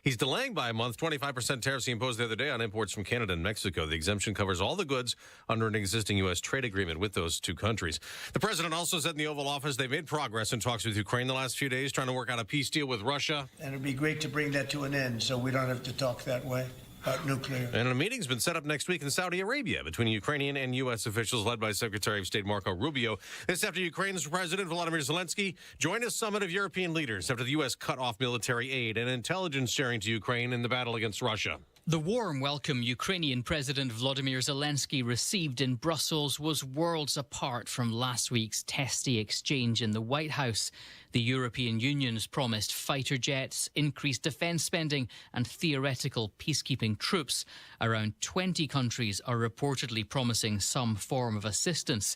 He's delaying by a month 25% tariffs he imposed the other day on imports from Canada and Mexico. The exemption covers all the goods under an existing U.S. trade agreement with those two countries. The president also said in the Oval Office they've made progress in talks with Ukraine the last few days, trying to work out a peace deal with Russia. And it'd be great to bring that to an end so we don't have to talk that way about nuclear. And a meeting's been set up next week in Saudi Arabia between Ukrainian and U.S. officials led by Secretary of State Marco Rubio. This after Ukraine's President Volodymyr Zelensky joined a summit of European leaders after the U.S. cut off military aid and intelligence sharing to Ukraine in the battle against Russia. The warm welcome Ukrainian President Volodymyr Zelensky received in Brussels was worlds apart from last week's testy exchange in the White House. The European Union's promised fighter jets, increased defence spending and theoretical peacekeeping troops. Around 20 countries are reportedly promising some form of assistance.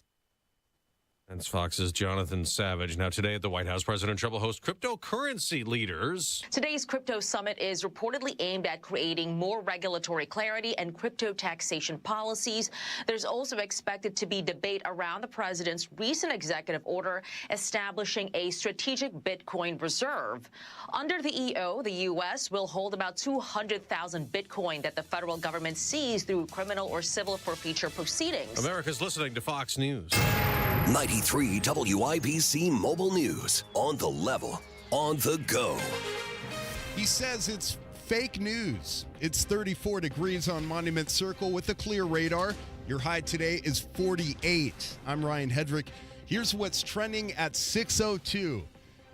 That's Fox's Jonathan Savage. Now today at the White House, President Trump will host cryptocurrency leaders. Today's crypto summit is reportedly aimed at creating more regulatory clarity and crypto taxation policies. There's also expected to be debate around the president's recent executive order establishing a strategic Bitcoin reserve. Under the EO, the U.S. will hold about 200,000 Bitcoin that the federal government seized through criminal or civil forfeiture proceedings. America's listening to Fox News. 93 WIBC Mobile News. On the level, on the go. He says it's fake news. It's 34 degrees on Monument Circle with a clear radar. Your high today is 48. I'm Ryan Hedrick. Here's what's trending at 6:02.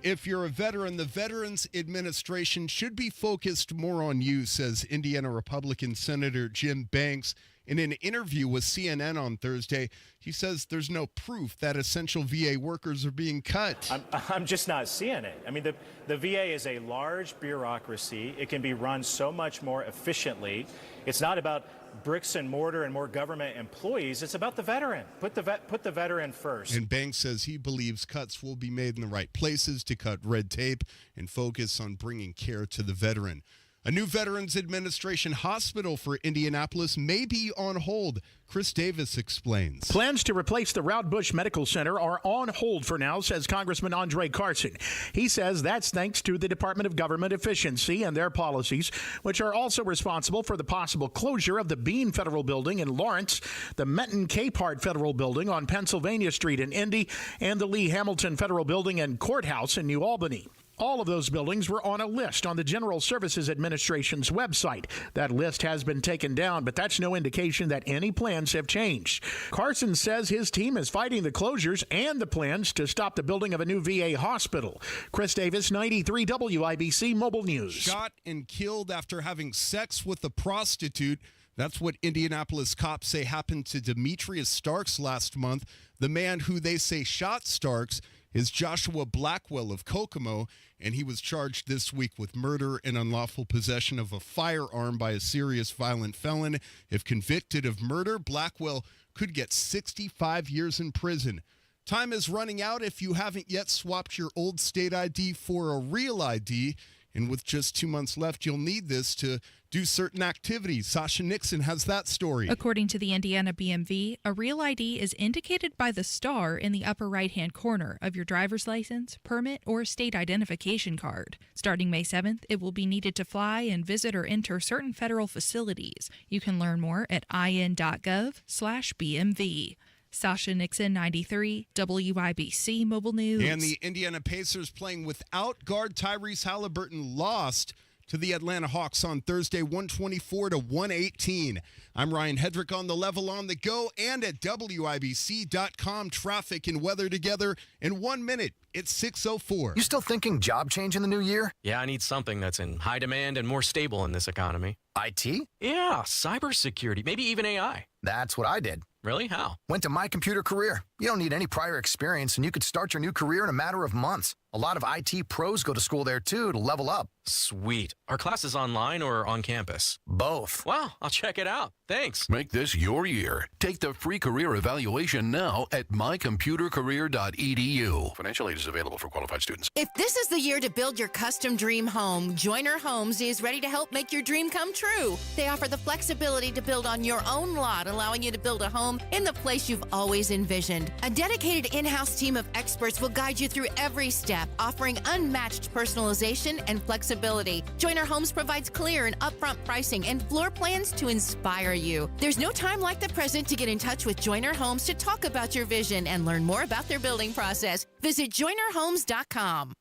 If you're a veteran, the Veterans Administration should be focused more on you, says Indiana Republican Senator Jim Banks. In an interview with CNN on Thursday, he says there's no proof that essential VA workers are being cut. I'm just not seeing it. I mean, the VA is a large bureaucracy. It can be run so much more efficiently. It's not about bricks and mortar and more government employees. It's about the veteran. Put the veteran first. And Banks says he believes cuts will be made in the right places to cut red tape and focus on bringing care to the veteran. A new Veterans Administration hospital for Indianapolis may be on hold. Chris Davis explains. Plans to replace the Route Bush Medical Center are on hold for now, says Congressman Andre Carson. He says that's thanks to the Department of Government Efficiency and their policies, which are also responsible for the possible closure of the Bean Federal Building in Lawrence, the Menton Capehart Federal Building on Pennsylvania Street in Indy, and the Lee Hamilton Federal Building and Courthouse in New Albany. All of those buildings were on a list on the General Services Administration's website. That list has been taken down, but that's no indication that any plans have changed. Carson says his team is fighting the closures and the plans to stop the building of a new VA hospital. Chris Davis, 93 WIBC Mobile News. Shot and killed after having sex with a prostitute. That's what Indianapolis cops say happened to Demetrius Starks last month. The man who they say shot Starks is Joshua Blackwell of Kokomo, and he was charged this week with murder and unlawful possession of a firearm by a serious violent felon. If convicted of murder, Blackwell could get 65 years in prison. Time is running out if you haven't yet swapped your old state ID for a real ID. And with just 2 months left, you'll need this to do certain activities. Sasha Nixon has that story. According to the Indiana BMV, a real ID is indicated by the star in the upper right-hand corner of your driver's license, permit, or state identification card. Starting May 7th, it will be needed to fly and visit or enter certain federal facilities. You can learn more at in.gov/BMV. Sasha Nixon, 93, WIBC Mobile News. And the Indiana Pacers, playing without guard Tyrese Halliburton, lost to the Atlanta Hawks on Thursday, 124-118. I'm Ryan Hedrick on the level, on the go, and at WIBC.com. Traffic and weather together in 1 minute. It's 6:04. You still thinking job change in the new year? Yeah, I need something that's in high demand and more stable in this economy. IT? Yeah, cybersecurity, maybe even AI. That's what I did. Really? How? Went to My Computer Career. You don't need any prior experience, and you could start your new career in a matter of months. A lot of IT pros go to school there, too, to level up. Sweet. Are classes online or on campus? Both. Wow, I'll check it out. Thanks. Make this your year. Take the free career evaluation now at mycomputercareer.edu. Financial aid is available for qualified students. If this is the year to build your custom dream home, Joyner Homes is ready to help make your dream come true. true. They offer the flexibility to build on your own lot, allowing you to build a home in the place you've always envisioned. A dedicated in-house team of experts will guide you through every step, offering unmatched personalization and flexibility. Joiner Homes provides clear and upfront pricing and floor plans to inspire you. There's no time like the present to get in touch with Joiner Homes to talk about your vision and learn more about their building process. Visit joinerhomes.com.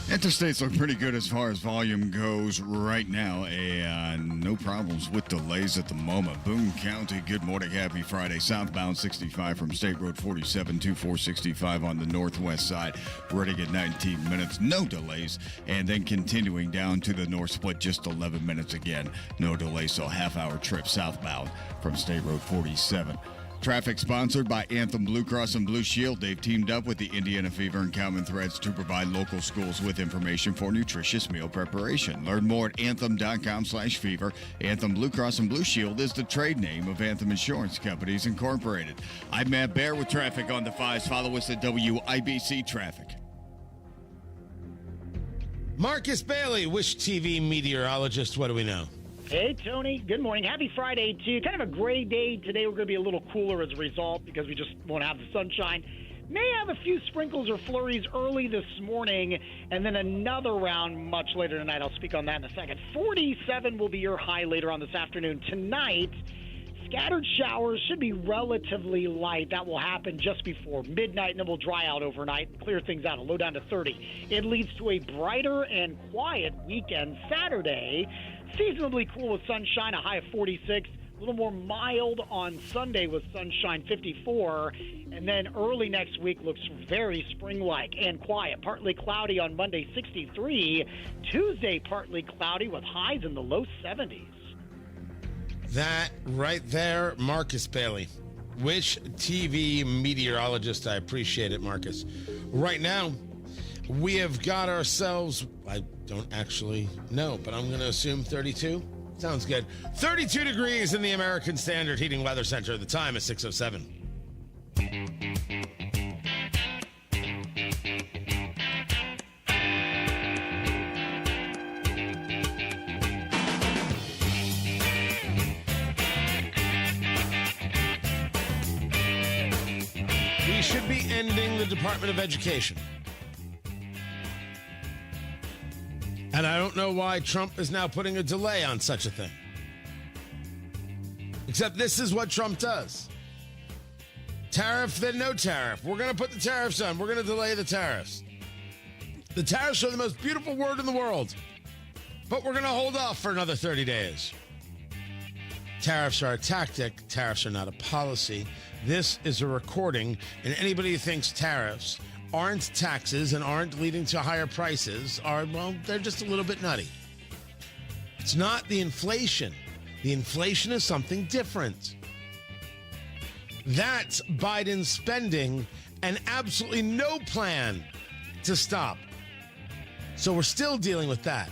Interstates look pretty good as far as volume goes right now. No problems with delays at the moment. Boone County, good morning. Happy Friday. Southbound 65 from State Road 47 to 465 on the northwest side. Running at 19 minutes. No delays. And then continuing down to the north split, just 11 minutes again. No delays, so half-hour trip southbound from State Road 47. Traffic sponsored by Anthem Blue Cross and Blue Shield. They've teamed up with the Indiana Fever and Common Threads to provide local schools with information for nutritious meal preparation. Learn more at anthem.com/fever. Anthem Blue Cross and Blue Shield is the trade name of Anthem Insurance Companies Incorporated. I'm Matt Bear with traffic on the 5s. Follow us at WIBC Traffic. Marcus Bailey, Wish TV meteorologist. What do we know? Hey, Tony. Good morning. Happy Friday to you. Kind of a gray day today. We're going to be a little cooler as a result because we just won't have the sunshine. May have a few sprinkles or flurries early this morning, and then another round much later tonight. I'll speak on that in a second. 47 will be your high later on this afternoon. Tonight, scattered showers should be relatively light. That will happen just before midnight, and then we'll dry out overnight and clear things out. A low down to 30. It leads to a brighter and quiet weekend Saturday. Seasonably cool with sunshine, a high of 46. A little more mild on Sunday with sunshine, 54. And then early next week looks very spring-like and quiet. Partly cloudy on Monday, 63. Tuesday, partly cloudy with highs in the low 70s. That right there, Marcus Bailey, Wish TV meteorologist. I appreciate it, Marcus. Right now, we have got ourselves, I don't actually know, but I'm going to assume 32. Sounds good. 32 degrees in the American Standard Heating Weather Center. The time is 6:07. We should be ending the Department of Education. And I don't know why Trump is now putting a delay on such a thing. Except this is what Trump does. Tariff, then no tariff. We're going to put the tariffs on. We're going to delay the tariffs. The tariffs are the most beautiful word in the world. But we're going to hold off for another 30 days. Tariffs are a tactic. Tariffs are not a policy. This is a recording. And anybody who thinks tariffs aren't taxes and aren't leading to higher prices they're just a little bit nutty. It's not the inflation. The inflation is something different. That's Biden's spending and absolutely no plan to stop. So we're still dealing with that.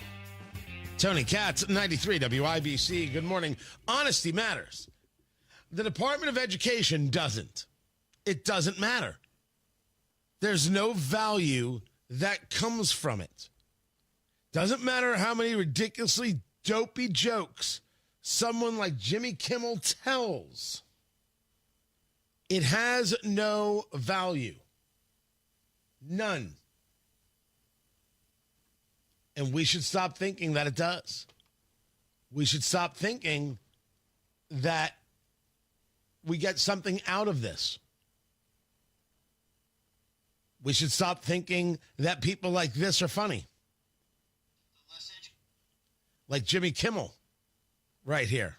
Tony Katz, 93 WIBC. Good morning. Honesty matters. The Department of Education doesn't. It doesn't matter. There's no value that comes from it. Doesn't matter how many ridiculously dopey jokes someone like Jimmy Kimmel tells. It has no value. None. And we should stop thinking that it does. We should stop thinking that we get something out of this. We should stop thinking that people like this are funny. Like Jimmy Kimmel right here.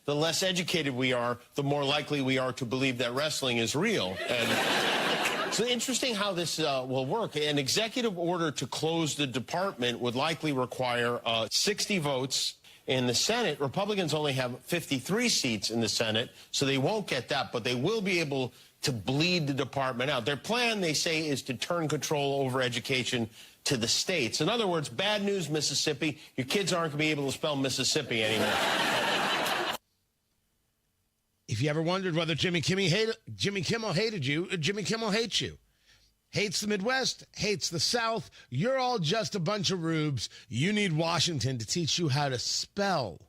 The less educated we are, the more likely we are to believe that wrestling is real. And it's interesting how this will work. An executive order to close the department would likely require 60 votes in the Senate. Republicans only have 53 seats in the Senate, so they won't get that, but they will be able to bleed the department out. Their plan, they say, is to turn control over education to the states. In other words, bad news, Mississippi, your kids aren't going to be able to spell Mississippi anymore. If you ever wondered whether Jimmy Kimmel hated you, Jimmy Kimmel hates you. hates the Midwest, hates the South. You're all just a bunch of rubes. You need Washington to teach you how to spell.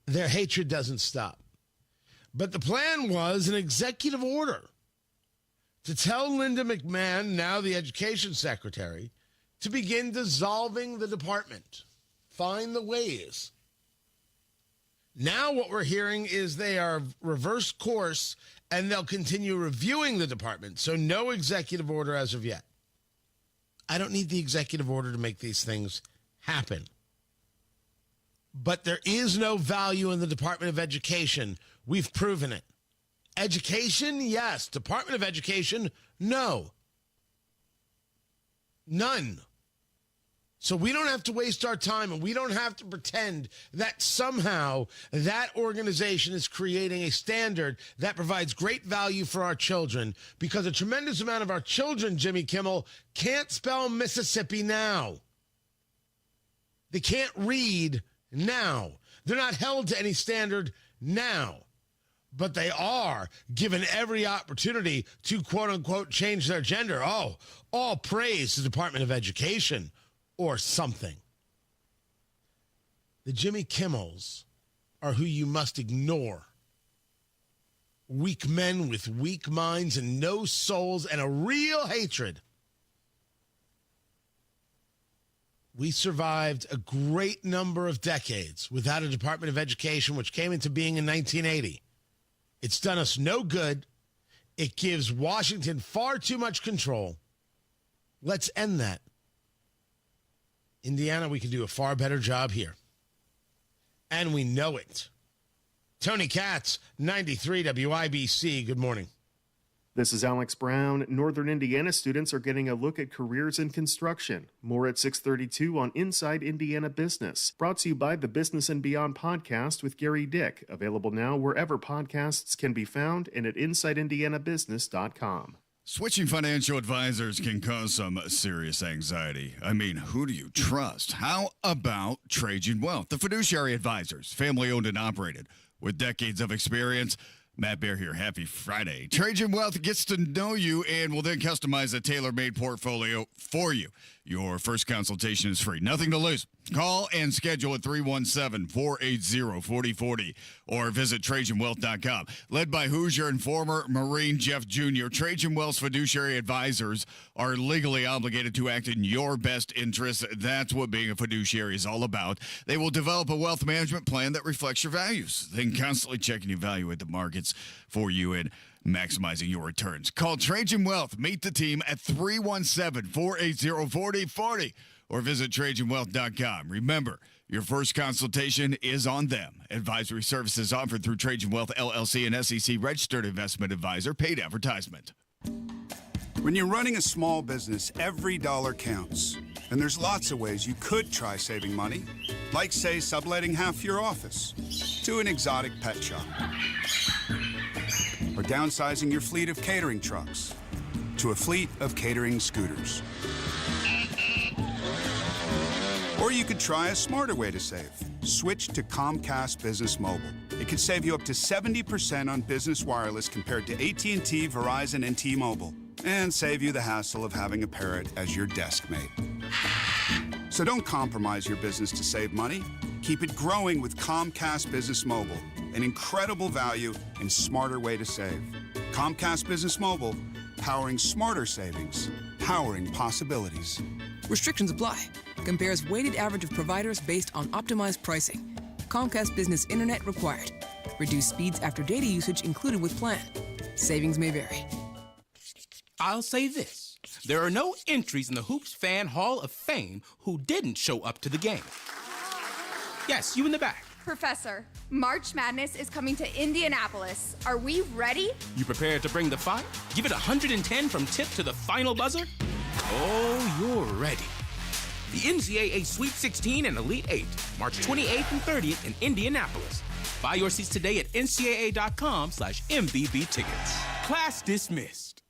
Their hatred doesn't stop. But the plan was an executive order to tell Linda McMahon, now the education secretary, to begin dissolving the department. Find the ways. Now what we're hearing is they are reverse course and they'll continue reviewing the department. So no executive order as of yet. I don't need the executive order to make these things happen. But there is no value in the Department of Education. We've proven it. Education, yes. Department of Education, no. None. So we don't have to waste our time, and we don't have to pretend that somehow that organization is creating a standard that provides great value for our children, because a tremendous amount of our children, Jimmy Kimmel, can't spell Mississippi now. They can't read now. They're not held to any standard now. But they are given every opportunity to, quote-unquote, change their gender. Oh, all praise to the Department of Education. Or something. The Jimmy Kimmels are who you must ignore. Weak men with weak minds and no souls and a real hatred. We survived a great number of decades without a Department of Education, which came into being in 1980. It's done us no good. It gives Washington far too much control. Let's end that. Indiana, we can do a far better job here. And we know it. Tony Katz, 93 WIBC. Good morning. This is Alex Brown. Northern Indiana students are getting a look at careers in construction. More at 6:32 on Inside Indiana Business. Brought to you by the Business and Beyond podcast with Gary Dick. Available now wherever podcasts can be found and at InsideIndianaBusiness.com. Switching financial advisors can cause some serious anxiety. I mean, who do you trust? How about Trajan Wealth, the fiduciary advisors, family-owned and operated, with decades of experience? Matt Bear here. Happy Friday. Trajan Wealth gets to know you and will then customize a tailor-made portfolio for you. Your first consultation is free. Nothing to lose. Call and schedule at 317-480-4040 or visit TrajanWealth.com. Led by Hoosier and former Marine Jeff Jr., Trajan Wealth's fiduciary advisors are legally obligated to act in your best interest. That's what being a fiduciary is all about. They will develop a wealth management plan that reflects your values, then constantly check and evaluate the markets for you and maximizing your returns. Call Trajan Wealth. Meet the team at 317-480-4040 or visit TrajanWealth.com. Remember, your first consultation is on them. Advisory services offered through Trajan Wealth, LLC, and SEC registered investment advisor. Paid advertisement. When you're running a small business, every dollar counts. And there's lots of ways you could try saving money, like, say, subletting half your office to an exotic pet shop, or downsizing your fleet of catering trucks to a fleet of catering scooters. Or you could try a smarter way to save. Switch to Comcast Business Mobile. It could save you up to 70% on business wireless compared to AT&T, Verizon, and T-Mobile, and save you the hassle of having a parrot as your desk mate. So don't compromise your business to save money. Keep it growing with Comcast Business Mobile, an incredible value and smarter way to save. Comcast Business Mobile, powering smarter savings, powering possibilities. Restrictions apply. Compares weighted average of providers based on optimized pricing. Comcast Business Internet required. Reduced speeds after data usage included with plan. Savings may vary. I'll say this. There are no entries in the Hoops Fan Hall of Fame who didn't show up to the game. Yes, you in the back. Professor, March Madness is coming to Indianapolis. Are we ready? You prepared to bring the fire? Give it 110 from tip to the final buzzer? Oh, you're ready. The NCAA Sweet 16 and Elite 8, March 28th and 30th in Indianapolis. Buy your seats today at ncaa.com/MBB tickets. Class dismissed.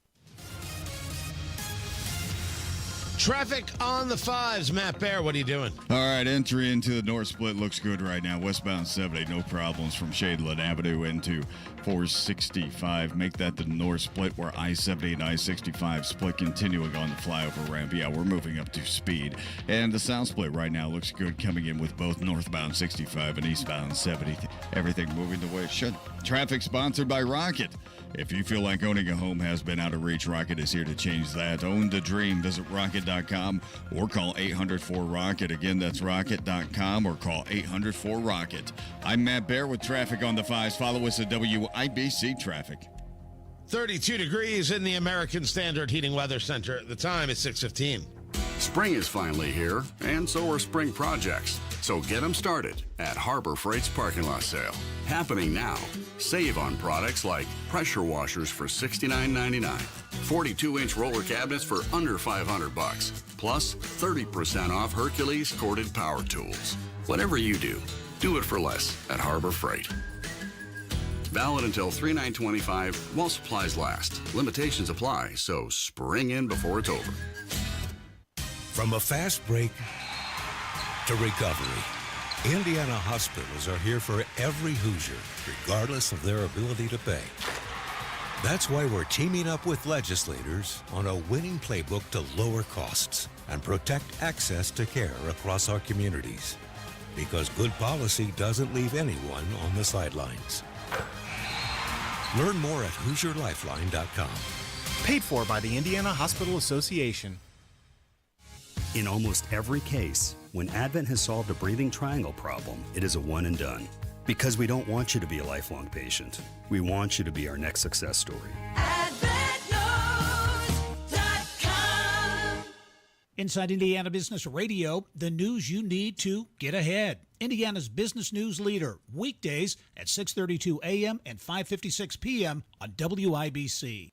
Traffic on the 5s. Matt Bear, what are you doing? All right, entry into the North Split looks good right now. Westbound 70, no problems from Shadeland Avenue into 465. Make that the North Split where I-70 and I-65 split continuing on the flyover ramp. Yeah, we're moving up to speed. And the South Split right now looks good coming in with both northbound 65 and eastbound 70. Everything moving the way it should. Traffic sponsored by Rocket. If you feel like owning a home has been out of reach, Rocket is here to change that. Own the dream. Visit rocket.com or call 800-4ROCKET. Again, that's rocket.com or call 800-4ROCKET. I'm Matt Bear with traffic on the 5s. Follow us at WIBC Traffic. 32 degrees in the American Standard Heating Weather Center. The time is 6:15. Spring is finally here, and so are spring projects. So get them started at Harbor Freight's parking lot sale. Happening now. Save on products like pressure washers for $69.99, 42-inch roller cabinets for under $500, plus 30% off Hercules corded power tools. Whatever you do, do it for less at Harbor Freight. Valid until 3/9/25 while supplies last. Limitations apply, so spring in before it's over. From a fast break to recovery, Indiana hospitals are here for every Hoosier, regardless of their ability to pay. That's why we're teaming up with legislators on a winning playbook to lower costs and protect access to care across our communities. Because good policy doesn't leave anyone on the sidelines. Learn more at HoosierLifeline.com. Paid for by the Indiana Hospital Association. In almost every case, when Advent has solved a breathing triangle problem, it is a one and done. Because we don't want you to be a lifelong patient. We want you to be our next success story. Inside Indiana Business Radio, the news you need to get ahead. Indiana's business news leader, weekdays at 6:32 a.m. and 5:56 p.m. on WIBC.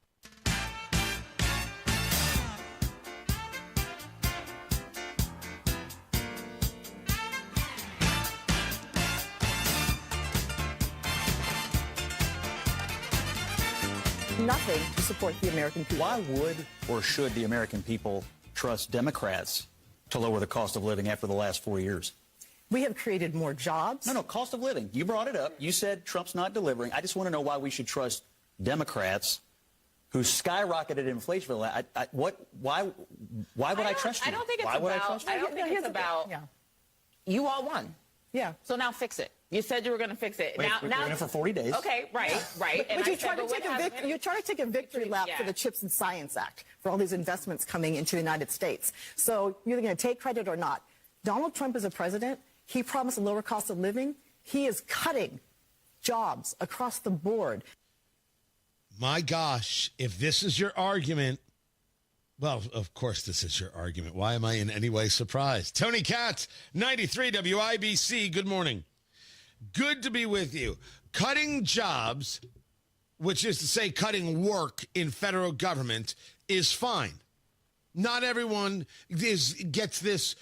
Nothing to support the American people. Why would or should the American people trust Democrats to lower the cost of living after the last 4 years? We have created more jobs. No, cost of living. You brought it up. You said Trump's not delivering. I just want to know why we should trust Democrats who skyrocketed inflation. Why would I trust you? I don't think it's why would I trust you? I don't think it's about. You all won. Yeah. So now fix it. You said you were going to fix it. Wait, we're in it for 40 days. Okay, right. But you're trying to take a victory lap for the CHIPS and Science Act, for all these investments coming into the United States. So you're either going to take credit or not. Donald Trump is a president. He promised a lower cost of living. He is cutting jobs across the board. My gosh, if this is your argument, well, of course this is your argument. Why am I in any way surprised? Tony Katz, 93 WIBC, good morning. Good to be with you. Cutting jobs, which is to say cutting work in federal government, is fine. Not everyone gets this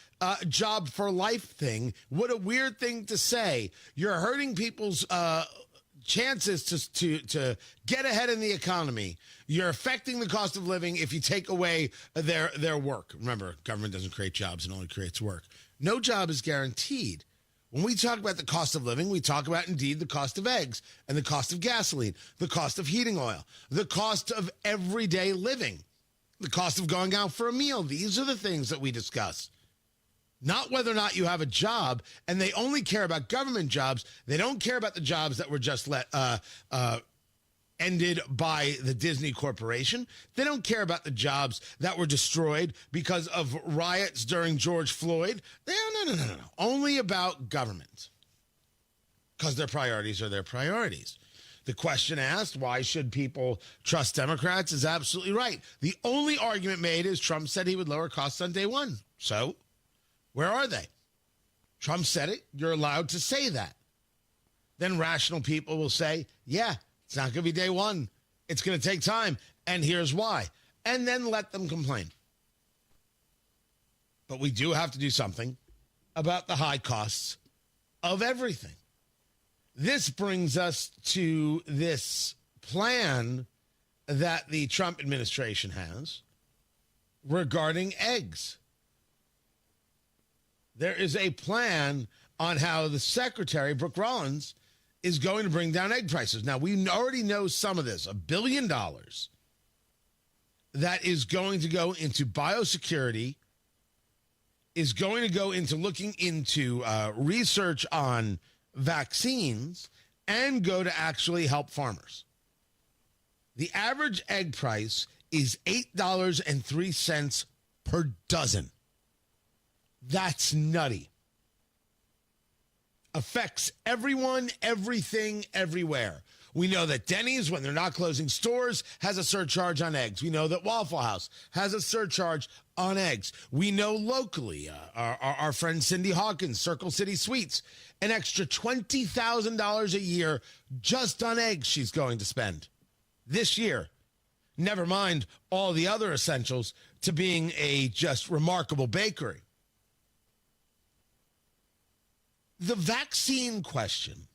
job for life thing. What a weird thing to say. You're hurting people's chances to get ahead in the economy. You're affecting the cost of living if you take away their work. Remember, government doesn't create jobs, it only creates work. No job is guaranteed. When we talk about the cost of living, we talk about, indeed, the cost of eggs and the cost of gasoline, the cost of heating oil, the cost of everyday living, the cost of going out for a meal. These are the things that we discuss. Not whether or not you have a job, and they only care about government jobs. They don't care about the jobs that were just ended by the Disney Corporation. They don't care about the jobs that were destroyed because of riots during George Floyd. No. Only about government. Because their priorities are their priorities. The question asked, why should people trust Democrats, is absolutely right. The only argument made is Trump said he would lower costs on day one. So, where are they? Trump said it. You're allowed to say that. Then rational people will say, yeah, it's not going to be day one. It's going to take time. And here's why. And then let them complain. But we do have to do something about the high costs of everything. This brings us to this plan that the Trump administration has regarding eggs. There is a plan on how the secretary, Brooke Rollins, is going to bring down egg prices. Now, we already know some of this, $1 billion that is going to go into biosecurity, is going to go into looking into research on vaccines, and go to actually help farmers. The average egg price is $8.03 per dozen. That's nutty. Affects everyone, everything, everywhere. We know that Denny's, when they're not closing stores, has a surcharge on eggs. We know that Waffle House has a surcharge on eggs. We know locally, our friend Cindy Hawkins, Circle City Sweets, an extra $20,000 a year just on eggs she's going to spend this year. Never mind all the other essentials to being a just remarkable bakery. The vaccine question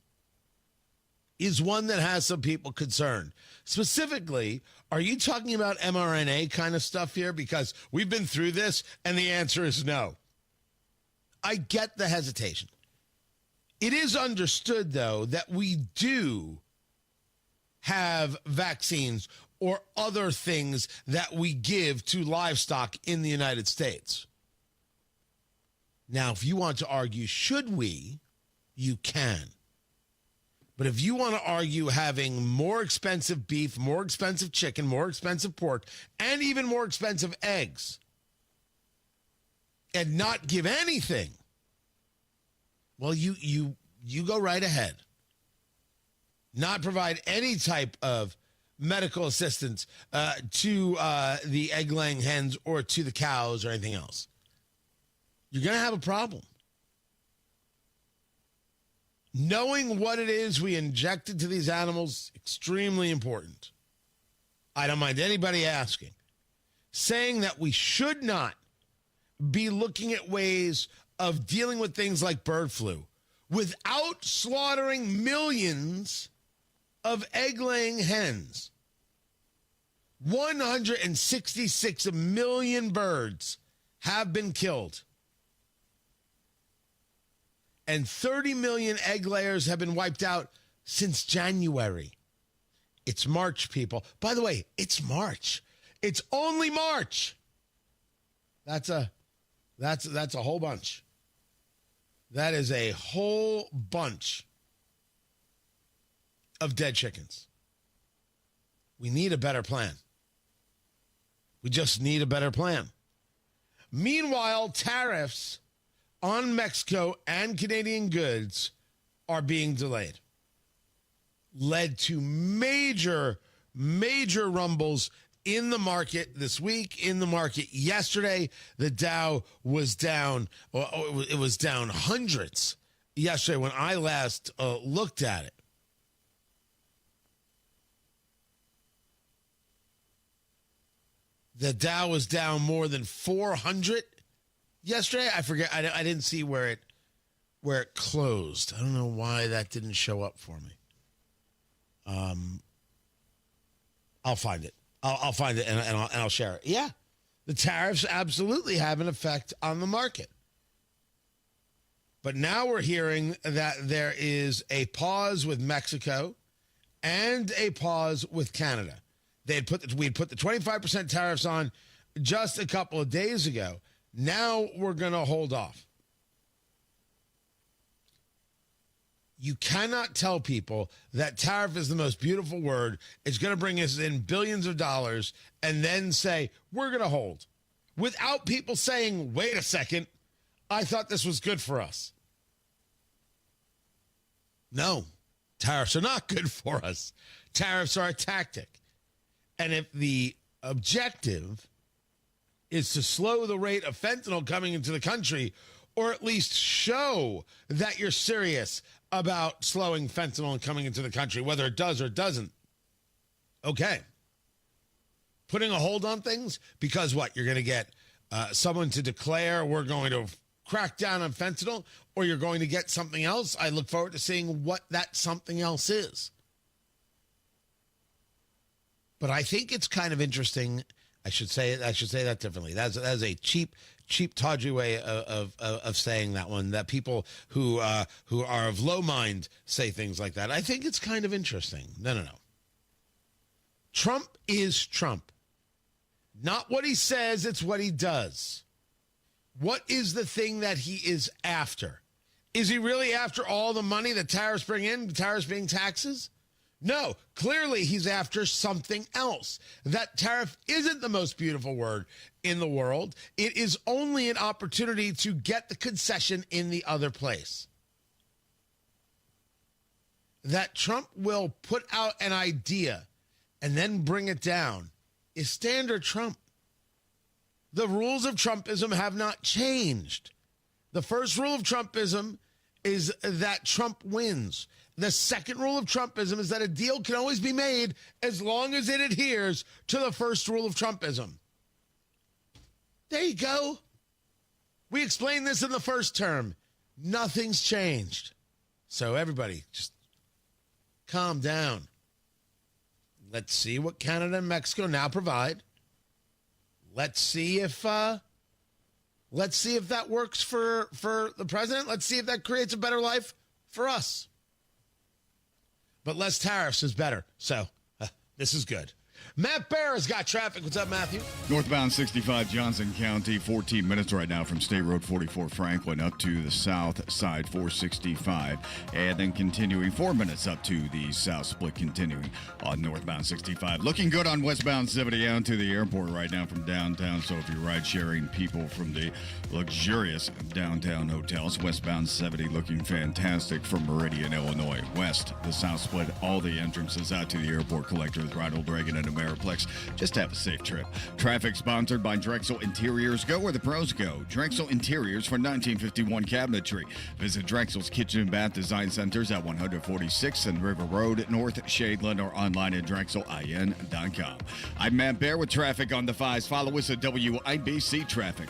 is one that has some people concerned. Specifically, are you talking about mRNA kind of stuff here? Because we've been through this, and the answer is no. I get the hesitation. It is understood, though, that we do have vaccines or other things that we give to livestock in the United States. Now, if you want to argue, should we, you can. But if you want to argue having more expensive beef, more expensive chicken, more expensive pork, and even more expensive eggs, and not give anything, well, you go right ahead. Not provide any type of medical assistance to the egg-laying hens or to the cows or anything else. You're going to have a problem. Knowing what it is we inject into these animals, extremely important. I don't mind anybody asking. Saying that we should not be looking at ways of dealing with things like bird flu without slaughtering millions of egg-laying hens. 166 million birds have been killed. And 30 million egg layers have been wiped out since January. It's March, people. By the way, it's March. It's only March. That's a whole bunch. That is a whole bunch of dead chickens. We need a better plan. We just need a better plan. Meanwhile, tariffs on Mexico and Canadian goods are being delayed. Led to major rumbles in the market this week, in the market yesterday. The Dow was down, it was down hundreds yesterday when I last looked at it. The Dow was down more than 400 yesterday. I forget. I didn't see where it closed. I don't know why that didn't show up for me. I'll find it. I'll find it and I'll share it. Yeah, the tariffs absolutely have an effect on the market. But now we're hearing that there is a pause with Mexico and a pause with Canada. We'd put the 25% tariffs on just a couple of days ago. Now we're going to hold off. You cannot tell people that tariff is the most beautiful word. It's going to bring us in billions of dollars and then say, we're going to hold. Without people saying, wait a second, I thought this was good for us. No, tariffs are not good for us. Tariffs are a tactic. And if the objective is to slow the rate of fentanyl coming into the country, or at least show that you're serious about slowing fentanyl coming into the country, whether it does or doesn't, okay. Putting a hold on things because what? You're going to get someone to declare we're going to crack down on fentanyl, or you're going to get something else. I look forward to seeing what that something else is. But I think it's kind of interesting I should say that differently. That's a cheap, tawdry way of saying that one. That people who are of low mind say things like that. I think it's kind of interesting. No. Trump is Trump. Not what he says, it's what he does. What is the thing that he is after? Is he really after all the money that tariffs bring in, tariffs being taxes? No, clearly he's after something else. That tariff isn't the most beautiful word in the world. It is only an opportunity to get the concession in the other place. That Trump will put out an idea and then bring it down is standard Trump. The rules of Trumpism have not changed. The first rule of Trumpism is that Trump wins. The second rule of Trumpism is that a deal can always be made as long as it adheres to the first rule of Trumpism. There you go. We explained this in the first term. Nothing's changed. So everybody, just calm down. Let's see what Canada and Mexico now provide. Let's see if that works for the president. Let's see if that creates a better life for us. But less tariffs is better. So this is good. Matt Bear has got traffic. What's up, Matthew? Northbound 65 Johnson County, 14 minutes right now from State Road 44 Franklin up to the south side 465. And then continuing 4 minutes up to the south split continuing on northbound 65. Looking good on westbound 70 out to the airport right now from downtown. So if you're ride sharing people from the luxurious downtown hotels, westbound 70 looking fantastic from Meridian, Illinois. West, the south split, all the entrances out to the airport collector with Ronald Reagan and Ameriplex. Just have a safe trip. Traffic sponsored by Drexel Interiors. Go where the pros go. Drexel Interiors for 1951 cabinetry. Visit Drexel's Kitchen and Bath Design Centers at 146th and River Road, North Shadeland, or online at drexelin.com. I'm Matt Bear with traffic on the 5s. Follow us at WIBC Traffic.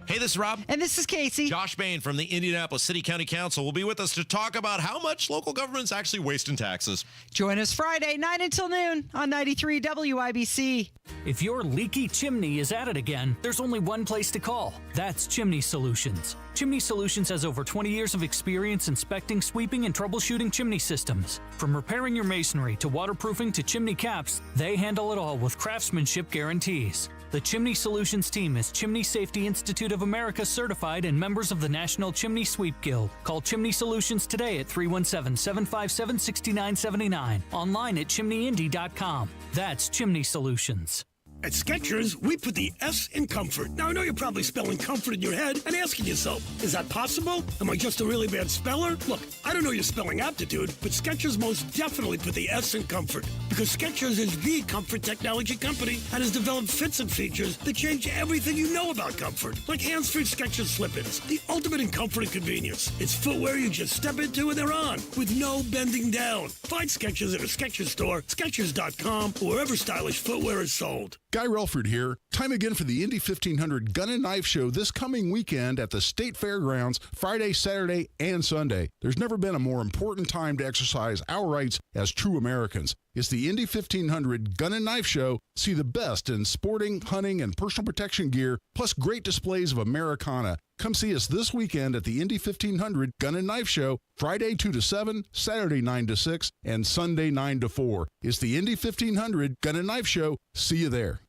Hey, this is Rob. And this is Casey. Josh Bain from the Indianapolis City County Council will be with us to talk about how much local government's actually wasting taxes. Join us Friday, 9 until noon on 93 WIBC. If your leaky chimney is at it again, there's only one place to call. That's Chimney Solutions. Chimney Solutions has over 20 years of experience inspecting, sweeping, and troubleshooting chimney systems. From repairing your masonry to waterproofing to chimney caps, they handle it all with craftsmanship guarantees. The Chimney Solutions team is Chimney Safety Institute of America certified and members of the National Chimney Sweep Guild. Call Chimney Solutions today at 317-757-6979. Online at chimneyindy.com. That's Chimney Solutions. At Skechers, we put the S in comfort. Now, I know you're probably spelling comfort in your head and asking yourself, is that possible? Am I just a really bad speller? Look, I don't know your spelling aptitude, but Skechers most definitely put the S in comfort because Skechers is the comfort technology company and has developed fits and features that change everything you know about comfort, like hands-free Skechers slip-ins, the ultimate in comfort and convenience. It's footwear you just step into and they're on, with no bending down. Find Skechers at a Skechers store, Skechers.com, or wherever stylish footwear is sold. Guy Relford here. Time again for the Indy 1500 Gun and Knife Show this coming weekend at the State Fairgrounds, Friday, Saturday, and Sunday. There's never been a more important time to exercise our rights as true Americans. It's the Indy 1500 Gun and Knife Show. See the best in sporting, hunting, and personal protection gear, plus great displays of Americana. Come see us this weekend at the Indy 1500 Gun and Knife Show, Friday 2 to 7, Saturday 9 to 6, and Sunday 9 to 4. It's the Indy 1500 Gun and Knife Show. See you there.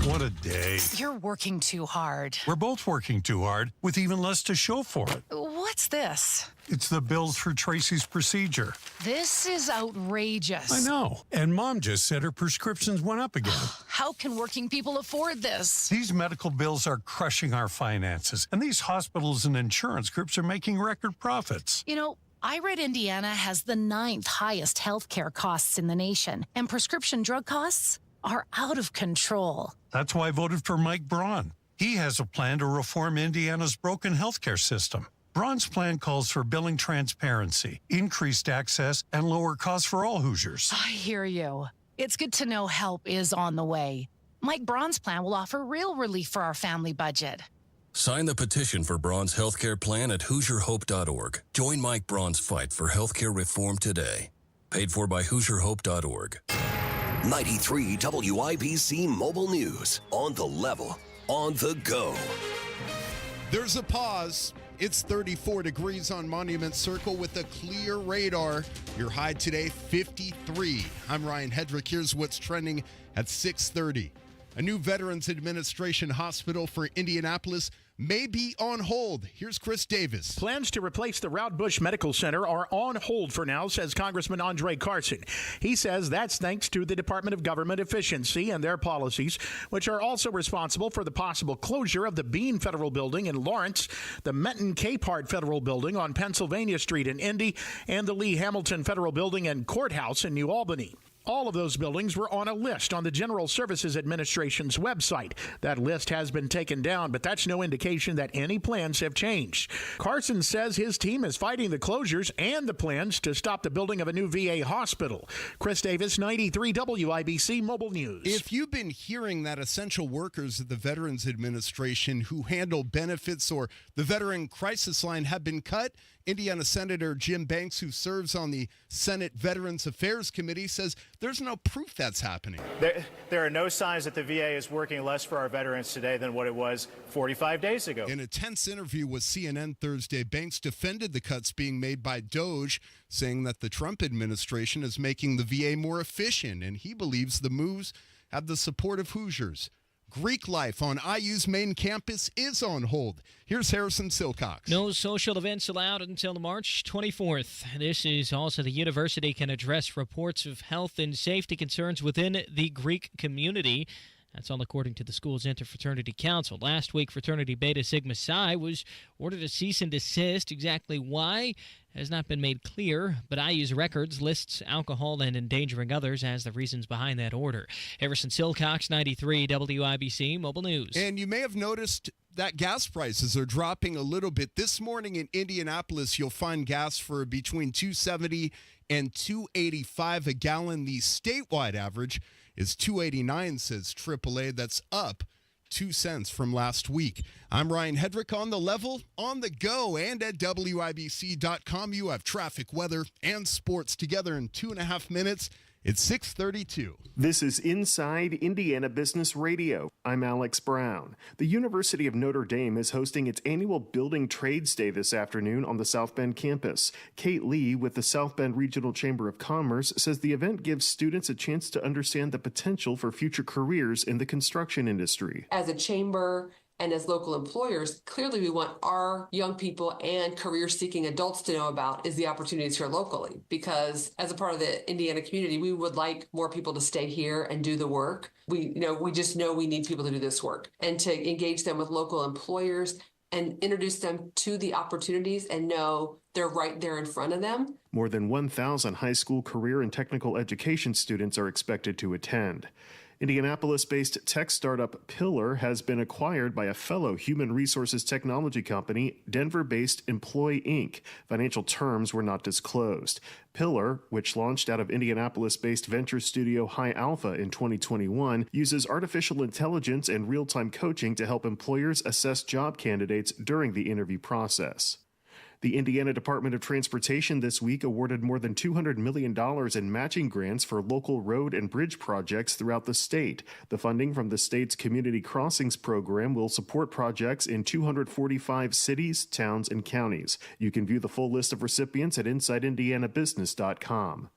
What a day. You're working too hard. We're both working too hard, with even less to show for it. What's this? It's the bills for Tracy's procedure. This is outrageous. I know. And Mom just said her prescriptions went up again. How can working people afford this? These medical bills are crushing our finances, and these hospitals and insurance groups are making record profits. You know, I read Indiana has the 9th highest healthcare costs in the nation, and prescription drug costs are out of control. That's why I voted for Mike Braun. He has a plan to reform Indiana's broken healthcare system. Braun's plan calls for billing transparency, increased access, and lower costs for all Hoosiers. I hear you. It's good to know help is on the way. Mike Braun's plan will offer real relief for our family budget. Sign the petition for Braun's healthcare plan at HoosierHope.org. Join Mike Braun's fight for healthcare reform today. Paid for by HoosierHope.org. 93 WIBC Mobile News. On the level, on the go. There's a pause. It's 34 degrees on Monument Circle with a clear radar. Your high today, 53. I'm Ryan Hedrick. Here's what's trending at 6:30. A new Veterans Administration hospital for Indianapolis may be on hold. Here's Chris Davis. Plans to replace the Route Bush Medical Center are on hold for now, says Congressman Andre Carson. He says that's thanks to the Department of Government Efficiency and their policies, which are also responsible for the possible closure of the Bean Federal Building in Lawrence, the Menton Capehart Federal Building on Pennsylvania Street in Indy, and the Lee Hamilton Federal Building and Courthouse in New Albany. All of those buildings were on a list on the General Services Administration's website. That list has been taken down, but that's no indication that any plans have changed. Carson says his team is fighting the closures and the plans to stop the building of a new VA hospital. Chris Davis, 93 WIBC Mobile News. If you've been hearing that essential workers at the Veterans Administration who handle benefits or the Veteran Crisis Line have been cut, Indiana Senator Jim Banks, who serves on the Senate Veterans Affairs Committee, says there's no proof that's happening. There are no signs that the VA is working less for our veterans today than what it was 45 days ago. In a tense interview with CNN Thursday, Banks defended the cuts being made by DOJ, saying that the Trump administration is making the VA more efficient, and he believes the moves have the support of Hoosiers. Greek life on IU's main campus is on hold. Here's Harrison Silcox. No social events allowed until March 24th. This is also the university can address reports of health and safety concerns within the Greek community. That's all according to the school's Interfraternity Council. Last week, fraternity Beta Sigma Psi was ordered to cease and desist. Exactly why has not been made clear, but IU's records lists alcohol and endangering others as the reasons behind that order. Harrison Silcox, 93 WIBC Mobile News. And you may have noticed that gas prices are dropping a little bit. This morning in Indianapolis, you'll find gas for between $2.70 and $2.85 a gallon. The statewide average is $2.89, says AAA. That's up 2 cents from last week. I'm Ryan Hedrick on the level, on the go, and at WIBC.com. You have traffic, weather, and sports together in 2.5 minutes. It's 6:32. This is Inside Indiana Business Radio. I'm Alex Brown. The University of Notre Dame is hosting its annual Building Trades Day this afternoon on the South Bend campus. Kate Lee with the South Bend Regional Chamber of Commerce says the event gives students a chance to understand the potential for future careers in the construction industry. As a chamber and as local employers, clearly we want our young people and career-seeking adults to know about is the opportunities here locally. Because as a part of the Indiana community, we would like more people to stay here and do the work. We just know we need people to do this work and to engage them with local employers and introduce them to the opportunities and know they're right there in front of them. More than 1,000 high school career and technical education students are expected to attend. Indianapolis-based tech startup Pillar has been acquired by a fellow human resources technology company, Denver-based Employ Inc. Financial terms were not disclosed. Pillar, which launched out of Indianapolis-based venture studio High Alpha in 2021, uses artificial intelligence and real-time coaching to help employers assess job candidates during the interview process. The Indiana Department of Transportation this week awarded more than $200 million in matching grants for local road and bridge projects throughout the state. The funding from the state's Community Crossings program will support projects in 245 cities, towns, and counties. You can view the full list of recipients at InsideIndianaBusiness.com.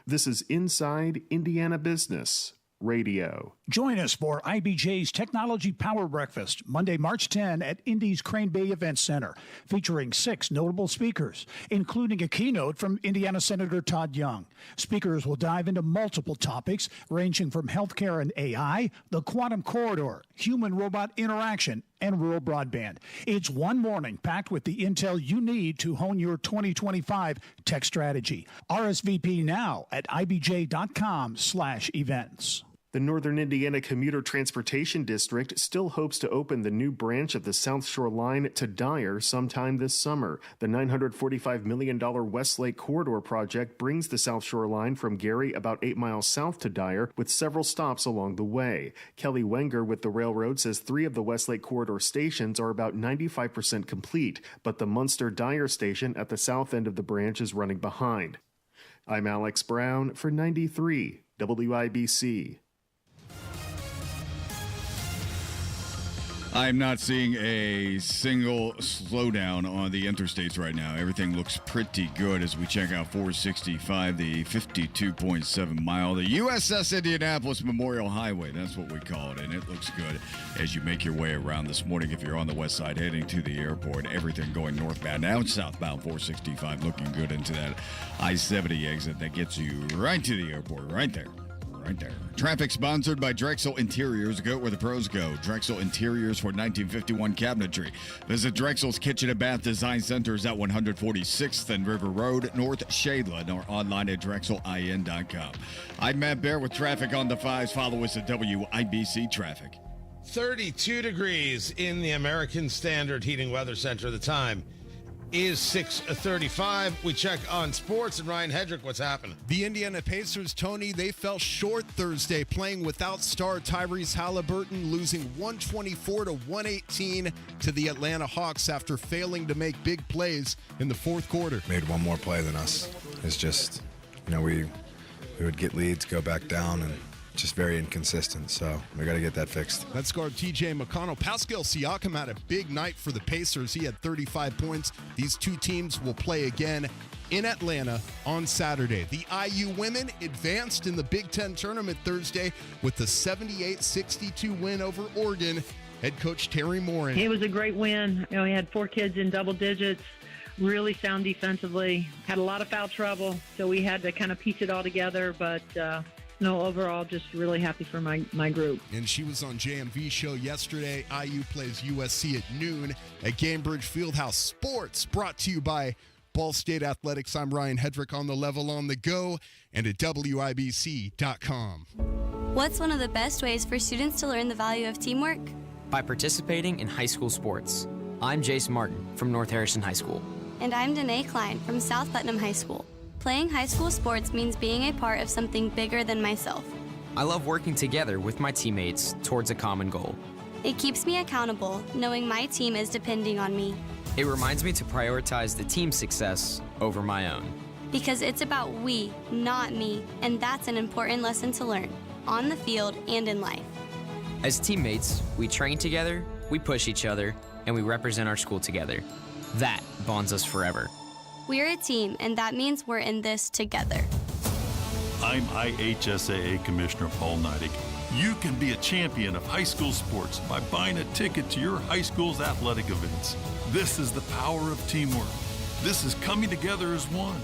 This is Inside Indiana Business Radio. Join us for IBJ's Technology Power Breakfast, Monday, March 10 at Indy's Crane Bay Event Center, featuring 6 notable speakers, including a keynote from Indiana Senator Todd Young. Speakers will dive into multiple topics ranging from healthcare and AI, the quantum corridor, human-robot interaction, and rural broadband. It's one morning packed with the intel you need to hone your 2025 tech strategy. RSVP now at ibj.com/events. The Northern Indiana Commuter Transportation District still hopes to open the new branch of the South Shore Line to Dyer sometime this summer. The $945 million Westlake Corridor project brings the South Shore Line from Gary about 8 miles south to Dyer, with several stops along the way. Kelly Wenger with the railroad says 3 of the Westlake Corridor stations are about 95% complete, but the Munster-Dyer station at the south end of the branch is running behind. I'm Alex Brown for 93 WIBC. I'm not seeing a single slowdown on the interstates right now. Everything looks pretty good as we check out 465, the 52.7 mile, the USS Indianapolis Memorial Highway. That's what we call it, and it looks good as you make your way around this morning. If you're on the west side heading to the airport, everything going northbound and southbound 465 looking good into that I-70 exit that gets you right to the airport, right there. Right there. Traffic sponsored by Drexel Interiors. Go where the pros go. Drexel Interiors for 1951 cabinetry. Visit Drexel's Kitchen and Bath Design Centers at 146th and River Road, North Shadeland, or online at drexelin.com. I'm Matt Bear with traffic on the 5s. Follow us at WIBC Traffic. 32 degrees in the American Standard Heating Weather Center. The time is 6:35. We check on sports, and Ryan Hedrick, what's happening? The Indiana Pacers, Tony, they fell short Thursday playing without star Tyrese Halliburton, losing 124-118 to the Atlanta Hawks after failing to make big plays in the fourth quarter. Made one more play than us. It's just, we would get leads, go back down, and just very inconsistent, so we got to get that fixed. Let's guard TJ McConnell. Pascal Siakam had a big night for the Pacers. He had 35 points. These two teams will play again in Atlanta on Saturday. The IU women advanced in the Big Ten tournament Thursday with the 78-62 win over Oregon. Head coach Terry Morin. It was a great win. We had 4 kids in double digits, really sound defensively, had a lot of foul trouble, so we had to kind of piece it all together, but no, overall, just really happy for my group. And she was on JMV show yesterday. IU plays USC at noon at Gainbridge Fieldhouse. Sports brought to you by Ball State Athletics. I'm Ryan Hedrick on the level on the go and at WIBC.com. What's one of the best ways for students to learn the value of teamwork? By participating in high school sports. I'm Jace Martin from North Harrison High School. And I'm Danae Klein from South Putnam High School. Playing high school sports means being a part of something bigger than myself. I love working together with my teammates towards a common goal. It keeps me accountable, knowing my team is depending on me. It reminds me to prioritize the team's success over my own. Because it's about we, not me, and that's an important lesson to learn, on the field and in life. As teammates, we train together, we push each other, and we represent our school together. That bonds us forever. We're a team, and that means we're in this together. I'm IHSAA Commissioner Paul Neidig. You can be a champion of high school sports by buying a ticket to your high school's athletic events. This is the power of teamwork. This is coming together as one.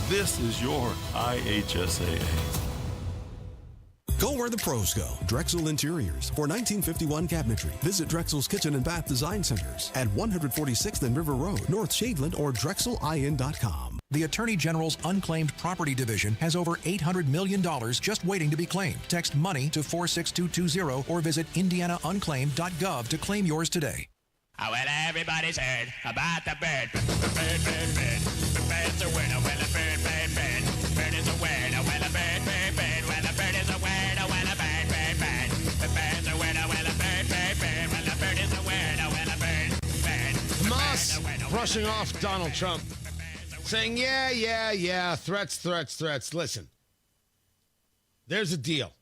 This is your IHSAA. Go where the pros go. Drexel Interiors for 1951 cabinetry. Visit Drexel's Kitchen and Bath Design Centers at 146th and River Road, North Shadeland, or drexelin.com. The Attorney General's Unclaimed Property Division has over $800 million just waiting to be claimed. Text MONEY to 46220 or visit indianaunclaimed.gov to claim yours today. Oh, well, everybody's heard about the bird. Bird. The bird's a word. Oh, well, a bird. Bird is a word. Oh, well, a bird. Well, a bird is a word. Oh, well, a bird. The bird's a word. Oh, well, a bird. Well, a bird is a word. Oh, well, a bird. Hamas brushing off Donald Trump, saying, yeah, threats. Listen, there's a deal.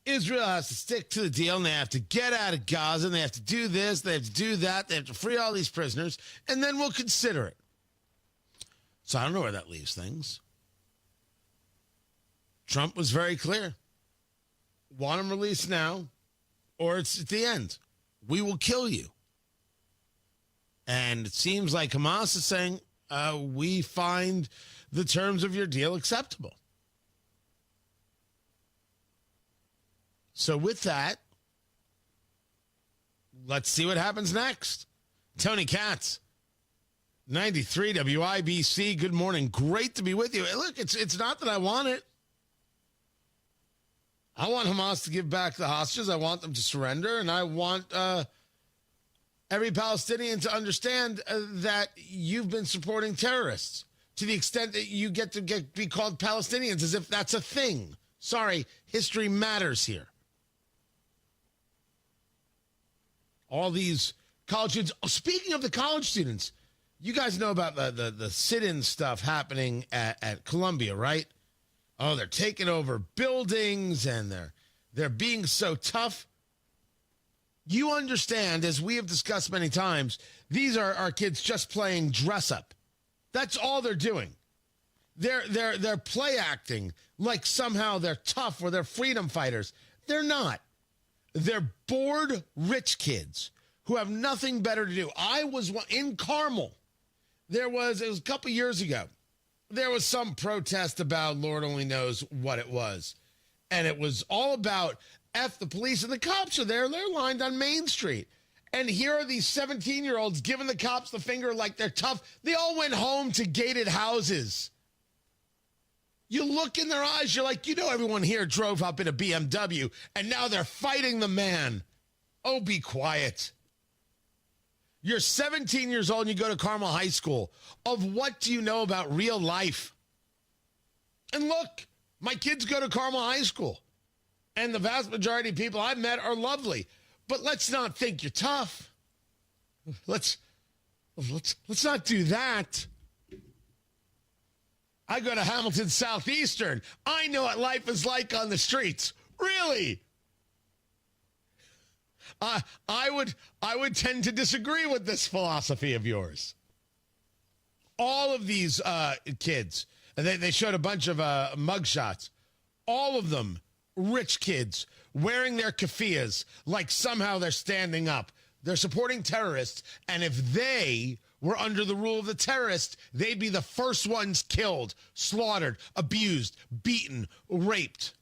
Israel has to stick to the deal, and they have to get out of Gaza, and they have to do this, they have to do that, they have to free all these prisoners, and then we'll consider it. So I don't know where that leaves things. Trump was very clear. Want him released now, or it's at the end. We will kill you. And it seems like Hamas is saying, we find the terms of your deal acceptable. So with that, let's see what happens next. Tony Katz, 93 WIBC. Good morning. Great to be with you. Look, it's not that I want it. I want Hamas to give back the hostages. I want them to surrender, and I want every Palestinian to understand that you've been supporting terrorists to the extent that you get to be called Palestinians as if that's a thing. Sorry, history matters here. All these college students. Oh, speaking of the college students, you guys know about the sit-in stuff happening at Columbia, right? Oh, they're taking over buildings and they're being so tough. You understand, as we have discussed many times, these are our kids just playing dress up. That's all they're doing. They're play acting like somehow they're tough or they're freedom fighters. They're not. They're bored rich kids who have nothing better to do. I was in Carmel. It was a couple years ago. There was some protest about Lord only knows what it was. And it was all about F the police. And the cops are there. They're lined on Main Street. And here are these 17-year-olds giving the cops the finger like they're tough. They all went home to gated houses. You look in their eyes, you're like, everyone here drove up in a BMW, and now they're fighting the man. Oh, be quiet. You're 17 years old and you go to Carmel High School. Of what do you know about real life? And look, my kids go to Carmel High School, and the vast majority of people I've met are lovely. But let's not think you're tough. Let's not do that. I go to Hamilton Southeastern. I know what life is like on the streets. Really? I would tend to disagree with this philosophy of yours. All of these kids, they showed a bunch of mugshots. All of them, rich kids, wearing their keffiyehs like somehow they're standing up. They're supporting terrorists, and if they were under the rule of the terrorists, they'd be the first ones killed, slaughtered, abused, beaten, raped.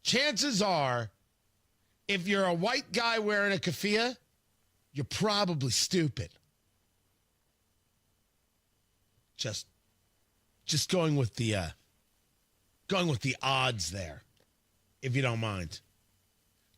Chances are, if you're a white guy wearing a keffiyeh, you're probably stupid. Just going with the odds there, if you don't mind.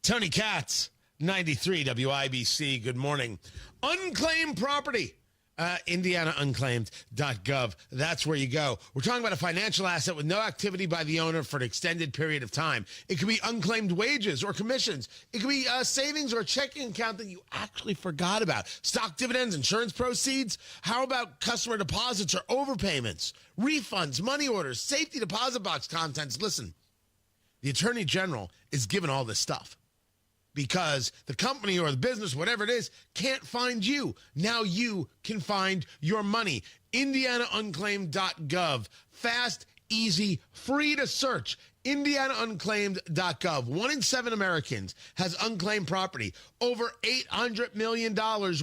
Tony Katz, 93 WIBC. Good morning. Unclaimed property. IndianaUnclaimed.gov. That's where you go. We're talking about a financial asset with no activity by the owner for an extended period of time. It could be unclaimed wages or commissions. It could be savings or a checking account that you actually forgot about. Stock dividends, insurance proceeds. How about customer deposits or overpayments? Refunds, money orders, safety deposit box contents. Listen, the Attorney General is given all this stuff because the company or the business, whatever it is, can't find you. Now you can find your money. IndianaUnclaimed.gov. Fast, easy, free to search. IndianaUnclaimed.gov. 1 in 7 Americans has unclaimed property. Over $800 million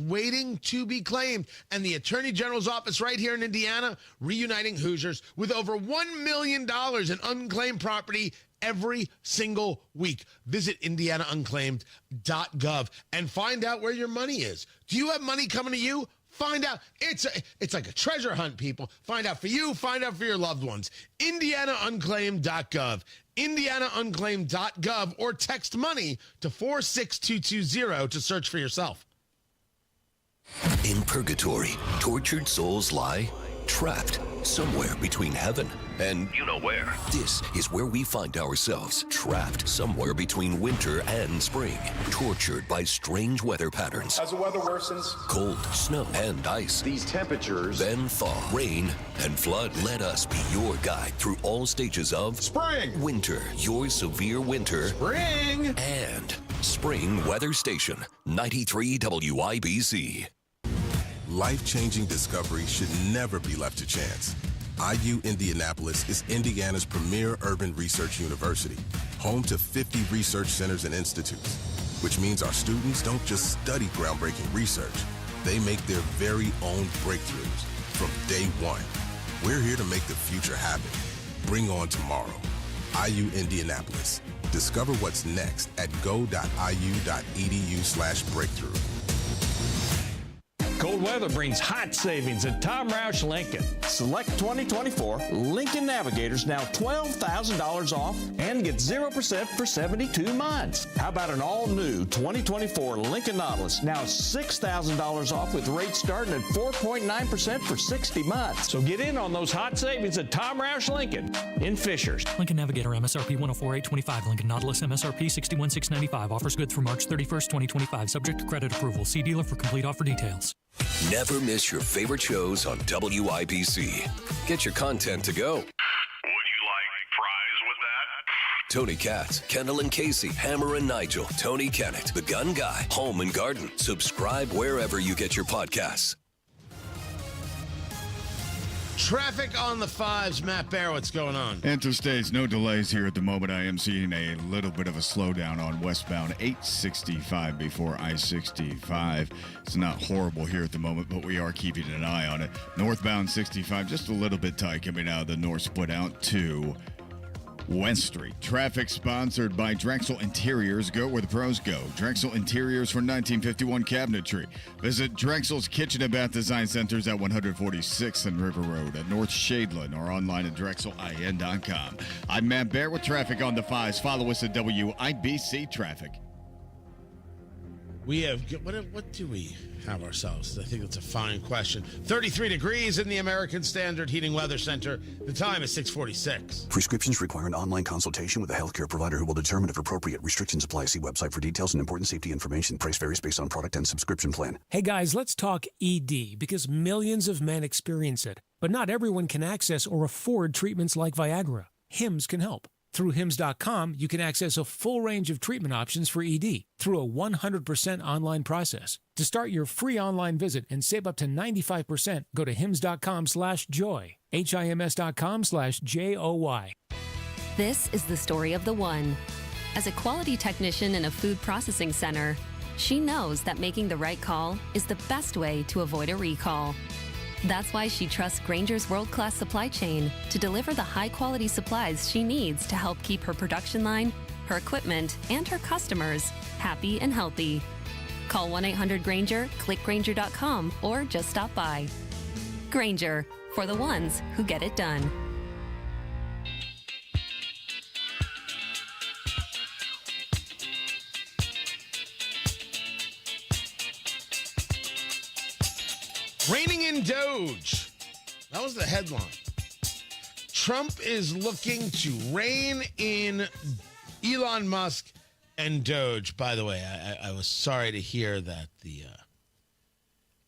waiting to be claimed. And the Attorney General's office right here in Indiana, reuniting Hoosiers with over $1 million in unclaimed property every single week. Visit IndianaUnclaimed.gov and find out where your money is. Do you have money coming to you? Find out. It's like a treasure hunt, people. Find out for you. Find out for your loved ones. IndianaUnclaimed.gov. IndianaUnclaimed.gov, or text money to 46220 to search for yourself. In purgatory, tortured souls lie trapped somewhere between heaven and you know where. This is where we find ourselves, trapped somewhere between winter and spring, tortured by strange weather patterns. As the weather worsens, cold, snow, and ice. These temperatures, then thaw, rain, and flood. Let us be your guide through all stages of spring, winter, your severe winter, spring, and spring weather station, 93 WIBC. Life-changing discovery should never be left to chance. IU Indianapolis is Indiana's premier urban research university, home to 50 research centers and institutes, which means our students don't just study groundbreaking research, they make their very own breakthroughs from day one. We're here to make the future happen. Bring on tomorrow. IU Indianapolis. Discover what's next at go.iu.edu/breakthrough. Cold weather brings hot savings at Tom Roush Lincoln. Select 2024 Lincoln Navigators now $12,000 off and get 0% for 72 months. How about an all-new 2024 Lincoln Nautilus now $6,000 off with rates starting at 4.9% for 60 months. So get in on those hot savings at Tom Roush Lincoln in Fishers. Lincoln Navigator MSRP $104,825. Lincoln Nautilus MSRP $61,695. Offers good through March 31st, 2025. Subject to credit approval. See dealer for complete offer details. Never miss your favorite shows on WIBC. Get your content to go. Tony Katz, Kendall and Casey, Hammer and Nigel, Tony Kennett, The Gun Guy, Home and Garden. Subscribe wherever you get your podcasts. Traffic on the fives. Matt Bear, what's going on? Interstates, no delays here at the moment. I am seeing a little bit of a slowdown on westbound 865 before I-65. It's not horrible here at the moment, but we are keeping an eye on it. Northbound 65, just a little bit tight coming out of the north split out to West Street. Traffic sponsored by Drexel Interiors. Go where the pros go. Drexel Interiors for 1951 cabinetry. Visit Drexel's Kitchen and Bath Design Centers at 146th and River Road at North Shadeland or online at drexelin.com. I'm Matt Bear with traffic on the fives. Follow us at WIBC Traffic. We have, what do we have ourselves? I think that's a fine question. 33 degrees in the American Standard Heating Weather Center. The time is 6:46. Prescriptions require an online consultation with a healthcare provider who will determine if appropriate. Restrictions apply. See website for details and important safety information. Price varies based on product and subscription plan. Hey guys, let's talk ED because millions of men experience it. But not everyone can access or afford treatments like Viagra. Hims can help. Through Hims.com, you can access a full range of treatment options for ED through a 100% online process. To start your free online visit and save up to 95%, go to Hims.com/joy. HIMS.com/JOY. This is the story of the one. As a quality technician in a food processing center, she knows that making the right call is the best way to avoid a recall. That's why she trusts Grainger's world-class supply chain to deliver the high-quality supplies she needs to help keep her production line, her equipment, and her customers happy and healthy. Call 1-800-GRAINGER, click Grainger.com, or just stop by. Grainger, for the ones who get it done. Raining in Doge. That was the headline. Trump is looking to rein in Elon Musk and Doge. By the way, I was sorry to hear that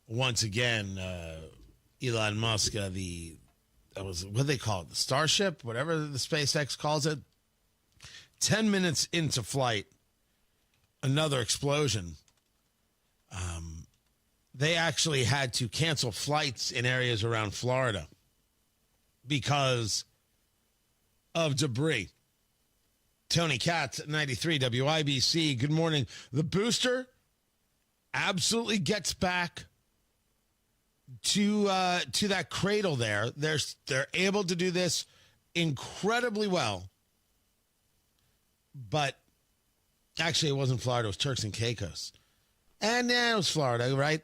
once again, Elon Musk, what do they call it? The Starship, whatever the SpaceX calls it. 10 minutes into flight, another explosion. They actually had to cancel flights in areas around Florida because of debris. Tony Katz at 93 WIBC. Good morning. The booster absolutely gets back to that cradle there. They're able to do this incredibly well. But actually, it wasn't Florida. It was Turks and Caicos. And it was Florida, right?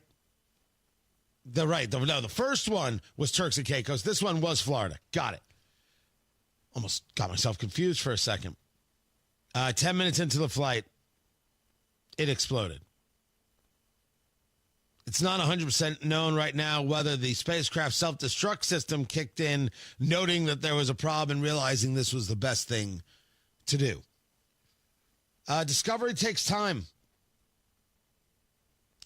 The first one was Turks and Caicos. This one was Florida. Got it. Almost got myself confused for a second. 10 minutes into the flight, it exploded. It's not 100% known right now whether the spacecraft self-destruct system kicked in, noting that there was a problem and realizing this was the best thing to do. Discovery takes time.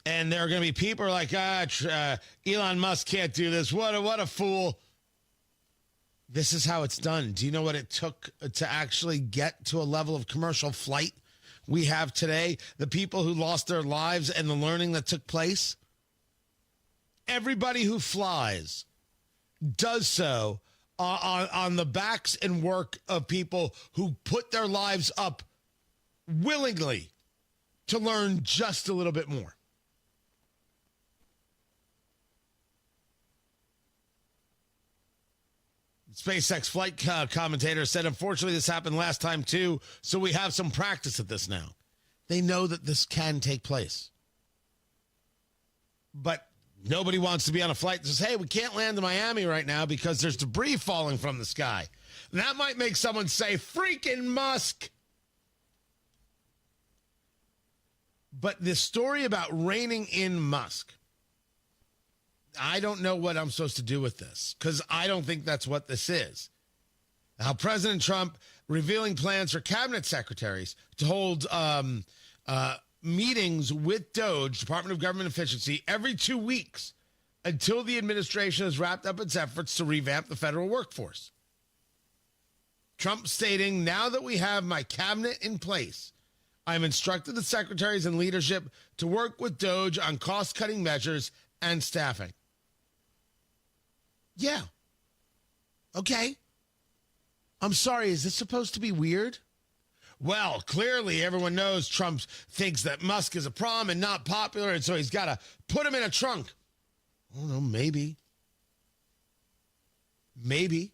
And there are going to be people like, Elon Musk can't do this. What a fool. This is how it's done. Do you know what it took to actually get to a level of commercial flight we have today? The people who lost their lives and the learning that took place? Everybody who flies does so on the backs and work of people who put their lives up willingly to learn just a little bit more. SpaceX flight commentator said, unfortunately, this happened last time, too, so we have some practice at this now. They know that this can take place. But nobody wants to be on a flight that says, hey, we can't land in Miami right now because there's debris falling from the sky. And that might make someone say, freaking Musk. But this story about reining in Musk, I don't know what I'm supposed to do with this because I don't think that's what this is. Now, President Trump revealing plans for cabinet secretaries to hold meetings with DOGE, Department of Government Efficiency, every 2 weeks until the administration has wrapped up its efforts to revamp the federal workforce. Trump stating, now that we have my cabinet in place, I am instructed the secretaries and leadership to work with DOGE on cost-cutting measures and staffing. Yeah. Okay. I'm sorry, is this supposed to be weird? Well, clearly everyone knows Trump thinks that Musk is a problem and not popular, and so he's got to put him in a trunk. I don't know, maybe. Maybe.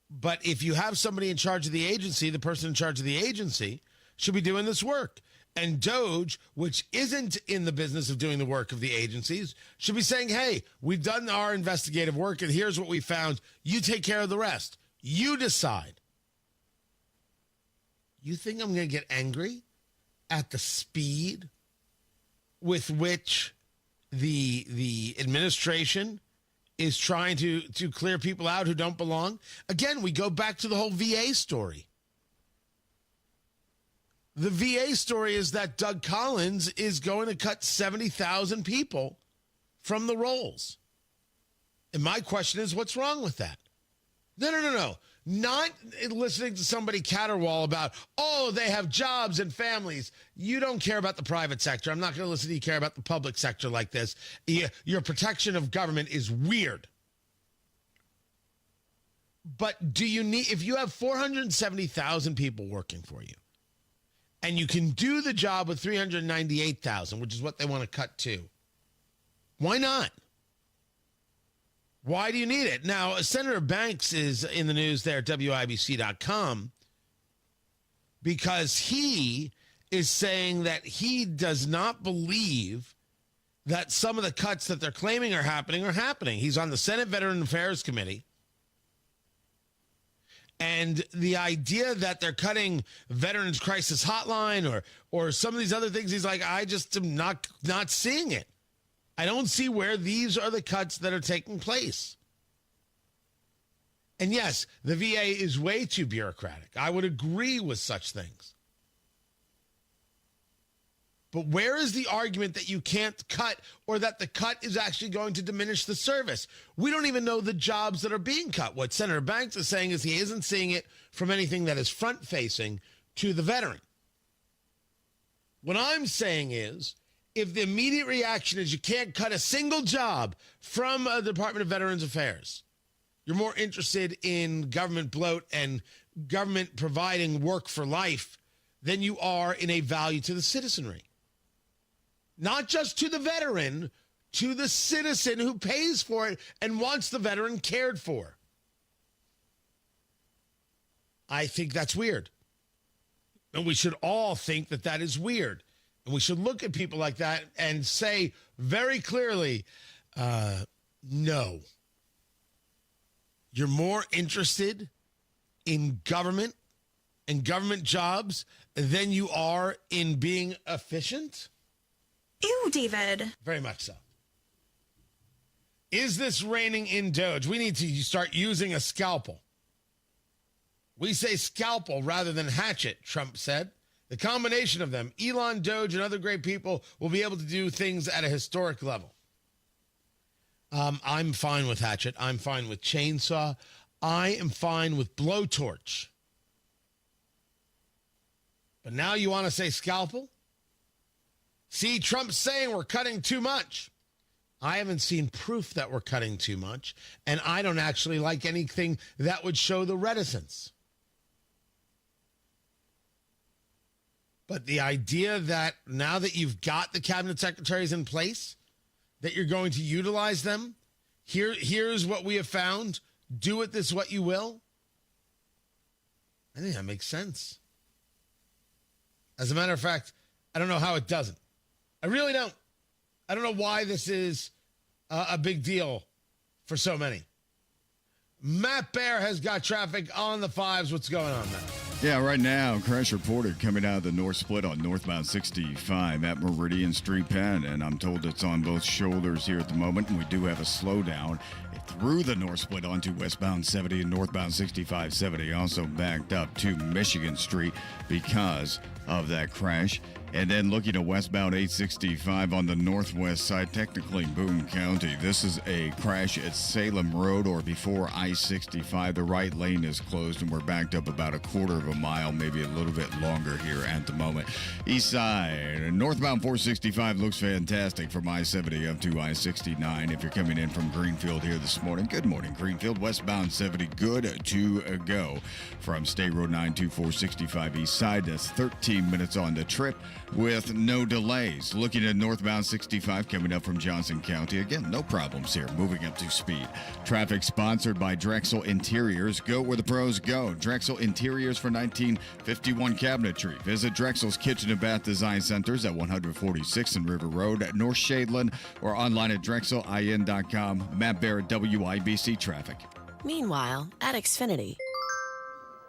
But if you have somebody in charge of the agency, the person in charge of the agency should be doing this work. And DOGE, which isn't in the business of doing the work of the agencies, should be saying, hey, we've done our investigative work, and here's what we found. You take care of the rest. You decide. You think I'm going to get angry at the speed with which the administration is trying to clear people out who don't belong? Again, we go back to the whole VA story. The VA story is that Doug Collins is going to cut 70,000 people from the rolls. And my question is, what's wrong with that? No. Not listening to somebody caterwaul about, oh, they have jobs and families. You don't care about the private sector. I'm not going to listen to you care about the public sector like this. Your protection of government is weird. But do you need, if you have 470,000 people working for you, and you can do the job with 398,000, which is what they want to cut to, why not? Why do you need it? Now, Senator Banks is in the news there at WIBC.com because he is saying that he does not believe that some of the cuts that they're claiming are happening. He's on the Senate Veteran Affairs Committee. And the idea that they're cutting Veterans Crisis Hotline or some of these other things, he's like, I just am not seeing it. I don't see where these are the cuts that are taking place. And yes, the VA is way too bureaucratic. I would agree with such things. But where is the argument that you can't cut or that the cut is actually going to diminish the service? We don't even know the jobs that are being cut. What Senator Banks is saying is he isn't seeing it from anything that is front-facing to the veteran. What I'm saying is, if the immediate reaction is you can't cut a single job from the Department of Veterans Affairs, you're more interested in government bloat and government providing work for life than you are in a value to the citizenry. Not just to the veteran, to the citizen who pays for it and wants the veteran cared for. I think that's weird. And we should all think that that is weird. And we should look at people like that and say very clearly, no. You're more interested in government and government jobs than you are in being efficient? Ew, David. Very much so. Is this raining in Doge? We need to start using a scalpel. We say scalpel rather than hatchet, Trump said. The combination of them, Elon, Doge, and other great people, will be able to do things at a historic level. I'm fine with hatchet. I'm fine with chainsaw. I am fine with blowtorch. But now you want to say scalpel? See, Trump's saying we're cutting too much. I haven't seen proof that we're cutting too much, and I don't actually like anything that would show the reticence. But the idea that now that you've got the cabinet secretaries in place, that you're going to utilize them, here's what we have found, do with this what you will, I think that makes sense. As a matter of fact, I don't know how it doesn't. I really don't. I don't know why this is a big deal for so many. Matt Bear has got traffic on the fives. What's going on, Matt? Yeah, right now, crash reported coming out of the north split on northbound 65 at Meridian Street Penn, and I'm told it's on both shoulders here at the moment, and we do have a slowdown through the north split onto westbound 70 and northbound 65-70, also backed up to Michigan Street because of that crash. And then looking at westbound 865 on the northwest side, technically Boone County. This is a crash at Salem Road or before I-65. The right lane is closed and we're backed up about a quarter of a mile, maybe a little bit longer here at the moment. East side, northbound 465 looks fantastic from I-70 up to I-69. If you're coming in from Greenfield here this morning, good morning, Greenfield. Westbound 70, good to go from State Road 92465 east side. That's 13 minutes on the trip with no delays. Looking at northbound 65 coming up from Johnson County. Again, no problems here. Moving up to speed. Traffic sponsored by Drexel Interiors. Go where the pros go. Drexel Interiors for 1951 cabinetry. Visit Drexel's Kitchen and Bath Design Centers at 146th and River Road at North Shadeland or online at drexelin.com. Matt Barrett, WIBC Traffic. Meanwhile, at Xfinity.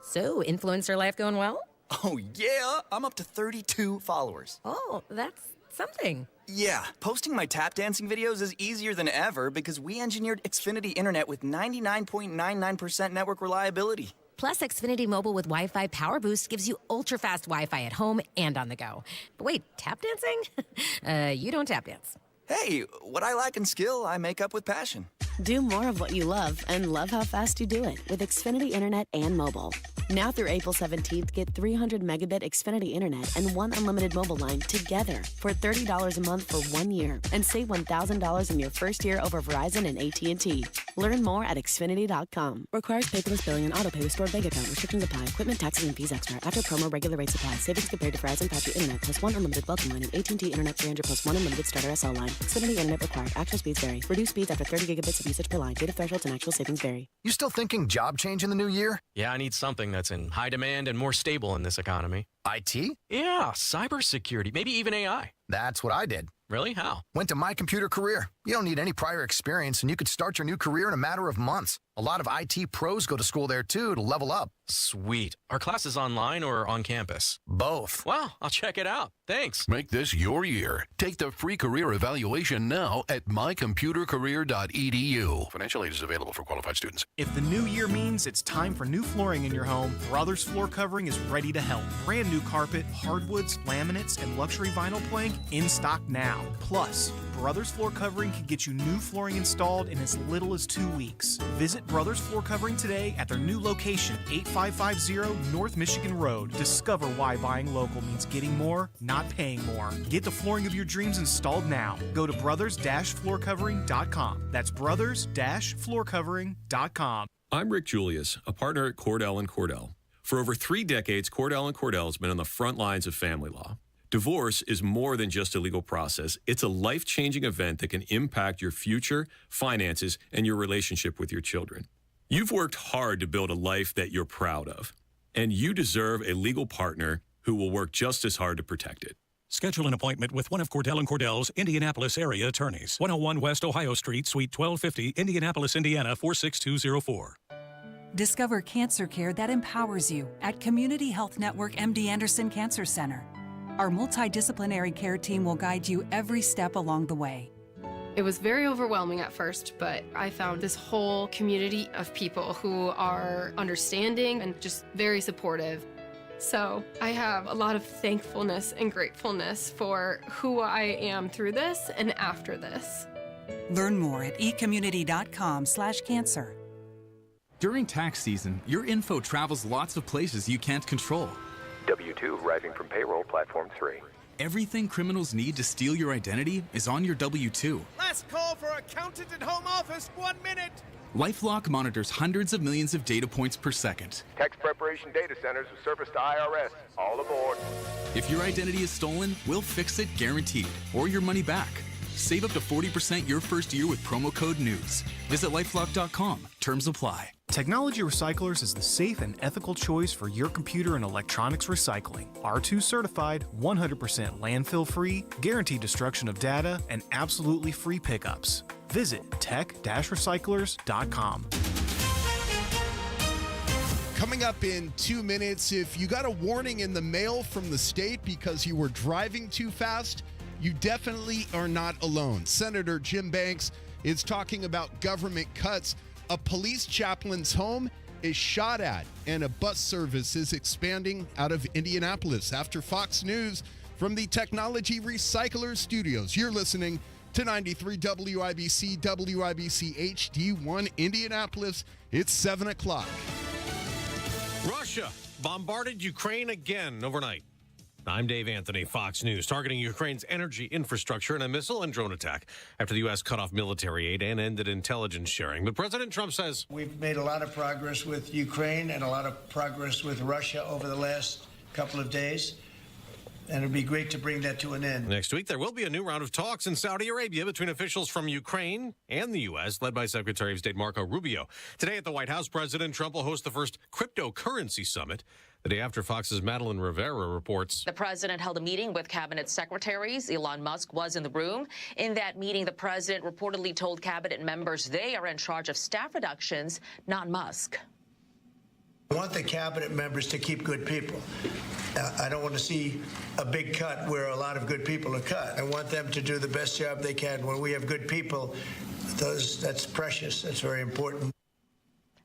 So, influencer life going well? Oh, yeah. I'm up to 32 followers. Oh, that's something. Yeah. Posting my tap dancing videos is easier than ever because we engineered Xfinity Internet with 99.99% network reliability. Plus, Xfinity Mobile with Wi-Fi Power Boost gives you ultra-fast Wi-Fi at home and on the go. But wait, tap dancing? You don't tap dance. Hey, what I lack in skill, I make up with passion. Do more of what you love and love how fast you do it with Xfinity Internet and mobile. Now through April 17th, get 300 megabit Xfinity Internet and one unlimited mobile line together for $30 a month for 1 year and save $1,000 in your first year over Verizon and AT&T. Learn more at Xfinity.com. Requires paperless billing and autopay with stored bank account. Restrictions apply. Equipment, taxes, and fees extra. After promo, regular rate supply. Savings compared to Verizon 5G Internet plus one unlimited welcome line and AT&T Internet 300 plus one unlimited starter SL line. Xfinity Internet required. Actual speeds vary. Reduced speeds after 30 gigabits of usage per line. Data thresholds and actual savings vary. You still thinking job change in the new year? Yeah, I need something that's in high demand and more stable in this economy. IT? Yeah, cybersecurity, maybe even AI. That's what I did. Really? How? Went to My Computer Career. You don't need any prior experience, and you could start your new career in a matter of months. A lot of IT pros go to school there, too, to level up. Sweet. Are classes online or on campus? Both. Wow, I'll check it out. Thanks. Make this your year. Take the free career evaluation now at mycomputercareer.edu. Financial aid is available for qualified students. If the new year means it's time for new flooring in your home, Brothers Floor Covering is ready to help. Brand new carpet, hardwoods, laminates, and luxury vinyl plank in stock now. Plus, Brothers Floor Covering can get you new flooring installed in as little as 2 weeks. Visit Brothers Floor Covering today at their new location, 8550 North Michigan Road. Discover why buying local means getting more, not paying more. Get the flooring of your dreams installed now. Go to brothers-floorcovering.com. That's brothers-floorcovering.com. I'm Rick Julius, a partner at Cordell & Cordell. For over 3 decades, Cordell & Cordell has been on the front lines of family law. Divorce is more than just a legal process. It's a life-changing event that can impact your future, finances, and your relationship with your children. You've worked hard to build a life that you're proud of, and you deserve a legal partner who will work just as hard to protect it. Schedule an appointment with one of Cordell & Cordell's Indianapolis area attorneys. 101 West Ohio Street, Suite 1250, Indianapolis, Indiana 46204. Discover cancer care that empowers you at Community Health Network MD Anderson Cancer Center. Our multidisciplinary care team will guide you every step along the way. It was very overwhelming at first, but I found this whole community of people who are understanding and just very supportive. So I have a lot of thankfulness and gratefulness for who I am through this and after this. Learn more at ecommunity.com/cancer. During tax season, your info travels lots of places you can't control. W-2 arriving from payroll platform 3. Everything criminals need to steal your identity is on your W-2. Last call for accountant and home office, 1 minute. LifeLock monitors hundreds of millions of data points per second. Tax preparation data centers with service to IRS. All aboard. If your identity is stolen, we'll fix it guaranteed, or your money back. Save up to 40% your first year with promo code NEWS. Visit lifelock.com. Terms apply. Technology Recyclers is the safe and ethical choice for your computer and electronics recycling. R2 certified, 100% landfill free, guaranteed destruction of data, and absolutely free pickups. Visit tech-recyclers.com. Coming up in 2 minutes, if you got a warning in the mail from the state because you were driving too fast, you definitely are not alone. Senator Jim Banks is talking about government cuts. A police chaplain's home is shot at, and a bus service is expanding out of Indianapolis. After Fox News From the Technology Recycler Studios, you're listening to 93 WIBC, WIBC HD1 Indianapolis. It's 7 o'clock. Russia bombarded Ukraine again overnight. I'm Dave Anthony, Fox News, targeting Ukraine's energy infrastructure in a missile and drone attack after the U.S. cut off military aid and ended intelligence sharing. But President Trump says we've made a lot of progress with Ukraine and a lot of progress with Russia over the last couple of days. And it'd be great to bring that to an end. Next week, there will be a new round of talks in Saudi Arabia between officials from Ukraine and the U.S., led by Secretary of State Marco Rubio. Today at the White House, President Trump will host the first cryptocurrency summit. The day after, Fox's Madeline Rivera reports. The president held a meeting with cabinet secretaries. Elon Musk was in the room. In that meeting, the president reportedly told cabinet members they are in charge of staff reductions, not Musk. I want the cabinet members to keep good people. I don't want to see a big cut where a lot of good people are cut. I want them to do the best job they can. When we have good people, that's precious. That's very important.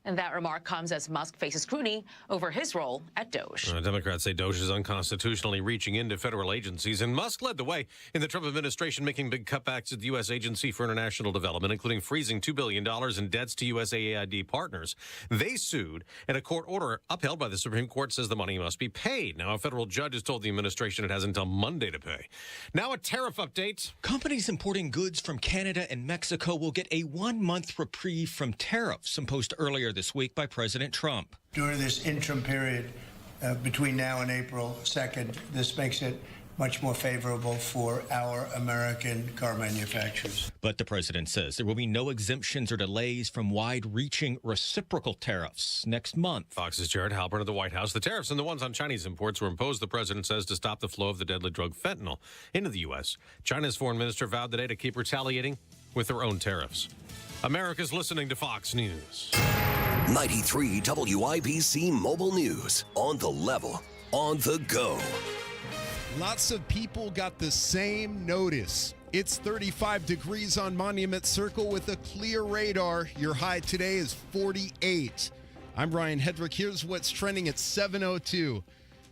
And that remark comes as Musk faces scrutiny over his role at Doge. Democrats say Doge is unconstitutionally reaching into federal agencies, and Musk led the way in the Trump administration making big cutbacks at the U.S. Agency for International Development, including freezing $2 billion in debts to USAID partners. They sued, and a court order upheld by the Supreme Court says the money must be paid. Now, a federal judge has told the administration it has until Monday to pay. Now, a tariff update. Companies importing goods from Canada and Mexico will get a 1-month reprieve from tariffs imposed earlier this week by President Trump. During this interim period between now and April 2nd, this makes it much more favorable for our American car manufacturers. But the president says there will be no exemptions or delays from wide-reaching reciprocal tariffs next month. Fox's Jared Halpern at the White House. The tariffs and the ones on Chinese imports were imposed, the president says, to stop the flow of the deadly drug fentanyl into the U.S. China's foreign minister vowed today to keep retaliating with their own tariffs. America's listening to Fox News. 93 WIBC Mobile News. On the level, on the go. Lots of people got the same notice. It's 35 degrees on Monument Circle with a clear radar. Your high today is 48. I'm Ryan Hedrick. Here's what's trending at 7:02.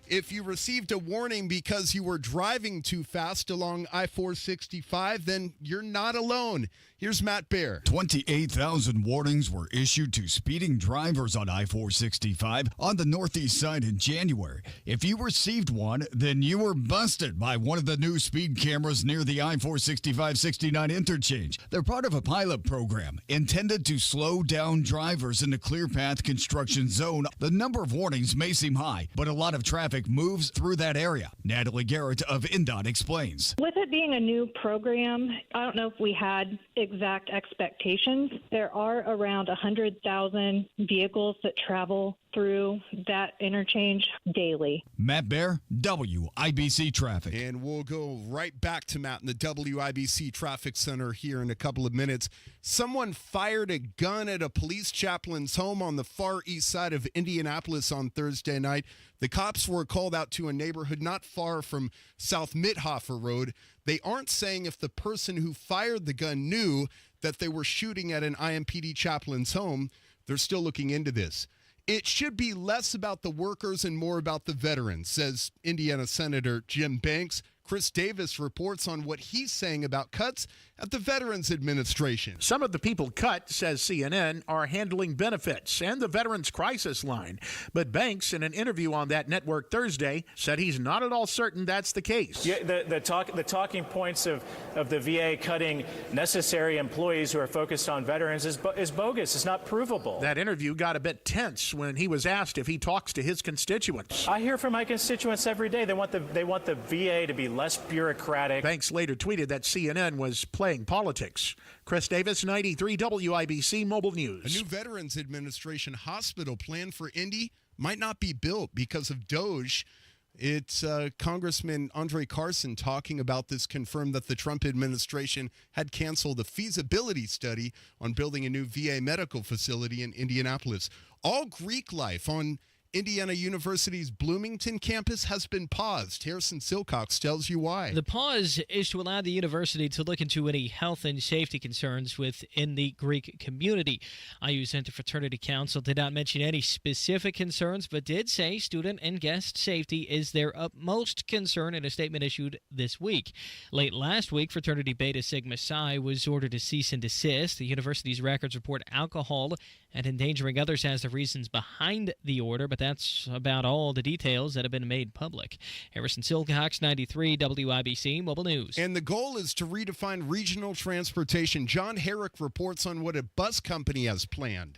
If you received a warning because you were driving too fast along I-465, then you're not alone. Here's Matt Baer. 28,000 warnings were issued to speeding drivers on I-465 on the northeast side in January. If you received one, then you were busted by one of the new speed cameras near the I-465-69 interchange. They're part of a pilot program intended to slow down drivers in the clear path construction zone. The number of warnings may seem high, but a lot of traffic moves through that area. Natalie Garrett of INDOT explains. With it being a new program, I don't know if we had exact expectations. There are around 100,000 vehicles that travel through that interchange daily. Matt Baer, WIBC Traffic. And we'll go right back to Matt in the WIBC Traffic Center here in a couple of minutes. Someone fired a gun at a police chaplain's home on the far east side of Indianapolis on Thursday night. The cops were called out to a neighborhood not far from South Mithofer Road. They aren't saying if the person who fired the gun knew that they were shooting at an IMPD chaplain's home. They're still looking into this. It should be less about the workers and more about the veterans, says Indiana Senator Jim Banks. Chris Davis reports on what he's saying about cuts at the Veterans Administration. Some of the people cut, says CNN, are handling benefits and the Veterans Crisis Line. But Banks, in an interview on that network Thursday, said he's not at all certain that's the case. Yeah, the talking points of the VA cutting necessary employees who are focused on veterans is bogus. It's not provable. That interview got a bit tense when he was asked if he talks to his constituents. I hear from my constituents every day. They want the VA to be less bureaucratic. Banks later tweeted that CNN was playing politics. Chris Davis, 93 WIBC Mobile News. A new Veterans Administration hospital plan for Indy might not be built because of Doge. It's Congressman Andre Carson talking about this, confirmed that the Trump administration had canceled a feasibility study on building a new VA medical facility in Indianapolis. All Greek life on Indiana University's Bloomington campus has been paused. Harrison Silcox tells you why. The pause is to allow the university to look into any health and safety concerns within the Greek community. IU Center Fraternity Council did not mention any specific concerns, but did say student and guest safety is their utmost concern in a statement issued this week. Late last week, fraternity Beta Sigma Psi was ordered to cease and desist. The university's records report alcohol and endangering others as the reasons behind the order, but that's about all the details that have been made public. Harrison Silcox, 93 WIBC Mobile News. And the goal is to redefine regional transportation. John Herrick reports on what a bus company has planned.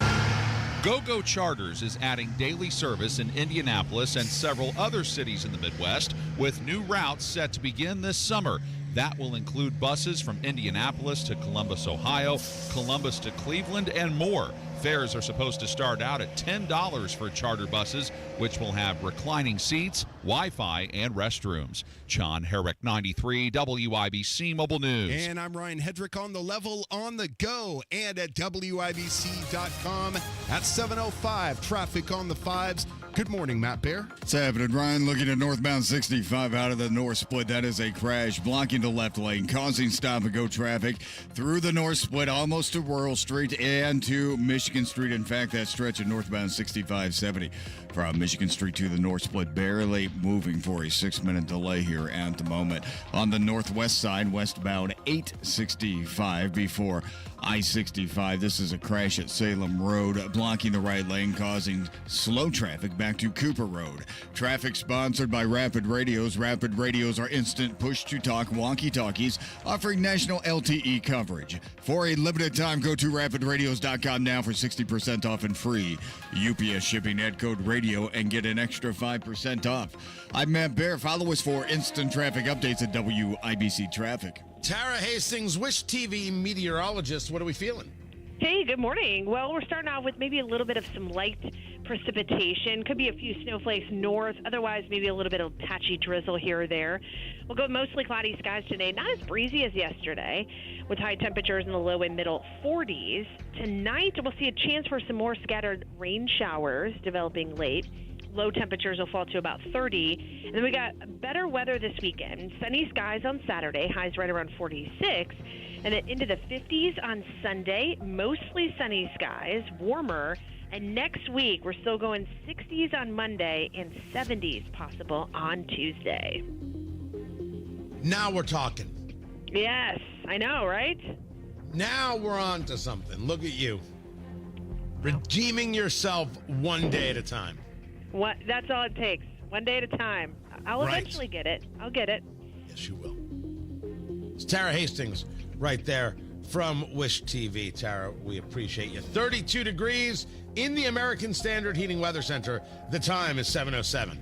GoGo Charters is adding daily service in Indianapolis and several other cities in the Midwest, with new routes set to begin this summer. That will include buses from Indianapolis to Columbus, Ohio, Columbus to Cleveland, and more. Fares are supposed to start out at $10 for charter buses, which will have reclining seats, Wi-Fi, and restrooms. John Herrick, 93 WIBC Mobile News. And I'm Ryan Hedrick on the level, on the go, and at WIBC.com at 7:05. Traffic on the fives. Good morning, Matt Bear. What's happening, Ryan? Looking at northbound 65 out of the north split. That is a crash blocking the left lane, causing stop-and-go traffic through the north split, almost to Rural Street and to Michigan Street. In fact, that stretch of northbound 6570 from Michigan Street to the north split, barely moving for a 6-minute delay here at the moment. On the northwest side, westbound 865 before I-65. This is a crash at Salem Road, blocking the right lane, causing slow traffic back to Cooper Road. Traffic sponsored by Rapid Radios. Rapid Radios are instant push-to-talk walkie-talkies offering national LTE coverage. For a limited time, go to rapidradios.com now for 60% off and free UPS shipping at code radio and get an extra 5% off. I'm Matt Bear. Follow us for instant traffic updates at WIBC Traffic. Tara Hastings, Wish TV meteorologist. What are we feeling? Hey, good morning. Well, we're starting off with maybe a little bit of some light precipitation. Could be a few snowflakes north. Otherwise, maybe a little bit of patchy drizzle here or there. We'll go mostly cloudy skies today. Not as breezy as yesterday, with high temperatures in the low and middle 40s. Tonight, we'll see a chance for some more scattered rain showers developing late. Low temperatures will fall to about 30. And then we got better weather this weekend. Sunny skies on Saturday, highs right around 46. And then into the 50s on Sunday, mostly sunny skies, warmer. And next week, we're still going 60s on Monday and 70s possible on Tuesday. Now we're talking. Yes, I know, right? Now we're on to something. Look at you. Redeeming yourself one day at a time. That's all it takes. One day at a time. I'll eventually get it. I'll get it. Yes, you will. It's Tara Hastings right there from Wish TV. Tara, we appreciate you. 32 degrees in the American Standard Heating Weather Center. The time is 7:07.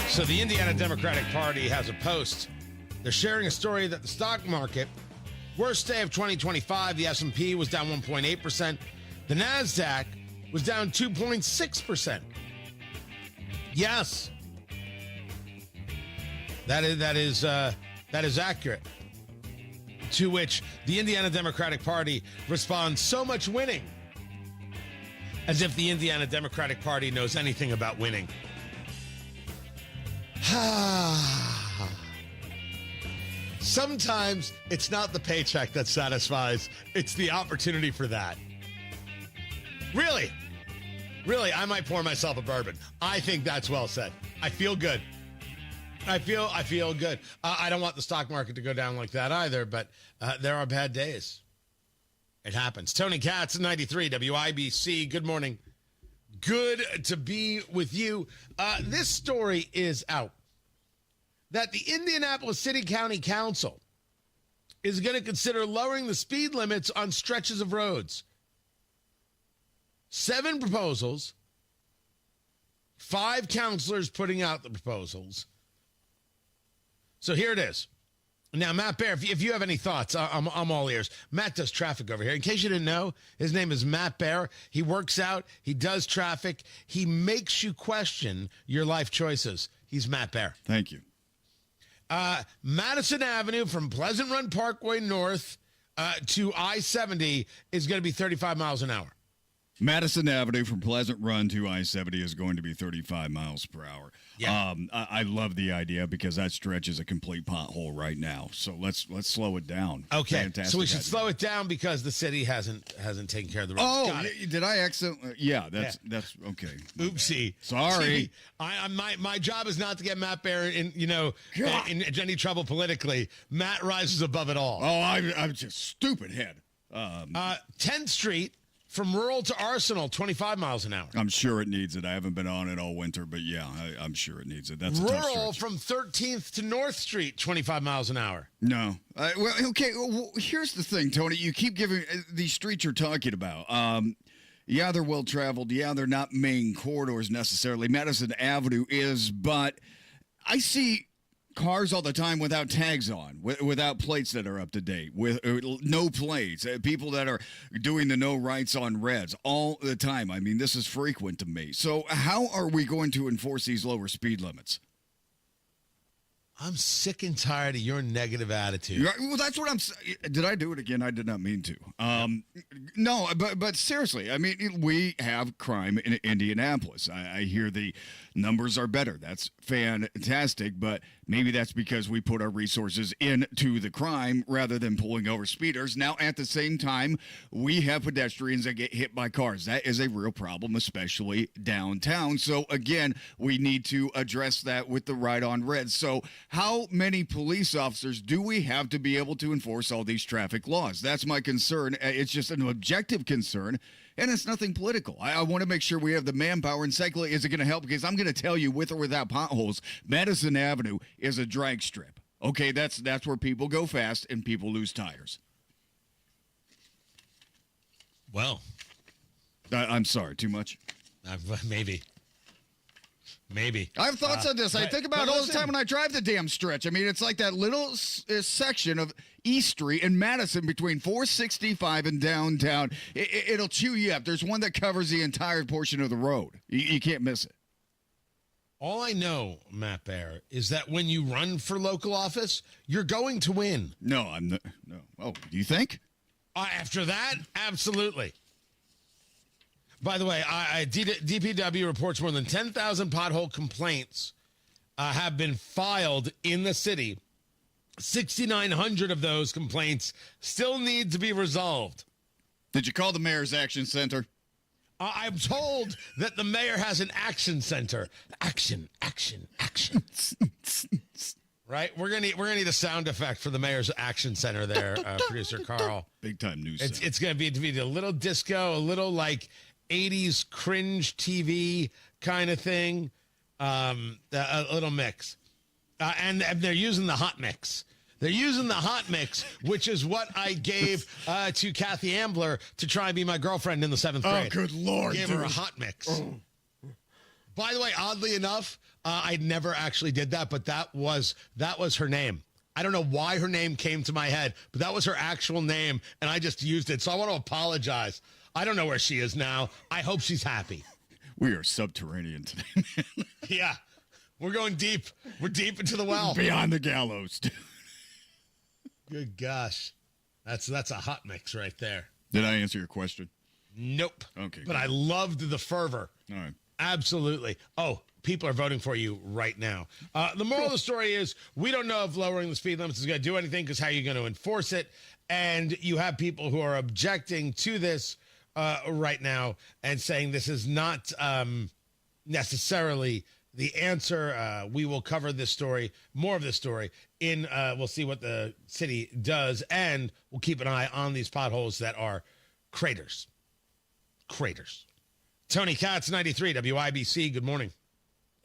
So the Indiana Democratic Party has a post. They're sharing a story that the stock market, worst day of 2025, the S&P was down 1.8%. The NASDAQ was down 2.6%. Yes. That is accurate. To which the Indiana Democratic Party responds, so much winning. As if the Indiana Democratic Party knows anything about winning. Sometimes it's not the paycheck that satisfies, it's the opportunity for that. Really, I might pour myself a bourbon. I think that's well said. I feel good. I feel good. I don't want the stock market to go down like that either, but there are bad days. It happens. Tony Katz, 93 WIBC. Good morning. Good to be with you. This story is out that the Indianapolis City County Council is going to consider lowering the speed limits on stretches of roads. 7 proposals, 5 counselors putting out the proposals. So here it is. Now, Matt Bear, if you have any thoughts, I'm all ears. Matt does traffic over here. In case you didn't know, his name is Matt Bear. He works out. He does traffic. He makes you question your life choices. He's Matt Bear. Thank you. Madison Avenue from Pleasant Run Parkway North to I-70 is going to be 35 miles an hour. Madison Avenue from Pleasant Run to I-70 is going to be 35 miles per hour. Yeah. I love the idea because that stretch is a complete pothole right now. So let's slow it down. Okay, Fantastic so we should idea. slow it down because the city hasn't taken care of the roads. Oh, Got it. did I accidentally? Yeah, that's okay. Oopsie. Sorry. See, my job is not to get Matt Bear in any trouble politically. Matt rises above it all. Oh, I'm just stupid head. 10th Street from Rural to Arsenal, 25 miles an hour. I'm sure it needs it. I haven't been on it all winter, but yeah, I'm sure it needs it. That's a tough Rural stretch. from 13th to North Street, 25 miles an hour. No. Well, okay. Well, here's the thing, Tony. You keep giving these streets you're talking about. Yeah, they're well traveled. Yeah, they're not main corridors necessarily. Madison Avenue is, but I see cars all the time without tags on, without plates that are up to date, with no plates, people that are doing the no rights on reds all the time. I mean, this is frequent to me. So how are we going to enforce these lower speed limits? I'm sick and tired of your negative attitude. Well, that's what I'm saying. Did I do it again? I did not mean to. No, but seriously, I mean, we have crime in Indianapolis. I hear the numbers are better. That's fantastic, but maybe that's because we put our resources into the crime rather than pulling over speeders. Now, at the same time, we have pedestrians that get hit by cars. That is a real problem, especially downtown. So, again, we need to address that with the right on red. So, how many police officers do we have to be able to enforce all these traffic laws? That's my concern. It's just an objective concern, and it's nothing political. I want to make sure we have the manpower, and secondly, is it going to help? Because I'm going to tell you, with or without potholes, Madison Avenue is a drag strip. Okay, that's where people go fast and people lose tires. Well, I'm sorry, too much? Maybe. I have thoughts on this. I think about it all the time when I drive the damn stretch. I mean, it's like that little section of East Street in Madison between 465 and downtown. It'll chew you up. There's one that covers the entire portion of the road. You can't miss it. All I know, Matt Bear, is that when you run for local office, you're going to win. No, I'm not. No. Oh, do you think? After that, absolutely. By the way, DPW reports more than 10,000 pothole complaints have been filed in the city. 6,900 of those complaints still need to be resolved. Did you call the Mayor's Action Center? I'm told that the mayor has an action center. Action. Right? We're gonna need a sound effect for the mayor's action center there, producer Carl. Big time news. It's gonna be a little disco, a little like 80s cringe TV kind of thing, a little mix. And they're using the hot mix. They're using the hot mix, which is what I gave to Kathy Ambler to try and be my girlfriend in the 7th grade. Oh, good Lord. Gave her a hot mix. Oh. By the way, oddly enough, I never actually did that, but that was her name. I don't know why her name came to my head, but that was her actual name, and I just used it. So I want to apologize. I don't know where she is now. I hope she's happy. We are subterranean today, man. Yeah. We're going deep. We're deep into the well. Beyond the gallows. Good gosh. That's a hot mix right there. Did I answer your question? Nope. Okay. But I loved the fervor. All right. Absolutely. Oh, people are voting for you right now. The moral of the story is we don't know if lowering the speed limits is going to do anything because how are you going to enforce it? And you have people who are objecting to this right now and saying this is not necessarily the answer. We will cover this story, more of this story, we'll see what the city does, and we'll keep an eye on these potholes that are craters. Tony Katz, 93 WIBC, good morning.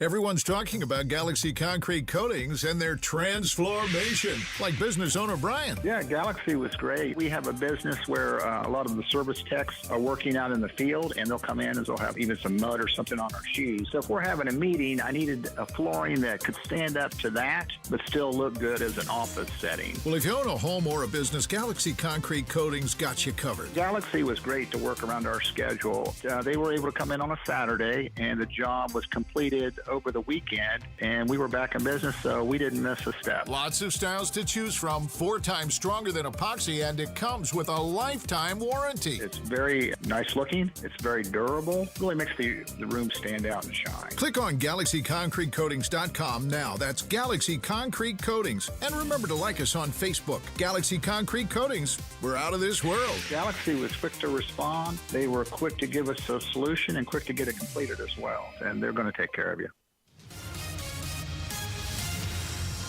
Everyone's talking about Galaxy Concrete Coatings and their transformation, like business owner Brian. Yeah, Galaxy was great. We have a business where a lot of the service techs are working out in the field, and they'll come in and they'll have even some mud or something on our shoes. So if we're having a meeting, I needed a flooring that could stand up to that, but still look good as an office setting. Well, if you own a home or a business, Galaxy Concrete Coatings got you covered. Galaxy was great to work around our schedule. They were able to come in on a Saturday, and the job was completed over the weekend, and we were back in business, so we didn't miss a step. Lots of styles to choose from, 4 times stronger than epoxy, and it comes with a lifetime warranty. It's very nice looking. It's very durable. Really makes the room stand out and shine. Click on GalaxyConcreteCoatings.com now. That's Galaxy Concrete Coatings. And remember to like us on Facebook. Galaxy Concrete Coatings. We're out of this world. Galaxy was quick to respond. They were quick to give us a solution and quick to get it completed as well. And they're going to take care of you.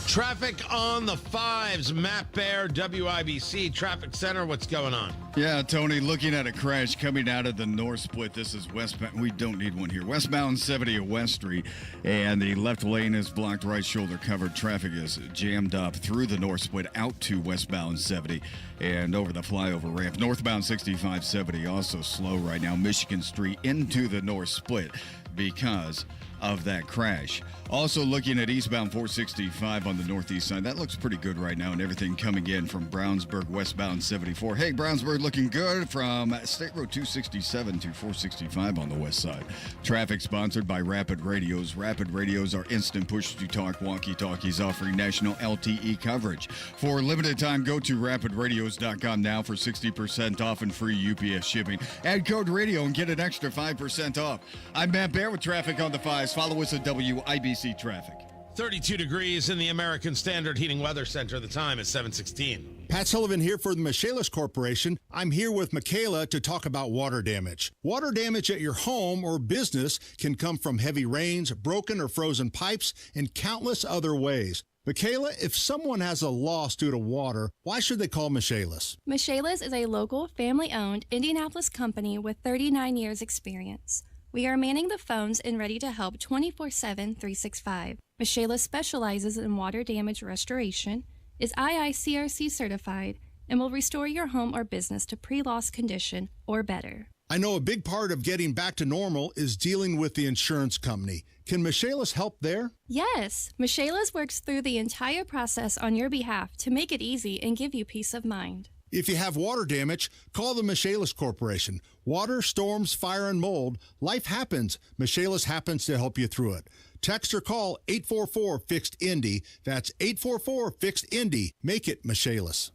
Traffic on the 5s. Matt Bear, WIBC Traffic Center. What's going on? Yeah, Tony, looking at a crash coming out of the north split. This is westbound. We don't need one here. Westbound 70 at West Street, and the left lane is blocked, right shoulder covered. Traffic is jammed up through the north split out to westbound 70 and over the flyover ramp. Northbound 6570 also slow right now. Michigan Street into the north split because of that crash. Also looking at eastbound 465 on the northeast side. That looks pretty good right now, and everything coming in from Brownsburg westbound 74. Hey, Brownsburg looking good from State Road 267 to 465 on the west side. Traffic sponsored by Rapid Radios. Rapid Radios are instant push-to-talk walkie-talkies offering national LTE coverage. For a limited time, go to rapidradios.com now for 60% off and free UPS shipping. Add code radio and get an extra 5% off. I'm Matt Bear with Traffic on the 5s. Follow us at WIBC Traffic. 32 degrees in the American Standard Heating Weather Center. The time is 7:16. Pat Sullivan here for the Michaelis Corporation. I'm here with Michaela to talk about water damage. Water damage at your home or business can come from heavy rains, broken or frozen pipes, and countless other ways. Michaela, if someone has a loss due to water, why should they call Michaelis? Michaelis is a local, family-owned Indianapolis company with 39 years' experience. We are manning the phones and ready to help 24/7, 365. Michaelis specializes in water damage restoration, is IICRC certified, and will restore your home or business to pre-loss condition or better. I know a big part of getting back to normal is dealing with the insurance company. Can Michaelis help there? Yes, Michaelis works through the entire process on your behalf to make it easy and give you peace of mind. If you have water damage, call the Michaelis Corporation. Water, storms, fire, and mold, life happens. Michaelis happens to help you through it. Text or call 844-FIXED-INDY. That's 844-FIXED-INDY. Make it Michaelis.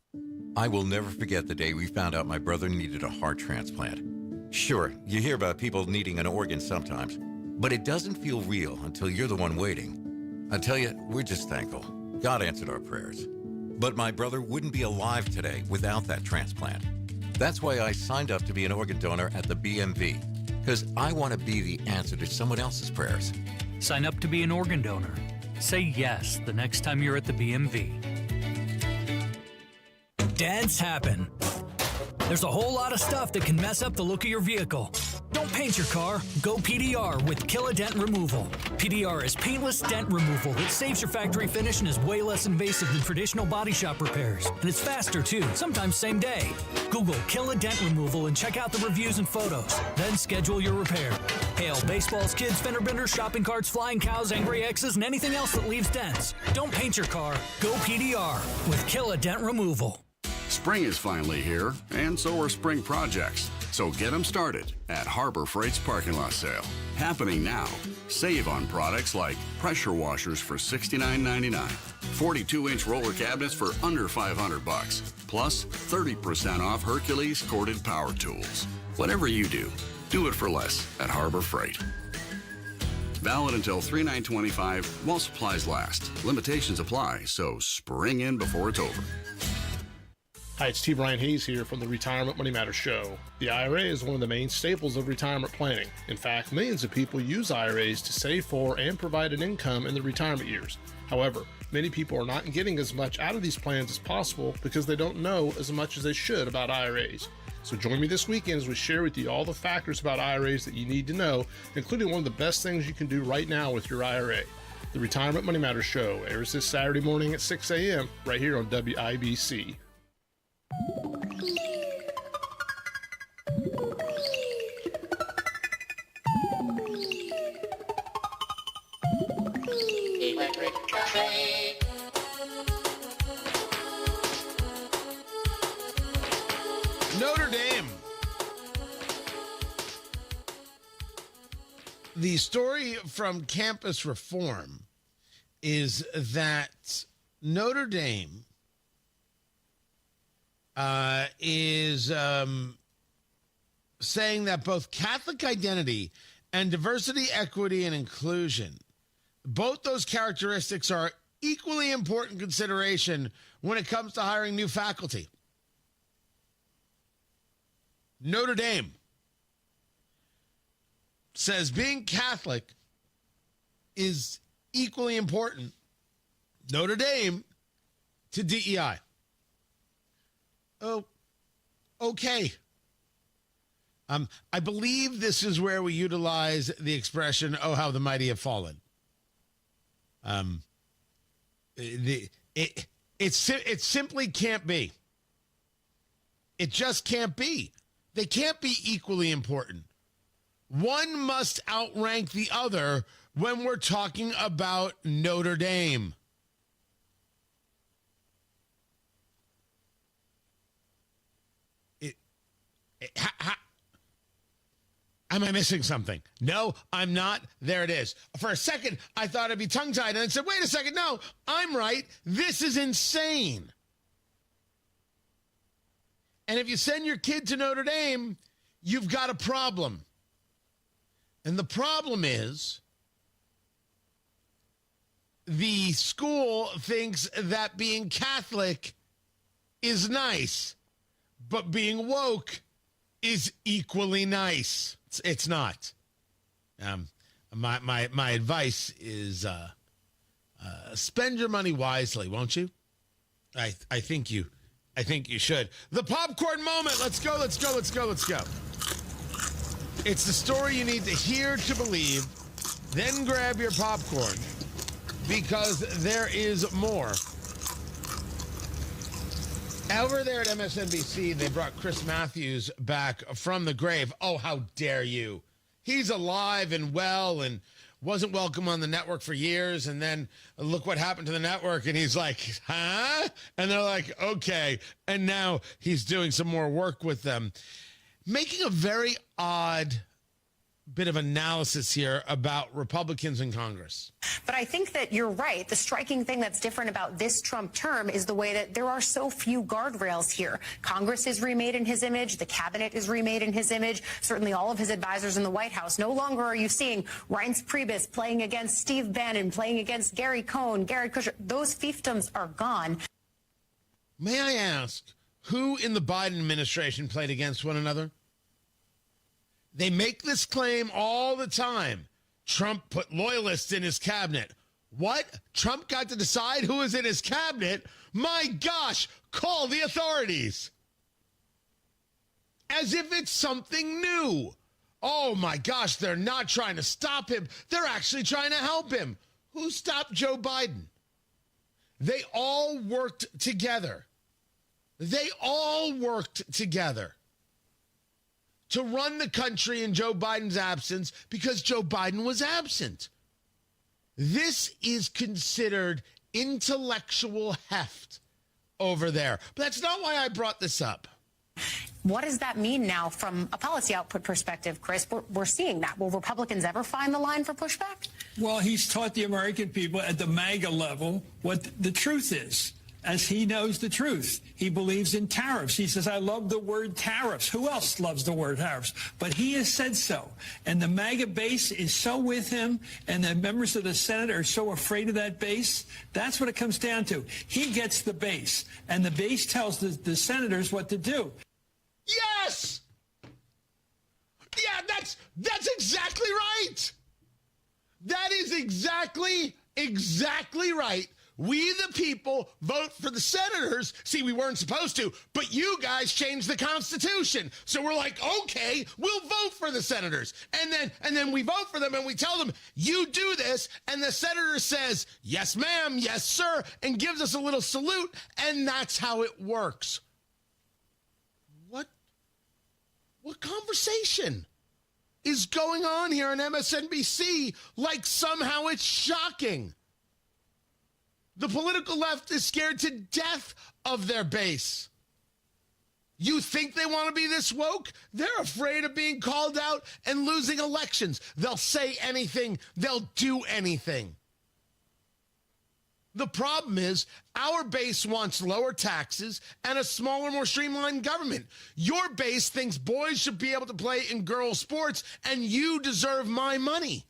I will never forget the day we found out my brother needed a heart transplant. Sure, you hear about people needing an organ sometimes, but it doesn't feel real until you're the one waiting. I tell you, we're just thankful. God answered our prayers. But my brother wouldn't be alive today without that transplant. That's why I signed up to be an organ donor at the BMV, because I want to be the answer to someone else's prayers. Sign up to be an organ donor. Say yes the next time you're at the BMV. Dents happen. There's a whole lot of stuff that can mess up the look of your vehicle. Don't paint your car. Go PDR with Kill a Dent Removal. PDR is paintless dent removal that saves your factory finish and is way less invasive than traditional body shop repairs. And it's faster too, sometimes same day. Google Kill a Dent Removal and check out the reviews and photos. Then schedule your repair. Hail baseballs, kids, fender benders, shopping carts, flying cows, angry X's, and anything else that leaves dents. Don't paint your car. Go PDR with Kill a Dent Removal. Spring is finally here, and so are spring projects. So get them started at Harbor Freight's parking lot sale. Happening now. Save on products like pressure washers for $69.99, 42-inch roller cabinets for under $500, plus 30% off Hercules corded power tools. Whatever you do, do it for less at Harbor Freight. Valid until 3/9/25 while supplies last. Limitations apply, so spring in before it's over. Hi, it's T. Brian Hayes here from the Retirement Money Matters Show. The IRA is one of the main staples of retirement planning. In fact, millions of people use IRAs to save for and provide an income in their retirement years. However, many people are not getting as much out of these plans as possible because they don't know as much as they should about IRAs. So join me this weekend as we share with you all the factors about IRAs that you need to know, including one of the best things you can do right now with your IRA. The Retirement Money Matters Show airs this Saturday morning at 6 a.m. right here on WIBC. Notre Dame. The story from Campus Reform is that Notre Dame is saying that both Catholic identity and diversity, equity, and inclusion, both those characteristics are equally important consideration when it comes to hiring new faculty. Notre Dame says being Catholic is equally important, Notre Dame, to DEI. Oh, okay. I believe this is where we utilize the expression, oh, how the mighty have fallen. It simply can't be. It just can't be. They can't be equally important. One must outrank the other when we're talking about Notre Dame. Am I missing something? No, I'm not. There it is. For a second, I thought I'd be tongue-tied, and I said, wait a second, no, I'm right. This is insane. And if you send your kid to Notre Dame, you've got a problem. And the problem is the school thinks that being Catholic is nice, but being woke is equally nice. It's not. My advice is spend your money wisely, won't you? I think you should. The popcorn moment. Let's go. It's the story you need to hear to believe. Then grab your popcorn because there is more. Over there at MSNBC, they brought Chris Matthews back from the grave. Oh, how dare you. He's alive and well and wasn't welcome on the network for years. And then look what happened to the network. And he's like, huh? And they're like, okay. And now he's doing some more work with them. Making a very odd bit of analysis here about Republicans in Congress. But I think that you're right. The striking thing that's different about this Trump term is the way that there are so few guardrails here. Congress is remade in his image. The cabinet is remade in his image. Certainly all of his advisors in the White House. No longer are you seeing Reince Priebus playing against Steve Bannon, playing against Gary Cohn, Jared Kushner. Those fiefdoms are gone. May I ask, who in the Biden administration played against one another? They make this claim all the time. Trump put loyalists in his cabinet. What? Trump got to decide who is in his cabinet? My gosh, call the authorities. As if it's something new. Oh my gosh, they're not trying to stop him. They're actually trying to help him. Who stopped Joe Biden? They all worked together. To run the country in Joe Biden's absence because Joe Biden was absent. This is considered intellectual heft over there. But that's not why I brought this up. What does that mean now from a policy output perspective, Chris? We're seeing that. Will Republicans ever find the line for pushback? Well, he's taught the American people at the MAGA level what the truth is. As he knows the truth. He believes in tariffs. He says, I love the word tariffs. Who else loves the word tariffs? But he has said so. And the MAGA base is so with him, and the members of the Senate are so afraid of that base. That's what it comes down to. He gets the base, and the base tells the senators what to do. Yes! Yeah, that's exactly right. That is exactly right. We, the people, vote for the senators. See, we weren't supposed to, but you guys changed the Constitution. So we're like, okay, we'll vote for the senators. And then we vote for them and we tell them, you do this. And the senator says, yes, ma'am, yes, sir, and gives us a little salute. And that's how it works. What conversation is going on here on MSNBC like somehow it's shocking? The political left is scared to death of their base. You think they want to be this woke? They're afraid of being called out and losing elections. They'll say anything. They'll do anything. The problem is our base wants lower taxes and a smaller, more streamlined government. Your base thinks boys should be able to play in girls' sports, and you deserve my money.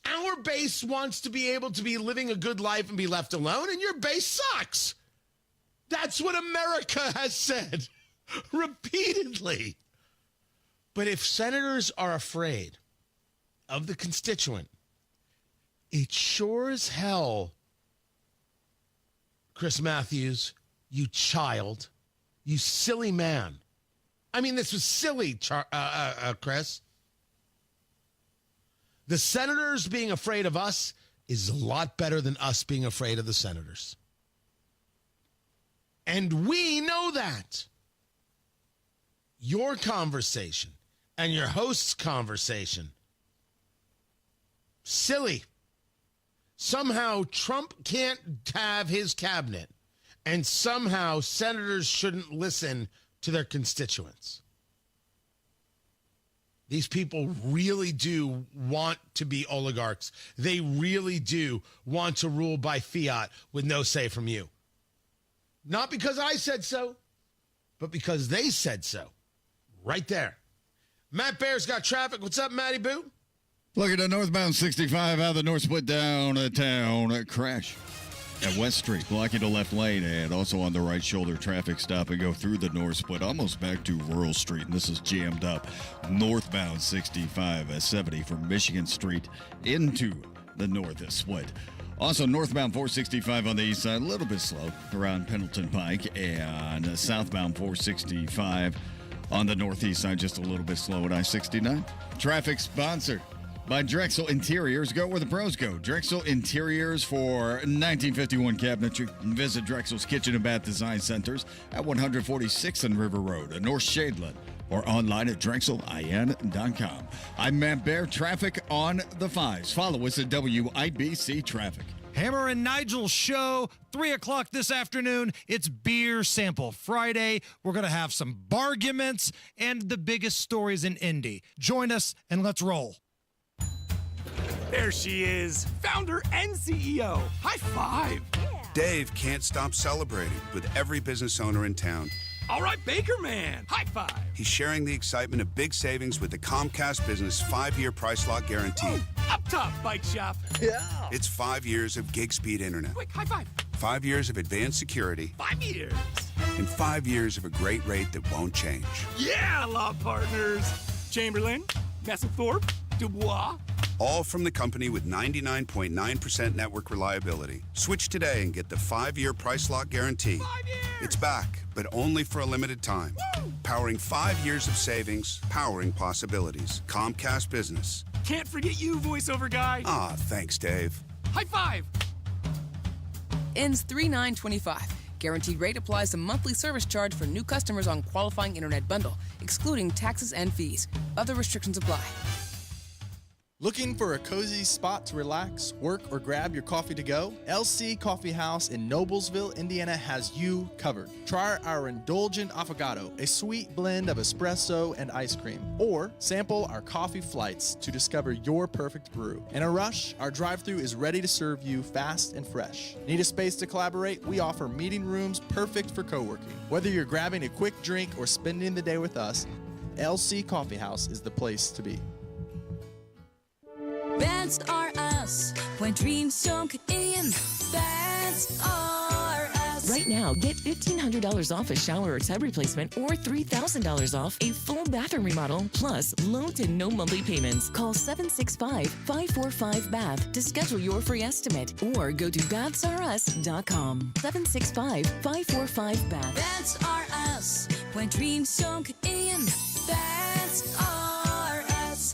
Our base wants to be able to be living a good life and be left alone, and your base sucks. That's what America has said repeatedly. But if senators are afraid of the constituent, it sure as hell, Chris Matthews, you child, you silly man. I mean, this was silly, Chris. The senators being afraid of us is a lot better than us being afraid of the senators. And we know that. Your conversation and your host's conversation, silly. Somehow Trump can't have his cabinet, and somehow senators shouldn't listen to their constituents. These people really do want to be oligarchs. They really do want to rule by fiat with no say from you. Not because I said so, but because they said so. Right there. Matt Bear's got traffic. What's up, Matty Boo? Look at the northbound 65 out of the north split down town. A crash at West Street, blocking the left lane, and also on the right shoulder. Traffic stop and go through the north split, almost back to Rural Street. And this is jammed up. Northbound 65 at 70 from Michigan Street into the north split. Also, northbound 465 on the east side, a little bit slow around Pendleton Pike, and southbound 465 on the northeast side, just a little bit slow at I-69. Traffic sponsored by Drexel Interiors. Go where the pros go. Drexel Interiors for 1951 cabinetry. Visit Drexel's Kitchen and Bath Design Centers at 146th and River Road in North Shadeland, or online at drexelin.com. I'm Matt Bear. Traffic on the fives. Follow us at WIBC Traffic. Hammer and Nigel show, 3 o'clock this afternoon. It's Beer Sample Friday. We're going to have some barguments and the biggest stories in Indy. Join us and let's roll. There she is, founder and CEO. High five. Yeah. Dave can't stop celebrating with every business owner in town. All right, Baker Man, high five. He's sharing the excitement of big savings with the Comcast Business 5-year price lock guarantee. Ooh, up top, bike shop. Yeah. It's 5 years of gig speed internet. Quick, high five. 5 years of advanced security. 5 years. And 5 years of a great rate that won't change. Yeah, law partners. Chamberlain, Messethorpe, Dubois. All from the company with 99.9% network reliability. Switch today and get the 5-year price lock guarantee. 5 years. It's back, but only for a limited time. Woo! Powering 5 years of savings, powering possibilities. Comcast Business. Can't forget you, voiceover guy. Ah, thanks, Dave. High five. Ends 3/9/25. Guaranteed rate applies to monthly service charge for new customers on qualifying internet bundle, excluding taxes and fees. Other restrictions apply. Looking for a cozy spot to relax, work, or grab your coffee to go? LC Coffee House in Noblesville, Indiana has you covered. Try our indulgent affogato, a sweet blend of espresso and ice cream. Or sample our coffee flights to discover your perfect brew. In a rush, our drive-thru is ready to serve you fast and fresh. Need a space to collaborate? We offer meeting rooms perfect for co-working. Whether you're grabbing a quick drink or spending the day with us, LC Coffee House is the place to be. That's are us when dreams sunk in. That's are us. Right now, Now, get $1,500 off a shower or tub replacement or $3,000 off a full bathroom remodel, plus low to no monthly payments. Call 765-545-BATH to schedule your free estimate or go to bathsrus.com. 765-545-BATH. That's our us. When dreams sunk in, that's our us.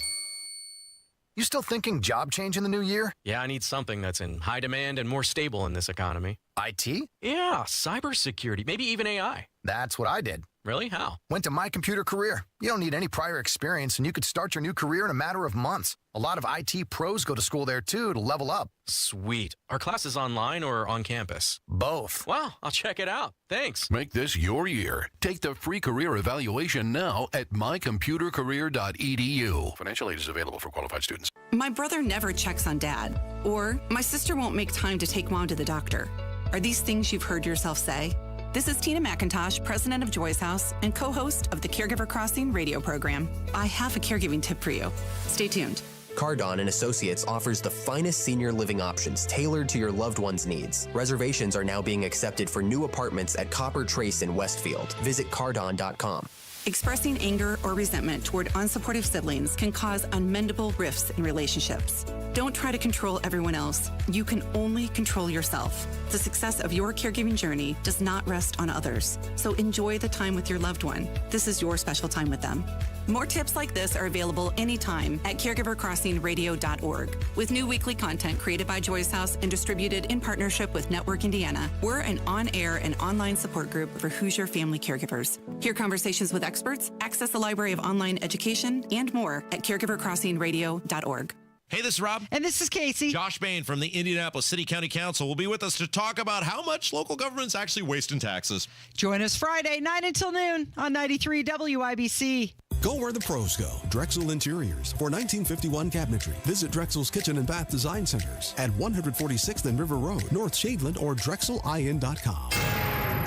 You still thinking job change in the new year? Yeah, I need something that's in high demand and more stable in this economy. IT? Yeah, cybersecurity, maybe even AI. That's what I did. Really? How? Went to My Computer Career. You don't need any prior experience, and you could start your new career in a matter of months. A lot of IT pros go to school there, too, to level up. Sweet. Are classes online or on campus? Both. Wow, I'll check it out. Thanks. Make this your year. Take the free career evaluation now at mycomputercareer.edu. Financial aid is available for qualified students. My brother never checks on dad. Or my sister won't make time to take mom to the doctor. Are these things you've heard yourself say? This is Tina McIntosh, president of Joy's House and co-host of the Caregiver Crossing radio program. I have a caregiving tip for you. Stay tuned. Cardon and Associates offers the finest senior living options tailored to your loved one's needs. Reservations are now being accepted for new apartments at Copper Trace in Westfield. Visit cardon.com. Expressing anger or resentment toward unsupportive siblings can cause unmendable rifts in relationships. Don't try to control everyone else. You can only control yourself. The success of your caregiving journey does not rest on others. So enjoy the time with your loved one. This is your special time with them. More tips like this are available anytime at caregivercrossingradio.org. With new weekly content created by Joy's House and distributed in partnership with Network Indiana, we're an on-air and online support group for Hoosier family caregivers. Hear conversations with experts, access a library of online education, and more at caregivercrossingradio.org. Hey, this is Rob. And this is Casey. Josh Bain from the Indianapolis City County Council will be with us to talk about how much local government's actually wasting taxes. Join us Friday, 9 until noon on 93 WIBC. Go where the pros go. Drexel Interiors for 1951 cabinetry. Visit Drexel's Kitchen and Bath Design Centers at 146th and River Road, North Shadeland, or drexelin.com.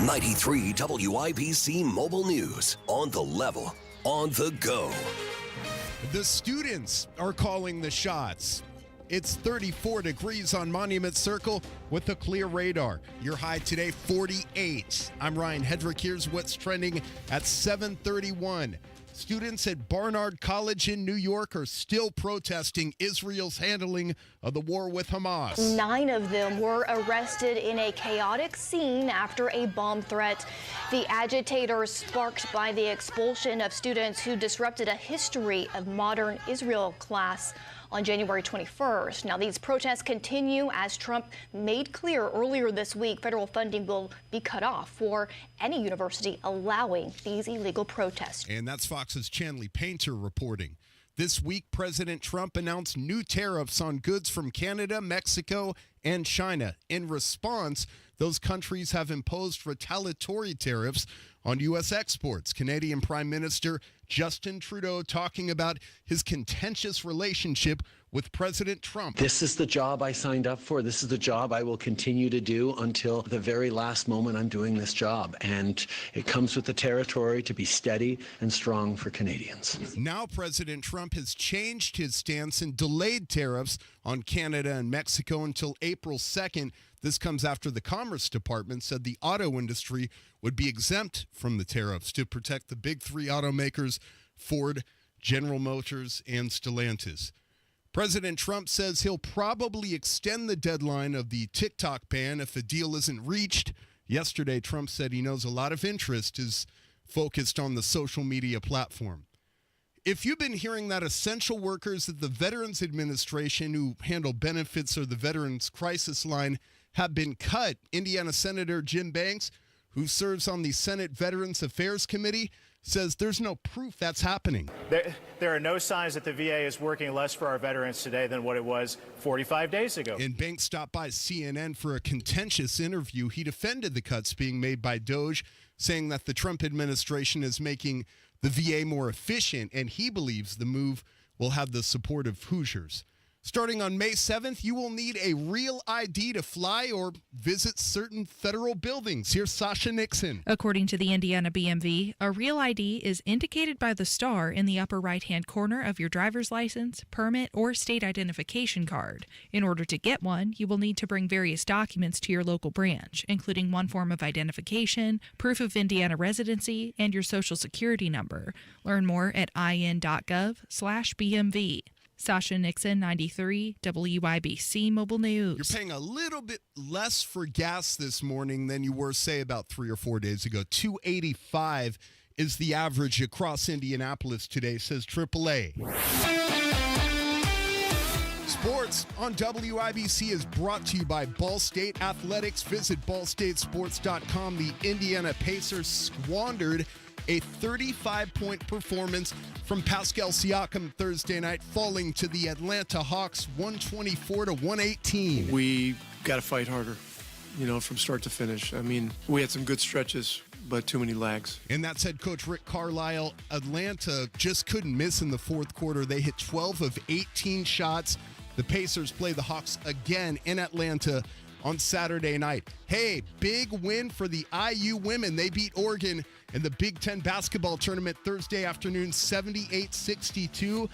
93 WIBC Mobile News. On the level, on the go. The students are calling the shots. It's 34 degrees on Monument Circle with a clear radar. Your high today, 48. I'm Ryan Hedrick. Here's what's trending at 7:31. Students at Barnard College in New York are still protesting Israel's handling of the war with Hamas. 9 of them were arrested in a chaotic scene after a bomb threat. The agitators sparked by the expulsion of students who disrupted a history of modern Israel class on January 21st. Now, these protests continue as Trump made clear earlier this week federal funding will be cut off for any university allowing these illegal protests. And that's Fox's Chanley Painter reporting. This week, President Trump announced new tariffs on goods from Canada, Mexico, and China. In response, those countries have imposed retaliatory tariffs on U.S. exports. Canadian Prime Minister Justin Trudeau talking about his contentious relationship with President Trump. This is the job I signed up for. This is the job I will continue to do until the very last moment I'm doing this job. And it comes with the territory to be steady and strong for Canadians. Now President Trump has changed his stance and delayed tariffs on Canada and Mexico until April 2nd. This comes after the Commerce Department said the auto industry would be exempt from the tariffs to protect the big three automakers, Ford, General Motors, and Stellantis. President Trump says he'll probably extend the deadline of the TikTok ban if a deal isn't reached. Yesterday, Trump said he knows a lot of interest is focused on the social media platform. If you've been hearing that essential workers at the Veterans Administration who handle benefits or the Veterans Crisis Line have been cut, Indiana Senator Jim Banks, who serves on the Senate Veterans Affairs Committee, says there's no proof that's happening. There are no signs that the VA is working less for our veterans today than what it was 45 days ago. And Banks stopped by CNN for a contentious interview. He defended the cuts being made by DOJ, saying that the Trump administration is making the VA more efficient, and he believes the move will have the support of Hoosiers. Starting on May 7th, you will need a real ID to fly or visit certain federal buildings. Here's Sasha Nixon. According to the Indiana BMV, a real ID is indicated by the star in the upper right-hand corner of your driver's license, permit, or state identification card. In order to get one, you will need to bring various documents to your local branch, including one form of identification, proof of Indiana residency, and your social security number. Learn more at in.gov/BMV. Sasha Nixon, 93, WIBC Mobile News. You're paying a little bit less for gas this morning than you were, say, about 3 or 4 days ago. $2.85 is the average across Indianapolis today, says AAA. Sports on WIBC is brought to you by Ball State Athletics. Visit ballstatesports.com. The Indiana Pacers squandered a 35-point performance from Pascal Siakam Thursday night, falling to the Atlanta Hawks 124-118. We got to fight harder, from start to finish. I mean, we had some good stretches, but too many lags. And that's head coach Rick Carlisle. Atlanta just couldn't miss in the fourth quarter. They hit 12 of 18 shots. The Pacers play the Hawks again in Atlanta on Saturday night. Hey, big win for the IU women. They beat Oregon in the Big Ten basketball tournament Thursday afternoon, 78-62.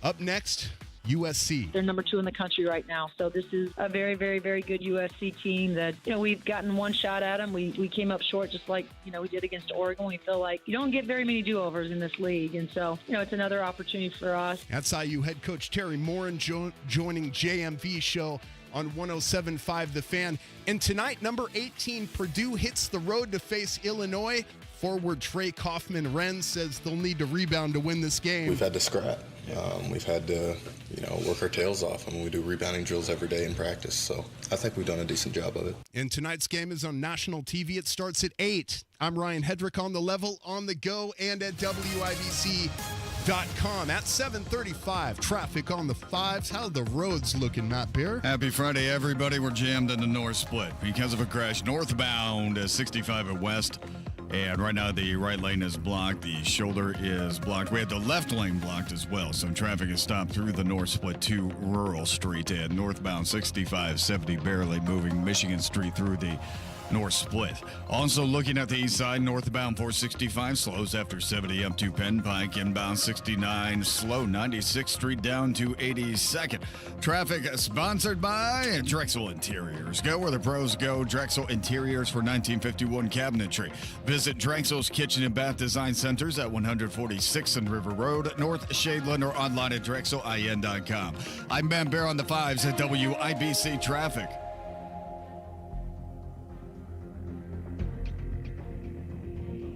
Up next, USC. They're number 2 in the country right now. So this is a very, very, very good USC team that, we've gotten one shot at them. We came up short just like, we did against Oregon. We feel like you don't get very many do-overs in this league. And so, it's another opportunity for us. That's IU head coach Terry Morin joining JMV show on 107.5 The Fan. And tonight, number 18, Purdue hits the road to face Illinois. Forward Trey Kaufman-Renz says they'll need to rebound to win this game. We've had to scrap. We've had to, work our tails off. I mean, we do rebounding drills every day in practice. So I think we've done a decent job of it. And tonight's game is on national TV. It starts at 8. I'm Ryan Hedrick on the level, on the go, and at WIBC.com. At 7:35, traffic on the 5s. How the roads looking, Matt Bear? Happy Friday, everybody. We're jammed in the north split because of a crash northbound 65 at West. And right now, the right lane is blocked. The shoulder is blocked. We had the left lane blocked as well. So traffic is stopped through the north split to Rural Street. And northbound 6570 barely moving Michigan Street through the north split. Also looking at the east side, northbound 465 slows after 70 up to Penn Pike. Inbound 69 slow, 96th Street down to 82nd. Traffic sponsored by Drexel Interiors. Go where the pros go. Drexel Interiors for 1951 cabinetry. Visit Drexel's Kitchen and Bath Design Centers at 146th and River Road, North Shadeland, or online at drexelin.com. I'm Ben Bear on the 5s at WIBC Traffic.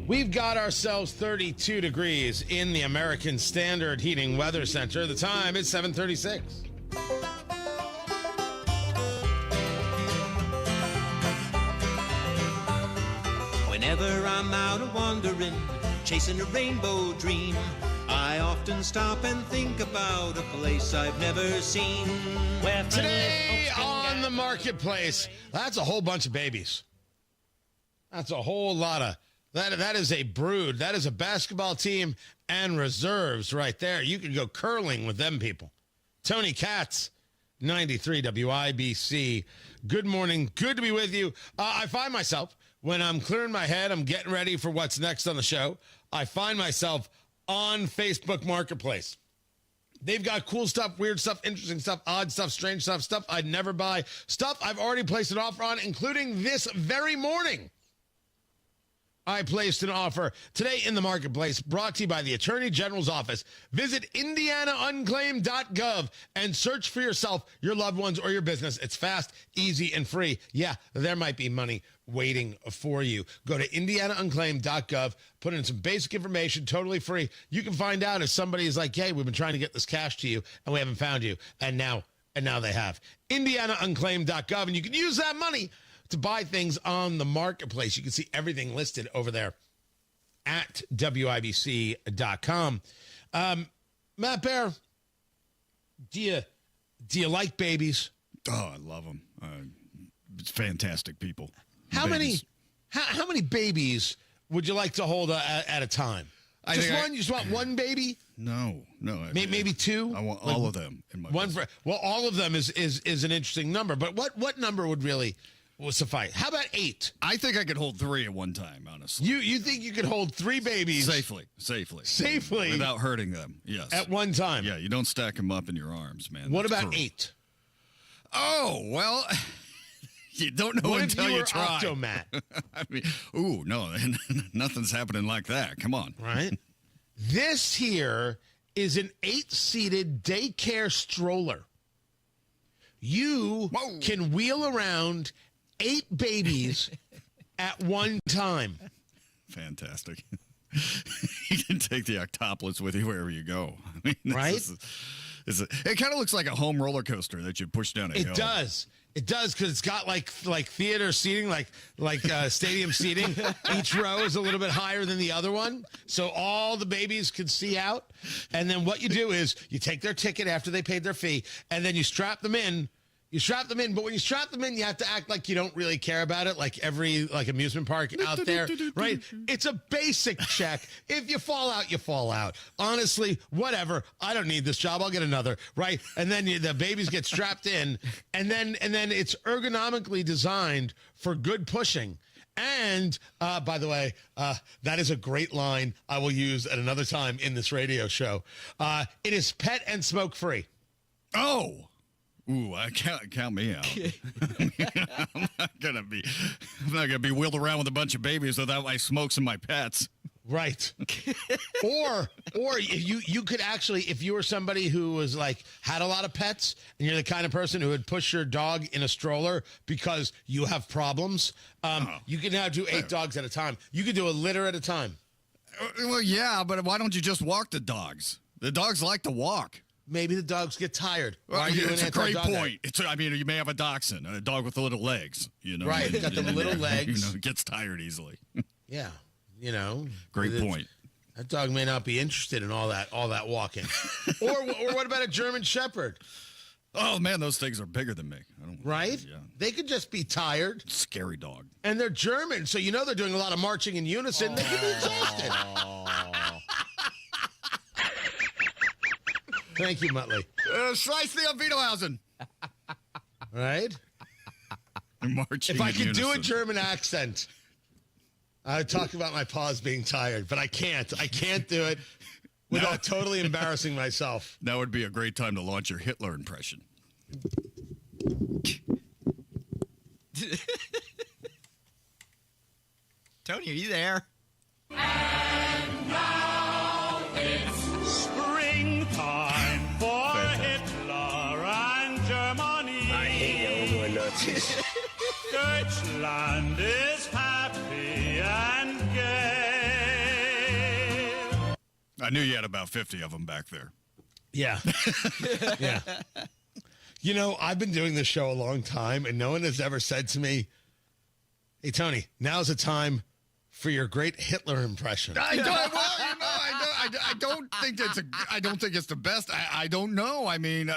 We've got ourselves 32 degrees in the American Standard Heating Weather Center. The time is 7:36. Whenever I'm out a wandering, chasing a rainbow dream, I often stop and think about a place I've never seen. Today on the marketplace, that's a whole bunch of babies. That's a whole lot of... That is a brood. That is a basketball team and reserves right there. You could go curling with them people. Tony Katz, 93 WIBC. Good morning. Good to be with you. I find myself, when I'm clearing my head, I'm getting ready for what's next on the show, I find myself on Facebook Marketplace. They've got cool stuff, weird stuff, interesting stuff, odd stuff, strange stuff, stuff I'd never buy, stuff I've already placed an offer on, including this very morning. I placed an offer today in the marketplace, brought to you by the Attorney General's Office. Visit indianaunclaimed.gov and search for yourself, your loved ones, or your business. It's fast, easy, and free. Yeah, there might be money waiting for you. Go to indianaunclaimed.gov, put in some basic information, totally free. You can find out if somebody is like, hey, we've been trying to get this cash to you, and we haven't found you. And now they have. indianaunclaimed.gov, and you can use that money to buy things on the marketplace. You can see everything listed over there at WIBC.com. Matt Bear, do you like babies? Oh, I love them. It's fantastic people. How many babies would you like to hold at a time? Just one? You just want one baby? No. Maybe two? I want all of them in my business. Well, all of them is an interesting number, but what number would really suffice? How about 8? I think I could hold 3 at one time, honestly. You think you could hold 3 babies? Safely. Without hurting them, yes. At one time? Yeah, you don't stack them up in your arms, man. What That's about cruel. 8? Oh, well, you don't know what until if you you were try. Octomat? I mean, no, nothing's happening like that. Come on. Right? This here is an 8-seated daycare stroller. You can wheel around 8 babies at one time. Fantastic. You can take the octoplets with you wherever you go. I mean, right? It kind of looks like a home roller coaster that you push down a hill. It does because it's got like theater seating, like stadium seating. Each row is a little bit higher than the other one, so all the babies can see out. And then what you do is you take their ticket after they paid their fee, and then you strap them in. But when you strap them in, you have to act like you don't really care about it, like every amusement park out there, right? It's a basic check. If you fall out, you fall out. Honestly, whatever. I don't need this job. I'll get another, right? And then the babies get strapped in, and then it's ergonomically designed for good pushing. And by the way, that is a great line I will use at another time in this radio show. It is pet and smoke free. Oh. Ooh, count me out. I'm not gonna be wheeled around with a bunch of babies without my smokes and my pets. Right. or you could actually, if you were somebody who was had a lot of pets and you're the kind of person who would push your dog in a stroller because you have problems, you can now do 8 dogs at a time. You could do a litter at a time. Well, yeah, but why don't you just walk the dogs? The dogs like to walk. Maybe the dogs get tired. It's a great point. You may have a dachshund, a dog with the little legs. Right, got the little legs. It gets tired easily. Yeah, Great point. That dog may not be interested in all that walking. or what about a German Shepherd? Oh man, those things are bigger than me. Right? Yeah. They could just be tired. Scary dog. And they're German, so they're doing a lot of marching in unison. They could be exhausted. Thank you, Muttley. Slice the Vitohausen. Right? Marching if I could unison. do a German accent, I would talk about my paws being tired, but I can't. I can't do it without totally embarrassing myself. That would be a great time to launch your Hitler impression. Tony, are you there? And now it's springtime for Hitler and Germany. I hate all the Nazis. Deutschland is happy and gay. I knew you had about 50 of them back there. Yeah. Yeah. I've been doing this show a long time, and no one has ever said to me, "Hey, Tony, now's the time for your great Hitler impression." I don't think it's the best. I don't know. I mean,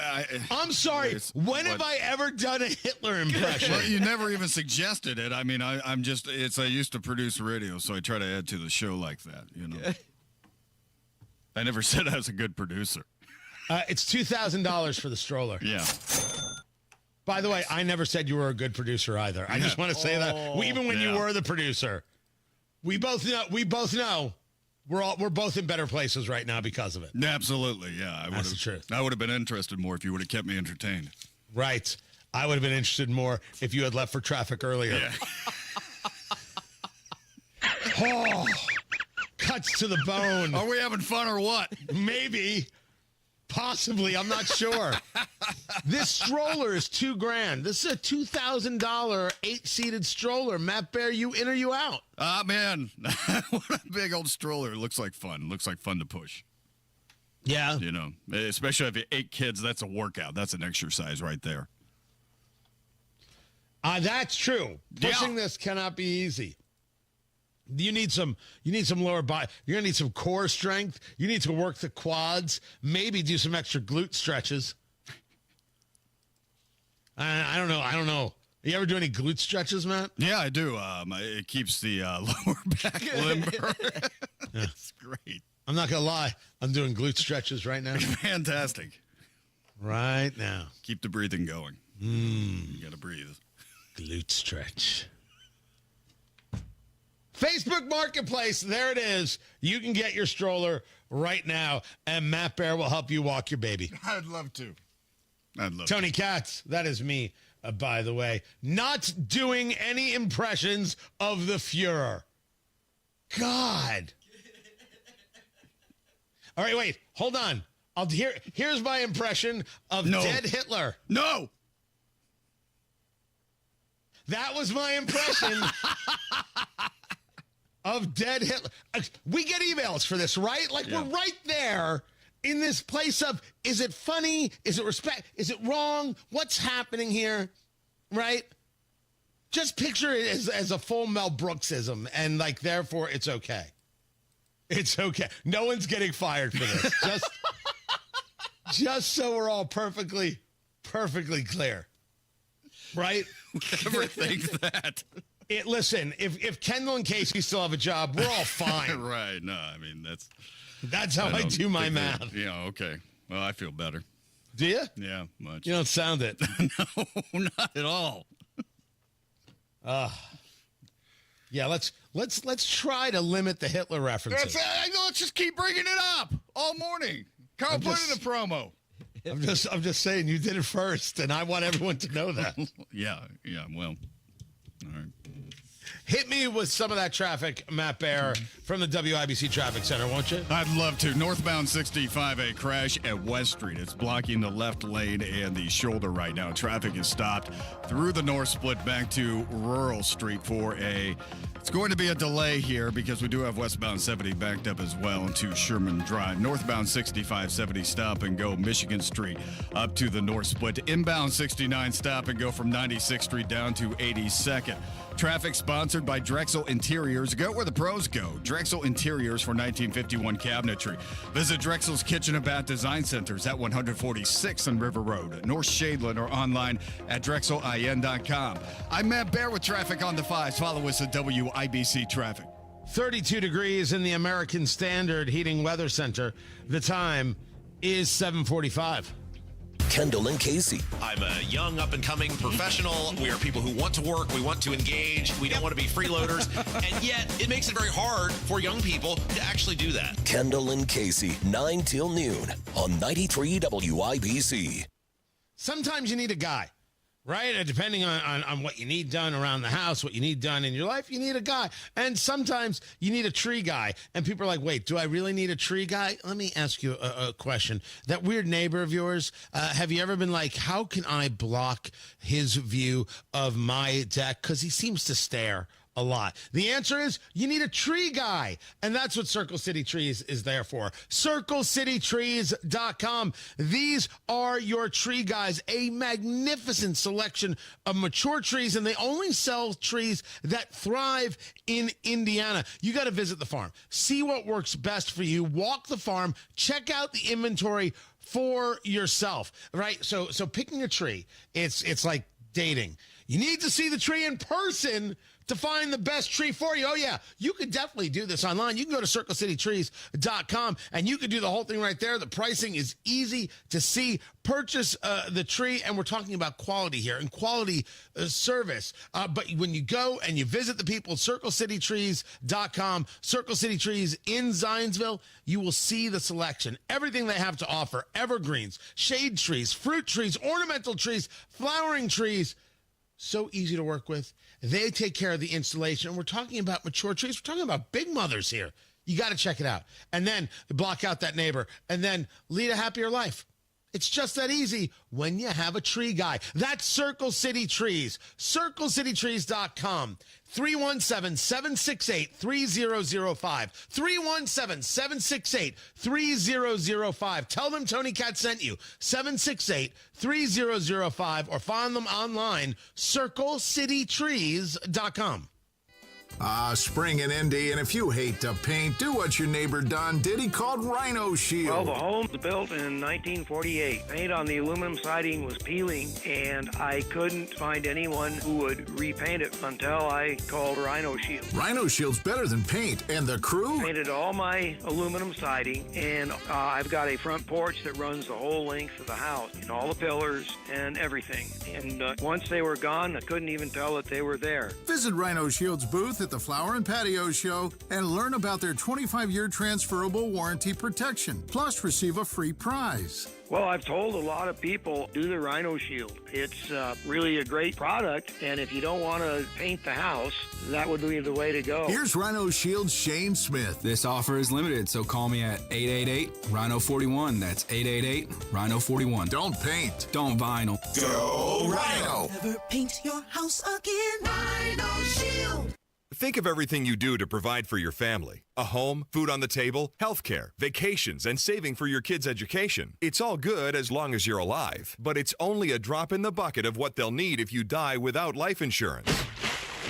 I'm sorry. When have I ever done a Hitler impression? Well, you never even suggested it. I mean, I used to produce radio, so I try to add to the show like that. I never said I was a good producer. It's $2,000 for the stroller. Yeah. By the way, I never said you were a good producer either. I just want to say that even when you were the producer, we both know we're both in better places right now because of it. Absolutely, yeah. That's the truth. I would have been interested more if you would have kept me entertained. Right. I would have been interested more if you had left for traffic earlier. Yeah. Cuts to the bone. Are we having fun or what? Maybe. Possibly. I'm not sure. This stroller is $2,000. This is a $2,000 8-seated stroller. Matt Bear, you in or you out? Ah, man. What a big old stroller. It looks like fun. It looks like fun to push. Yeah. Especially if you have 8 kids, that's a workout. That's an exercise right there. That's true. Pushing this cannot be easy. You need some lower body. You're going to need some core strength. You need to work the quads, maybe do some extra glute stretches. I don't know. You ever do any glute stretches, Matt? Yeah, I do. It keeps the lower back limber. It's great. I'm not going to lie. I'm doing glute stretches right now. Fantastic. Right now. Keep the breathing going. You got to breathe. Glute stretch. Facebook Marketplace, there it is. You can get your stroller right now, and Matt Bear will help you walk your baby. I'd love to. Tony Katz, that is me, by the way, not doing any impressions of the Fuhrer. God. All right, wait, hold on. Here's my impression of dead Hitler. No. That was my impression of dead Hitler. We get emails for this, right? Like, we're right there in this place of, is it funny? Is it respect? Is it wrong? What's happening here? Right? Just picture it as a full Mel Brooksism, and, like, therefore, it's okay. It's okay. No one's getting fired for this. Just so we're all perfectly clear. Right? Never think that. Listen, if Kendall and Casey still have a job, we're all fine. Right. No, I mean, that's how I do my math. Yeah, okay. Well, I feel better. Do you? Yeah, much. You don't sound it. No, not at all. Yeah, let's try to limit the Hitler references. Let's just keep bringing it up all morning. Carl put it in a promo. I'm just saying you did it first, and I want everyone to know that. Yeah, well, all right. Hit me with some of that traffic, Matt Bear, from the WIBC Traffic Center, won't you? I'd love to. Northbound 65, a crash at West Street. It's blocking the left lane and the shoulder right now. Traffic is stopped through the north split back to Rural Street for it's going to be a delay here because we do have westbound 70 backed up as well into Sherman Drive. Northbound 65, 70 stop and go Michigan Street up to the north split. Inbound 69 stop and go from 96th Street down to 82nd. Traffic sponsored by Drexel Interiors. Go where the pros go. Drexel Interiors for 1951 cabinetry. Visit Drexel's Kitchen and Bath Design Centers at 146 on River Road, North Shadeland, or online at drexelin.com. I'm Matt Bear with traffic on the 5s. Follow us at WIBC Traffic. 32 degrees in the American Standard Heating Weather Center. The time is 7:45. Kendall and Casey. I'm a young, up-and-coming professional. We are people who want to work. We want to engage. We don't want to be freeloaders. And yet, it makes it very hard for young people to actually do that. Kendall and Casey, 9 till noon on 93 WIBC. Sometimes you need a guy, right? Depending on what you need done around the house, what you need done in your life, you need a guy. And sometimes you need a tree guy. And people are like, wait, do I really need a tree guy? Let me ask you a question. That weird neighbor of yours, have you ever been like, how can I block his view of my deck? Because he seems to stare a lot. The answer is you need a tree guy. And that's what Circle City Trees is there for. CircleCityTrees.com. These are your tree guys. A magnificent selection of mature trees, and they only sell trees that thrive in Indiana. You got to visit the farm. See what works best for you. Walk the farm. Check out the inventory for yourself, right? So picking a tree, it's like dating. You need to see the tree in person to find the best tree for you. Oh, yeah, you could definitely do this online. You can go to CircleCityTrees.com, and you can do the whole thing right there. The pricing is easy to see. Purchase the tree, and we're talking about quality here and quality service. But when you go and you visit the people at CircleCityTrees.com, Circle City Trees in Zionsville, you will see the selection. Everything they have to offer: evergreens, shade trees, fruit trees, ornamental trees, flowering trees. So easy to work with. They take care of the installation. And we're talking about mature trees. We're talking about big mothers here. You got to check it out. And then block out that neighbor. And then lead a happier life. It's just that easy when you have a tree guy. That's Circle City Trees. CircleCityTrees.com. 317-768-3005. 317-768-3005. Tell them Tony Katz sent you. 768-3005, or find them online, CircleCityTrees.com. Spring in Indy, and if you hate to paint, do what your neighbor Don did. He called Rhino Shield. Well, the home was built in 1948. Paint on the aluminum siding was peeling, and I couldn't find anyone who would repaint it until I called Rhino Shield. Rhino Shield's better than paint, and the crew? Painted all my aluminum siding, and I've got a front porch that runs the whole length of the house, and all the pillars and everything. And once they were gone, I couldn't even tell that they were there. Visit Rhino Shield's booth at the Flower and Patio Show and learn about their 25-year transferable warranty protection. Plus, receive a free prize. Well, I've told a lot of people, do the Rhino Shield. It's really a great product, and if you don't want to paint the house, that would be the way to go. Here's Rhino Shield's Shane Smith. This offer is limited, so call me at 888-RHINO-41. That's 888-RHINO-41. Don't paint. Don't vinyl. Go Rhino! Never paint your house again. Rhino Shield. Think of everything you do to provide for your family. A home, food on the table, healthcare, vacations, and saving for your kids' education. It's all good as long as you're alive, but it's only a drop in the bucket of what they'll need if you die without life insurance.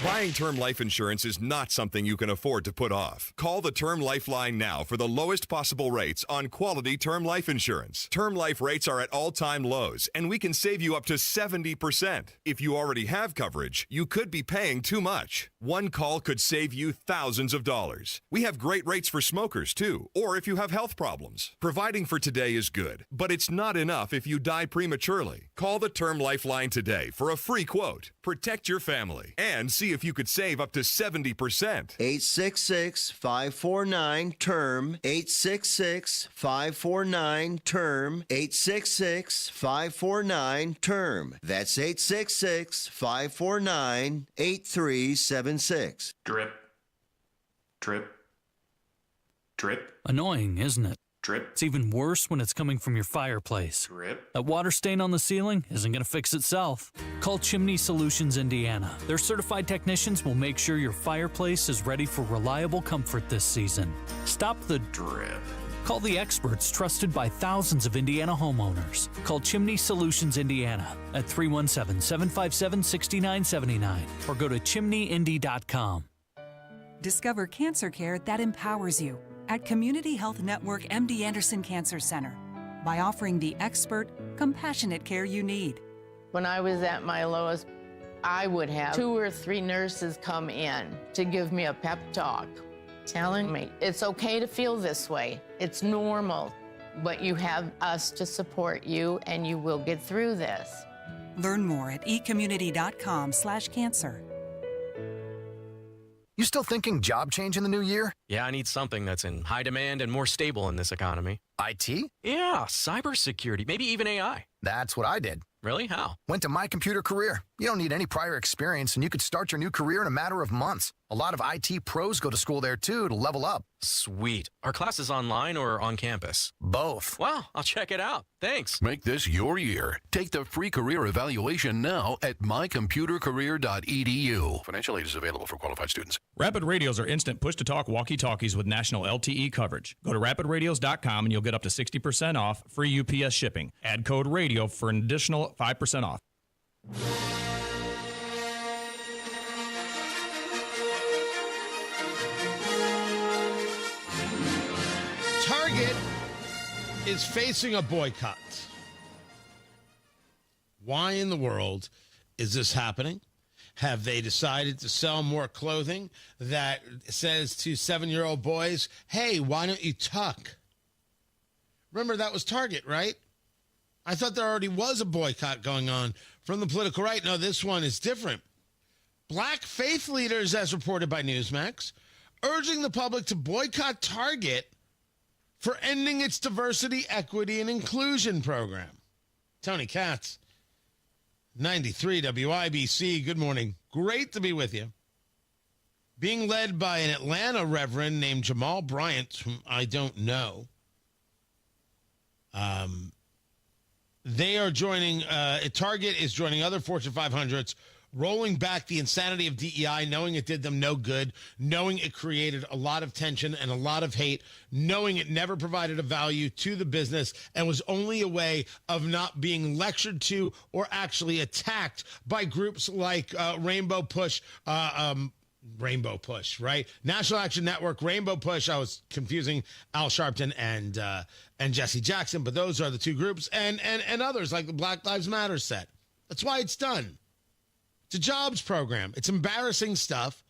Buying term life insurance is not something you can afford to put off. Call the Term Lifeline now for the lowest possible rates on quality term life insurance. Term life rates are at all-time lows, and we can save you up to 70%. If you already have coverage, you could be paying too much. One call could save you thousands of dollars. We have great rates for smokers, too, or if you have health problems. Providing for today is good, but it's not enough if you die prematurely. Call the Term Lifeline today for a free quote. Protect your family and see if you could save up to 70%. 866-549-TERM. 866-549-TERM. 866-549-TERM. That's 866-549-8376. Drip. Drip. Drip. Annoying, isn't it? Drip. It's even worse when it's coming from your fireplace. Drip. That water stain on the ceiling isn't going to fix itself. Call Chimney Solutions Indiana. Their certified technicians will make sure your fireplace is ready for reliable comfort this season. Stop the drip. Call the experts trusted by thousands of Indiana homeowners. Call Chimney Solutions Indiana at 317-757-6979 or go to chimneyindy.com. Discover cancer care that empowers you at Community Health Network MD Anderson Cancer Center by offering the expert, compassionate care you need. When I was at my lowest, I would have 2 or 3 nurses come in to give me a pep talk, telling me it's okay to feel this way. It's normal, but you have us to support you and you will get through this. Learn more at ecommunity.com/cancer. You still thinking job change in the new year? Yeah, I need something that's in high demand and more stable in this economy. IT? Yeah, cybersecurity, maybe even AI. That's what I did. Really? How? Went to My Computer Career. You don't need any prior experience, and you could start your new career in a matter of months. A lot of IT pros go to school there, too, to level up. Sweet. Are classes online or on campus? Both. Wow, I'll check it out. Thanks. Make this your year. Take the free career evaluation now at mycomputercareer.edu. Financial aid is available for qualified students. Rapid Radios are instant push-to-talk walkie-talkies with national LTE coverage. Go to rapidradios.com and you'll get up to 60% off, free UPS shipping. Add code RADIO for an additional 5% off. Target is facing a boycott. Why in the world is this happening? Have they decided to sell more clothing that says to 7-year-old boys, hey, why don't you tuck? Remember, that was Target, right? I thought there already was a boycott going on from the political right. No, this one is different. Black faith leaders, as reported by Newsmax, urging the public to boycott Target for ending its diversity, equity, and inclusion program. Tony Katz, 93 WIBC. Good morning. Great to be with you. Being led by an Atlanta reverend named Jamal Bryant, whom I don't know. They are joining, Target is joining other Fortune 500s, rolling back the insanity of DEI, knowing it did them no good, knowing it created a lot of tension and a lot of hate, knowing it never provided a value to the business and was only a way of not being lectured to or actually attacked by groups like Rainbow Push, Rainbow Push, right? National Action Network, Rainbow Push. I was confusing Al Sharpton and Jesse Jackson, but those are the two groups, and others like the Black Lives Matter set. That's why it's done. It's a jobs program. It's embarrassing stuff,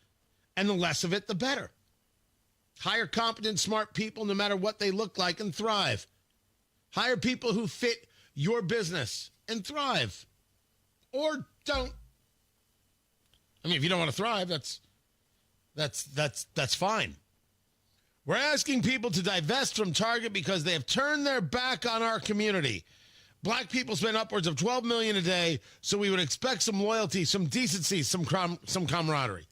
and the less of it, the better. Hire competent, smart people, no matter what they look like, and thrive. Hire people who fit your business and thrive, or don't. I mean, if you don't want to thrive, that's fine. We're asking people to divest from Target because they have turned their back on our community. Black people spend upwards of $12 million a day, so we would expect some loyalty, some decency, some camaraderie.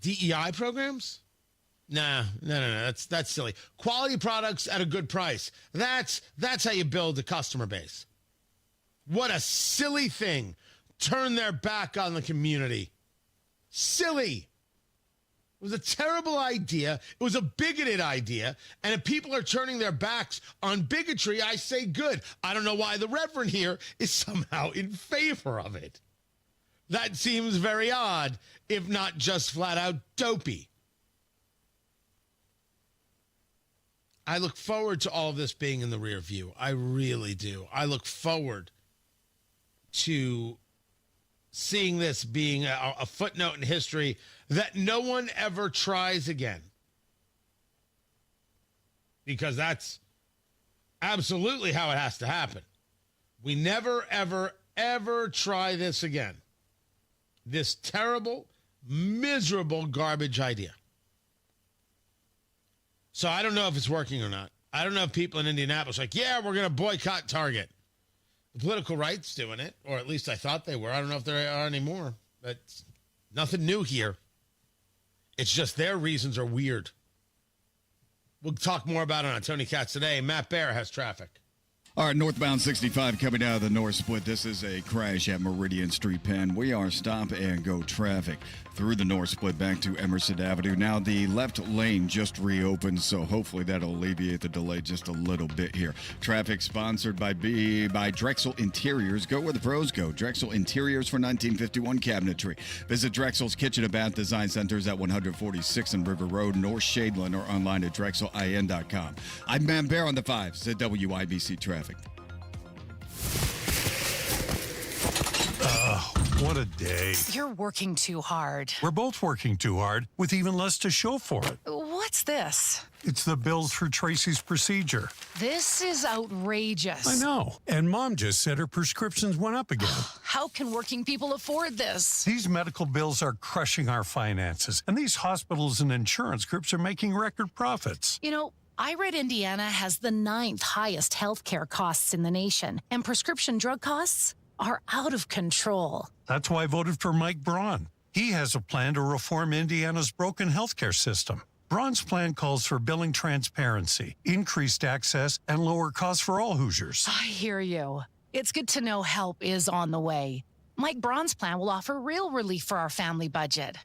DEI programs? No. That's silly. Quality products at a good price. That's how you build a customer base. What a silly thing. Turn their back on the community. Silly. It was a terrible idea. It was a bigoted idea. And if people are turning their backs on bigotry, I say good. I don't know why the Reverend here is somehow in favor of it. That seems very odd, if not just flat out dopey. I look forward to all of this being in the rear view. I really do. I look forward to seeing this being a footnote in history that no one ever tries again. Because that's absolutely how it has to happen. We never, ever, ever try this again. This terrible, miserable garbage idea. So I don't know if it's working or not. I don't know if people in Indianapolis are like, yeah, we're going to boycott Target. The political right's doing it, or at least I thought they were. I don't know if they are anymore, but nothing new here. It's just their reasons are weird. We'll talk more about it on Tony Katz today. Matt Bear has traffic. All right, northbound 65 coming out of the north split. This is a crash at Meridian Street Penn. We are stop and go traffic through the north split back to Emerson Avenue. Now the left lane just reopened, so hopefully that'll alleviate the delay just a little bit here. Traffic sponsored by Drexel Interiors. Go where the pros go. Drexel Interiors for 1951 cabinetry. Visit Drexel's Kitchen and Bath Design Centers at 146 and River Road, North Shadeland, or online at drexelin.com. I'm Matt Bear on the 5s at WIBC Traffic. What a day. You're working too hard. We're both working too hard with even less to show for it. What's this? It's the bills for Tracy's procedure. This is outrageous. I know. And Mom just said her prescriptions went up again. How can working people afford this? These medical bills are crushing our finances, and these hospitals and insurance groups are making record profits. You know, I read Indiana has the 9th highest healthcare costs in the nation, and prescription drug costs are out of control. That's why I voted for Mike Braun. He has a plan to reform Indiana's broken healthcare system. Braun's plan calls for billing transparency, increased access, and lower costs for all Hoosiers. I hear you. It's good to know help is on the way. Mike Braun's plan will offer real relief for our family budget.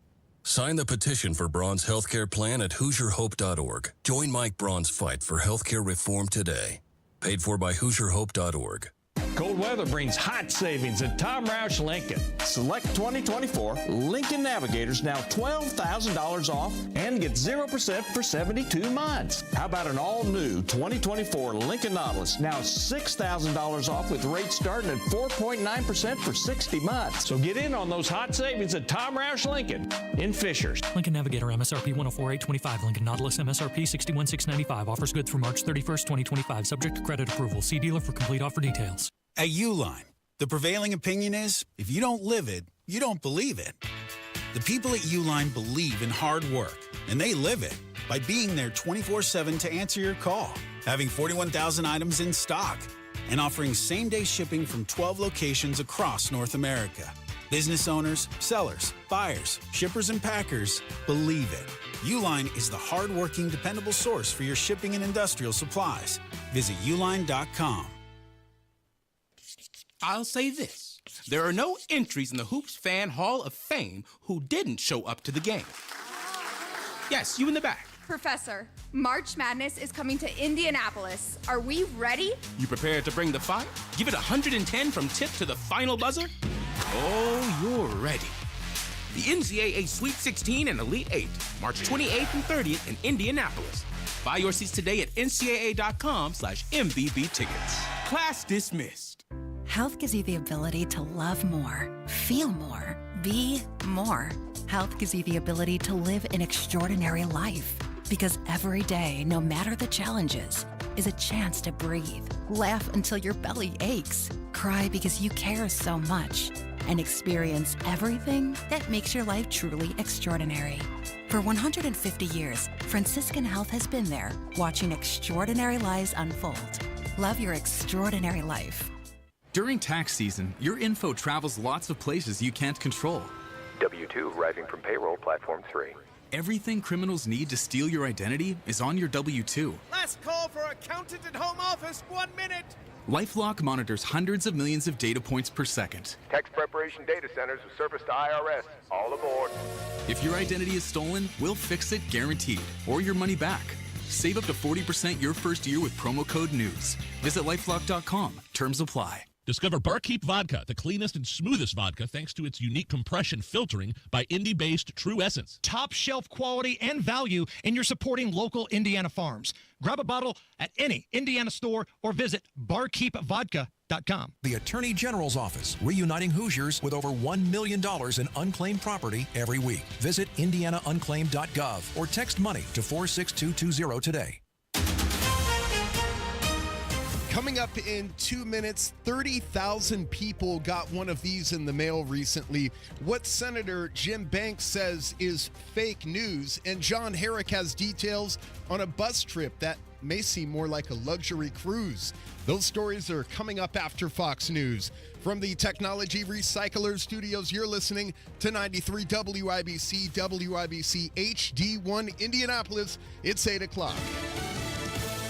Sign the petition for Braun's healthcare plan at HoosierHope.org. Join Mike Braun's fight for healthcare reform today. Paid for by HoosierHope.org. Cold weather brings hot savings at Tom Roush Lincoln. Select 2024 Lincoln Navigators now $12,000 off and get 0% for 72 months. How about an all-new 2024 Lincoln Nautilus now $6,000 off with rates starting at 4.9% for 60 months. So get in on those hot savings at Tom Roush Lincoln in Fishers. Lincoln Navigator MSRP $104,825. Lincoln Nautilus MSRP $61,695. Offers good through March 31st, 2025. Subject to credit approval. See dealer for complete offer details. At Uline, the prevailing opinion is, if you don't live it, you don't believe it. The people at Uline believe in hard work, and they live it by being there 24/7 to answer your call, having 41,000 items in stock, and offering same-day shipping from 12 locations across North America. Business owners, sellers, buyers, shippers, and packers believe it. Uline is the hard-working, dependable source for your shipping and industrial supplies. Visit uline.com. I'll say this. There are no entries in the Hoops Fan Hall of Fame who didn't show up to the game. Yes, you in the back. Professor, March Madness is coming to Indianapolis. Are we ready? You prepared to bring the fire? Give it 110 from tip to the final buzzer? Oh, you're ready. the NCAA Sweet 16 and Elite 8, March 28th and 30th in Indianapolis. Buy your seats today at ncaa.com/MVB tickets. Class dismissed. Health gives you the ability to love more, feel more, be more. Health gives you the ability to live an extraordinary life. Because every day, no matter the challenges, is a chance to breathe, laugh until your belly aches, cry because you care so much, and experience everything that makes your life truly extraordinary. For 150 years, Franciscan Health has been there, watching extraordinary lives unfold. Love your extraordinary life. During tax season, your info travels lots of places you can't control. W-2 arriving from payroll platform 3. Everything criminals need to steal your identity is on your W-2. Last call for accountant at home office, 1 minute. LifeLock monitors hundreds of millions of data points per second. Tax preparation data centers with service to IRS. All aboard. If your identity is stolen, we'll fix it guaranteed, or your money back. Save up to 40% your first year with promo code NEWS. Visit lifelock.com. Terms apply. Discover Barkeep Vodka, the cleanest and smoothest vodka thanks to its unique compression filtering by Indy-based True Essence. Top shelf quality and value, and you're supporting local Indiana farms. Grab a bottle at any Indiana store or visit barkeepvodka.com. The Attorney General's Office, reuniting Hoosiers with over $1 million in unclaimed property every week. Visit indianaunclaimed.gov or text money to 46220 today. Coming up in 2 minutes, 30,000 people got one of these in the mail recently. What Senator Jim Banks says is fake news, and John Herrick has details on a bus trip that may seem more like a luxury cruise. Those stories are coming up after Fox News. From the Technology Recycler Studios, you're listening to 93 WIBC, WIBC HD1 Indianapolis. It's 8 o'clock.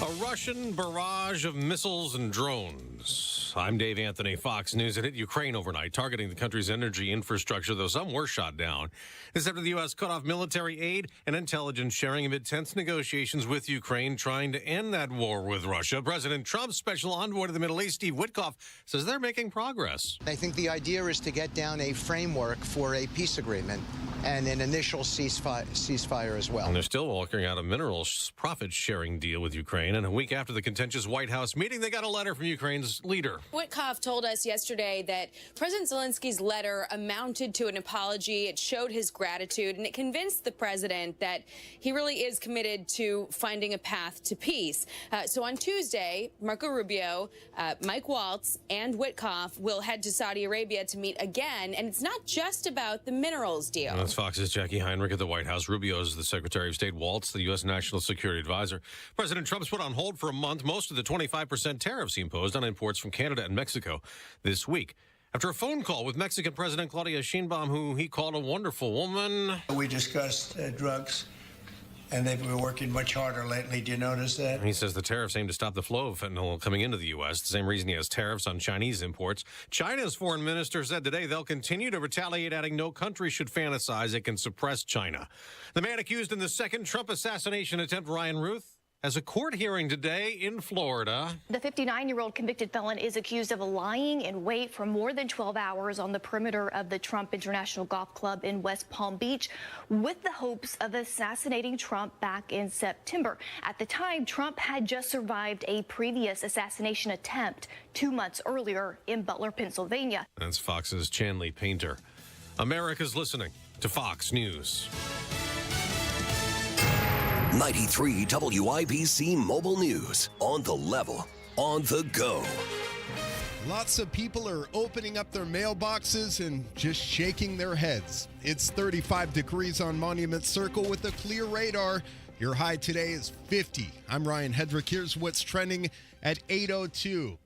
A Russian barrage of missiles and drones. I'm Dave Anthony, Fox News. It hit Ukraine overnight, targeting the country's energy infrastructure, though some were shot down. This after the U.S. cut off military aid and intelligence sharing amid tense negotiations with Ukraine, trying to end that war with Russia. President Trump's special envoy to the Middle East, Steve Witkoff, says they're making progress. I think the idea is to get down a framework for a peace agreement and an initial ceasefire as well. And they're still working out a minerals profit-sharing deal with Ukraine. And a week after the contentious White House meeting, they got a letter from Ukraine's leader. Witkoff told us yesterday that President Zelensky's letter amounted to an apology. It showed his gratitude, and it convinced the president that he really is committed to finding a path to peace. So on Tuesday, Marco Rubio, Mike Waltz, and Witkoff will head to Saudi Arabia to meet again. And it's not just about the minerals deal. That's Fox's Jackie Heinrich at the White House. Rubio is the Secretary of State. Waltz, the U.S. National Security Advisor. President Trump's put on hold for a month most of the 25% tariffs he imposed on imports from Canada and Mexico this week. After a phone call with Mexican President Claudia Sheinbaum, who he called a wonderful woman. We discussed drugs, and they've been working much harder lately. Do you notice that? He says the tariffs aim to stop the flow of fentanyl coming into the U.S., the same reason he has tariffs on Chinese imports. China's foreign minister said today they'll continue to retaliate, adding no country should fantasize it can suppress China. The man accused in the second Trump assassination attempt, Ryan Ruth, has a court hearing today in Florida. The 59-year-old convicted felon is accused of lying in wait for more than 12 hours on the perimeter of the Trump International Golf Club in West Palm Beach with the hopes of assassinating Trump back in September. At the time, Trump had just survived a previous assassination attempt 2 months earlier in Butler, Pennsylvania. That's Fox's Chanley Painter. America's listening to Fox News. 93 WIBC Mobile News. On the level, on the go. Lots of people are opening up their mailboxes and just shaking their heads. It's 35 degrees on Monument Circle with a clear radar. Your high today is 50. I'm Ryan Hedrick. Here's what's trending at 8:02.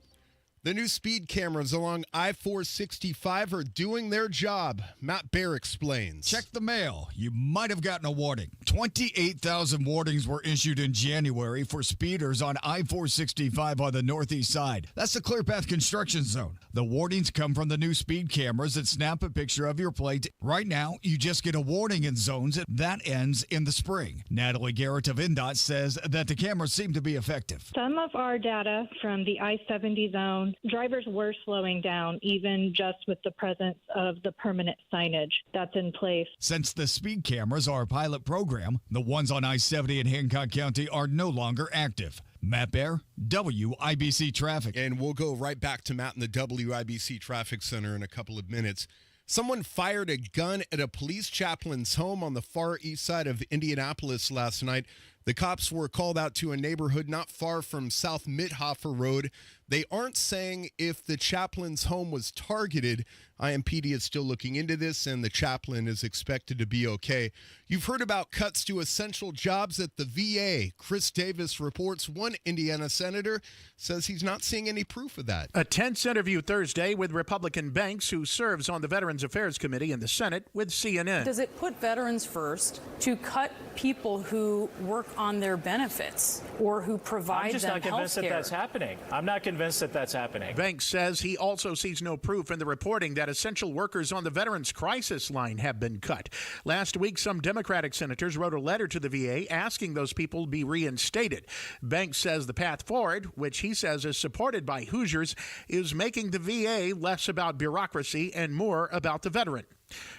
The new speed cameras along I-465 are doing their job. Matt Baer explains. Check the mail. You might have gotten a warning. 28,000 warnings were issued in January for speeders on I-465 on the northeast side. That's the Clearpath construction zone. The warnings come from the new speed cameras that snap a picture of your plate. Right now, you just get a warning in zones. That ends in the spring. Natalie Garrett of INDOT says that the cameras seem to be effective. Some of our data from the I-70 zone down. Drivers were slowing down, even just with the presence of the permanent signage that's in place. Since the speed cameras are a pilot program, the ones on I-70 in Hancock County are no longer active. Matt Bear, WIBC Traffic. And we'll go right back to Matt in the WIBC Traffic Center in a couple of minutes. Someone fired a gun at a police chaplain's home on the far east side of Indianapolis last night. The cops were called out to a neighborhood not far from South Mithofer Road. They aren't saying if the chaplain's home was targeted. IMPD is still looking into this, and the chaplain is expected to be okay. You've heard about cuts to essential jobs at the VA. Chris Davis reports one Indiana senator says he's not seeing any proof of that. A tense interview Thursday with Republican Banks, who serves on the Veterans Affairs Committee in the Senate, with CNN. Does it put veterans first to cut people who work on their benefits or who provide them health care? I'm just not convinced that that's happening. I'm not convinced that that's happening. Banks says he also sees no proof in the reporting that essential workers on the Veterans Crisis Line have been cut. Last week, some Democratic senators wrote a letter to the VA asking those people be reinstated. Banks says the path forward, which he says is supported by Hoosiers, is making the VA less about bureaucracy and more about the veteran.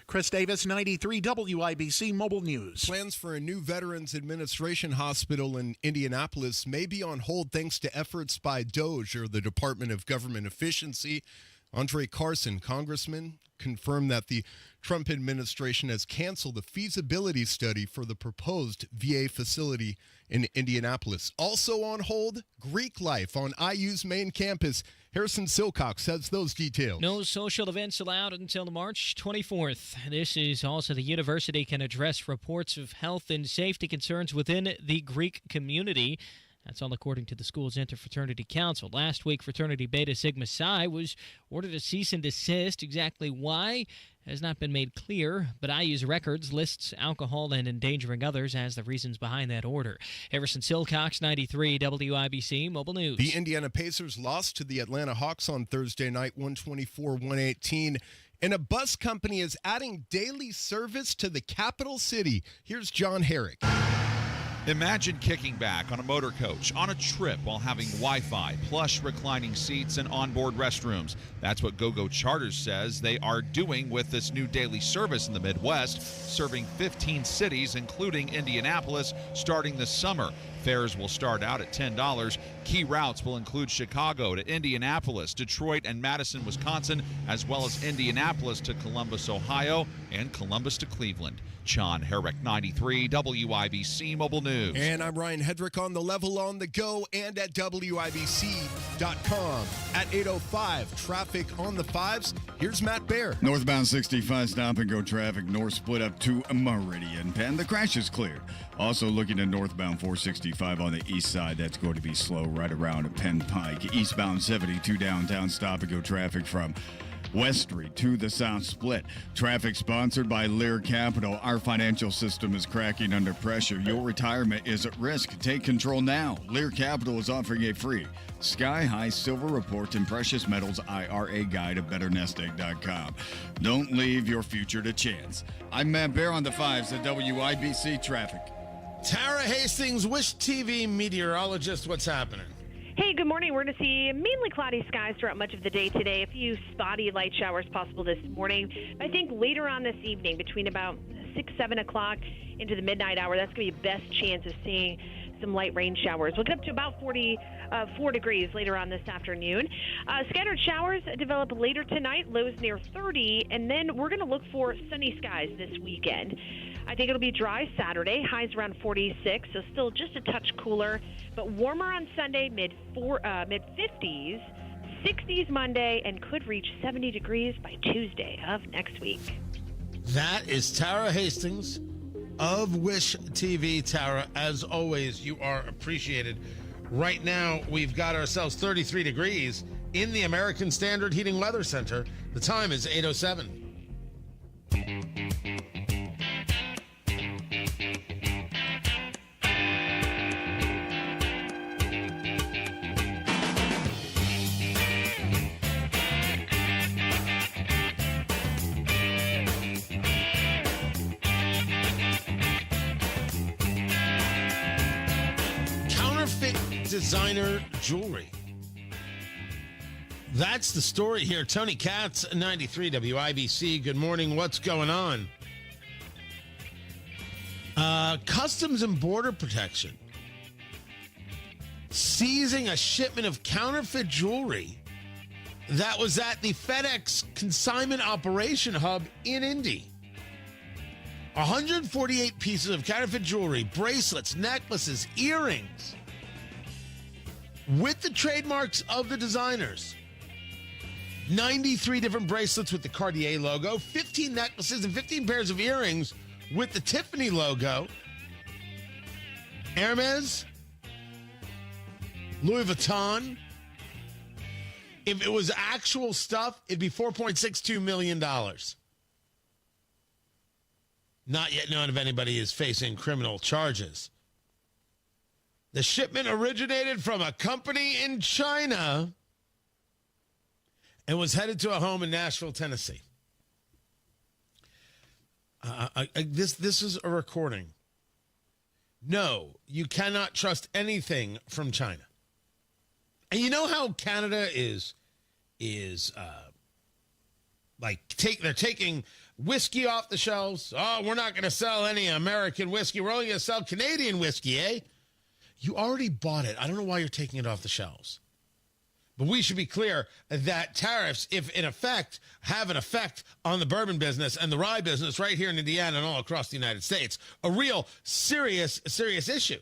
Chris Davis, 93 WIBC Mobile News. Plans for a new Veterans Administration hospital in Indianapolis may be on hold thanks to efforts by DOGE, or the Department of Government Efficiency. Andre Carson, congressman, confirmed that the Trump administration has canceled the feasibility study for the proposed VA facility in Indianapolis. Also on hold, Greek life on IU's main campus. Harrison Silcox has those details. No social events allowed until March 24th. This is also the university can address reports of health and safety concerns within the Greek community. That's all according to the school's Interfraternity Council. Last week, fraternity Beta Sigma Psi was ordered a cease and desist. Exactly why has not been made clear, but IU's records lists alcohol and endangering others as the reasons behind that order. Harrison Silcox, 93 WIBC Mobile News. The Indiana Pacers lost to the Atlanta Hawks on Thursday night, 124-118. And a bus company is adding daily service to the capital city. Here's John Herrick. Imagine kicking back on a motor coach on a trip while having Wi-Fi, plush reclining seats, and onboard restrooms. That's what GoGo Charters says they are doing with this new daily service in the Midwest, serving 15 cities, including Indianapolis, starting this summer. Fares will start out at $10. Key routes will include Chicago to Indianapolis, Detroit and Madison, Wisconsin, as well as Indianapolis to Columbus, Ohio, and Columbus to Cleveland. John Herrick, 93 WIBC Mobile News. And I'm Ryan Hedrick on The Level on the Go and at WIBC.com. At 8:05, traffic on the fives. Here's Matt Bear. Northbound 65 stop and go traffic north split up to Meridian Penn. The crash is cleared. Also looking at northbound 465 on the east side. That's going to be slow right around Penn Pike. Eastbound 72 downtown stop and go traffic from West Street to the South Split. Traffic sponsored by Lear Capital. Our financial system is cracking under pressure. Your retirement is at risk. Take control now. Lear Capital is offering a free Sky High Silver Report and Precious Metals IRA Guide at BetterNestEgg.com. Don't leave your future to chance. I'm Matt Bear on the fives at WIBC Traffic. Tara Hastings, Wish TV meteorologist, what's happening? Hey, good morning. We're going to see mainly cloudy skies throughout much of the day today. A few spotty light showers possible this morning. I think later on this evening, between about 6, 7 o'clock into the midnight hour, that's going to be the best chance of seeing some light rain showers. We'll get up to about 44 degrees later on this afternoon. Scattered showers develop later tonight, lows near 30, and then we're going to look for sunny skies this weekend. I think it'll be dry Saturday, highs around 46, so still just a touch cooler, but warmer on Sunday, mid-50s, 60s Monday, and could reach 70 degrees by Tuesday of next week. That is Tara Hastings of Wish TV. Tara, as always, you are appreciated. Right now, we've got ourselves 33 degrees in the American Standard Heating Weather Center. The time is 8:07. Designer jewelry. That's the story here. Tony Katz, 93 WIBC. Good morning. What's going on? Customs and Border Protection seizing a shipment of counterfeit jewelry that was at the FedEx consignment operation hub in Indy. 148 pieces of counterfeit jewelry, bracelets, necklaces, earrings with the trademarks of the designers. 93 different bracelets with the Cartier logo, 15 necklaces and 15 pairs of earrings with the Tiffany logo. Hermes, Louis Vuitton. If it was actual stuff, it'd be $4.62 million. Not yet known if anybody is facing criminal charges. The shipment originated from a company in China and was headed to a home in Nashville, Tennessee. This is a recording. No, you cannot trust anything from China. And you know how Canada is they're taking whiskey off the shelves. Oh, we're not going to sell any American whiskey. We're only going to sell Canadian whiskey, eh? You already bought it. I don't know why you're taking it off the shelves. But we should be clear that tariffs, if in effect, have an effect on the bourbon business and the rye business right here in Indiana and all across the United States. A real serious issue.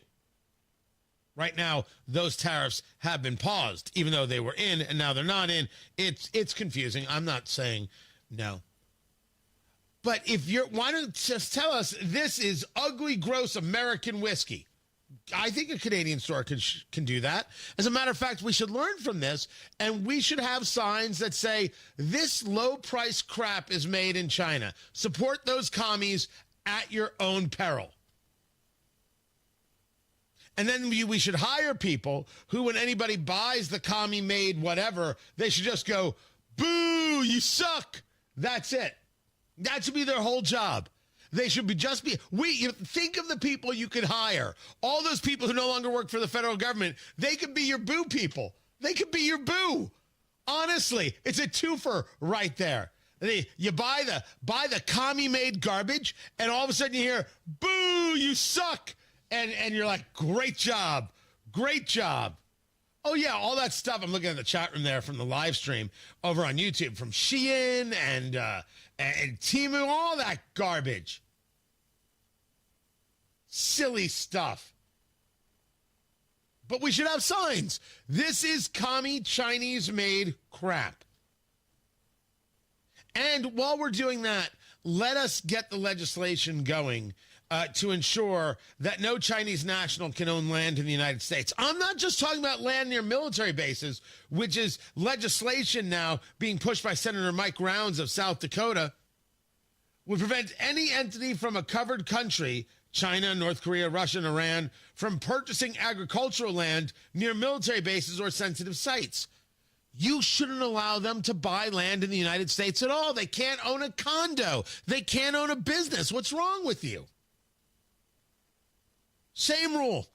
Right now, those tariffs have been paused, even though they were in and now they're not in. It's confusing. I'm not saying no. But why don't you just tell us this is ugly, gross American whiskey? I think a Canadian store can do that. As a matter of fact, we should learn from this, and we should have signs that say, this low-price crap is made in China. Support those commies at your own peril. And then we should hire people who, when anybody buys the commie-made whatever, they should just go, boo, you suck. That's it. That should be their whole job. They should think of the people you could hire. All those people who no longer work for the federal government, they could be your boo people. They could be your boo. Honestly, it's a twofer right there. You buy the commie-made garbage, and all of a sudden you hear, boo, you suck. And you're like, great job. Great job. Oh, yeah, all that stuff. I'm looking at the chat room there from the live stream over on YouTube from Shein and Temu, all that garbage. Silly stuff. But we should have signs. This is commie Chinese-made crap. And while we're doing that, let us get the legislation going to ensure that no Chinese national can own land in the United States. I'm not just talking about land near military bases, which is legislation now being pushed by Senator Mike Rounds of South Dakota, would prevent any entity from a covered country, China, North Korea, Russia, and Iran, from purchasing agricultural land near military bases or sensitive sites. You shouldn't allow them to buy land in the United States at all. They can't own a condo. They can't own a business. What's wrong with you? Same rule.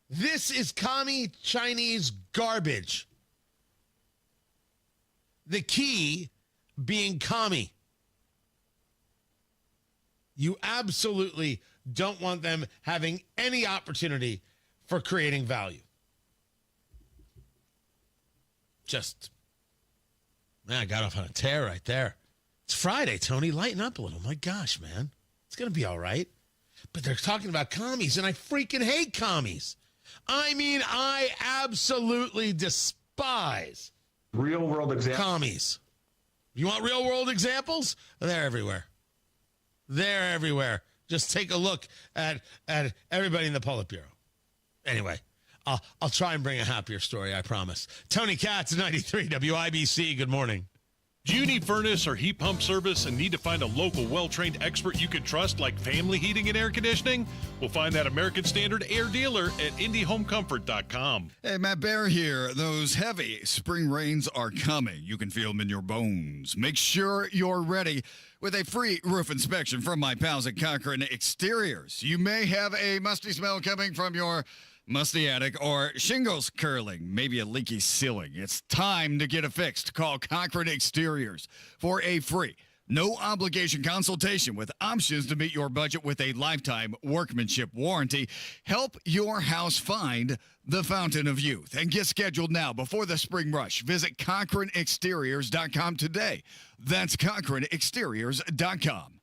This is commie Chinese garbage. The key being commie. You absolutely don't want them having any opportunity for creating value. I got off on a tear right there. It's Friday, Tony. Lighten up a little. My gosh, man. It's going to be all right. But they're talking about commies, and I freaking hate commies. I mean, I absolutely despise real-world examples. Commies. You want real-world examples? They're everywhere. They're everywhere. Just take a look at everybody in the Politburo. Anyway, I'll try and bring a happier story, I promise. Tony Katz, 93 WIBC. Good morning. Do you need furnace or heat pump service and need to find a local, well-trained expert you can trust like Family Heating and Air Conditioning? We'll find that American Standard Air Dealer at IndyHomeComfort.com. Hey, Matt Bear here. Those heavy spring rains are coming. You can feel them in your bones. Make sure you're ready with a free roof inspection from my pals at Cochran Exteriors. You may have a musty smell coming from your musty attic, or shingles curling, maybe a leaky ceiling. It's time to get it fixed. Call Cochran Exteriors for a free, no-obligation consultation with options to meet your budget with a lifetime workmanship warranty. Help your house find the fountain of youth and get scheduled now before the spring rush. Visit CochranExteriors.com today. That's CochranExteriors.com.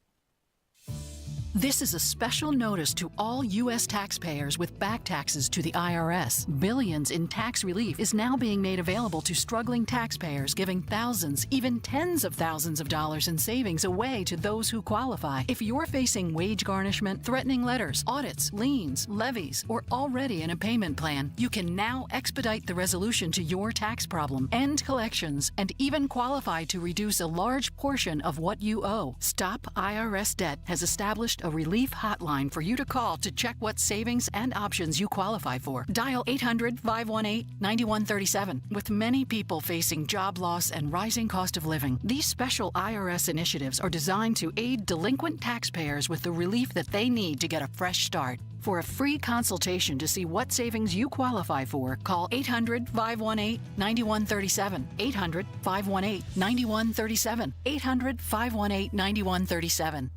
This is a special notice to all U.S. taxpayers with back taxes to the IRS. Billions in tax relief is now being made available to struggling taxpayers, giving thousands, even tens of thousands of dollars in savings away to those who qualify. If you're facing wage garnishment, threatening letters, audits, liens, levies, or already in a payment plan, you can now expedite the resolution to your tax problem, end collections, and even qualify to reduce a large portion of what you owe. Stop IRS Debt has established a relief hotline for you to call to check what savings and options you qualify for. Dial 800-518-9137. With many people facing job loss and rising cost of living, these special IRS initiatives are designed to aid delinquent taxpayers with the relief that they need to get a fresh start. For a free consultation to see what savings you qualify for, call 800-518-9137. 800-518-9137. 800-518-9137.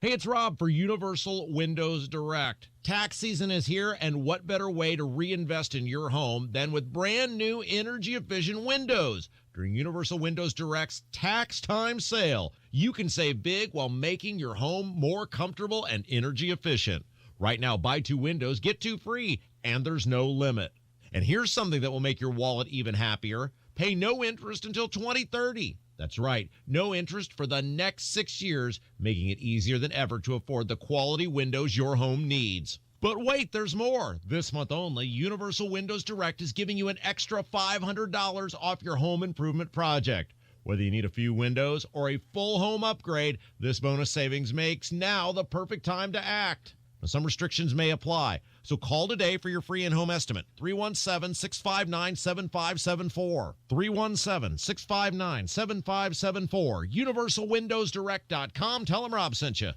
Hey, it's Rob for Universal Windows Direct. Tax season is here, and what better way to reinvest in your home than with brand new energy-efficient windows? During Universal Windows Direct's Tax Time Sale, you can save big while making your home more comfortable and energy efficient. Right now, buy 2 windows, get 2 free, and there's no limit. And here's something that will make your wallet even happier. Pay no interest until 2030. That's right, no interest for the next 6 years, making it easier than ever to afford the quality windows your home needs. But wait, there's more. This month only, Universal Windows Direct is giving you an extra $500 off your home improvement project. Whether you need a few windows or a full home upgrade, this bonus savings makes now the perfect time to act. Now, some restrictions may apply, so call today for your free in-home estimate. 317-659-7574. 317-659-7574. UniversalWindowsDirect.com. Tell them Rob sent you.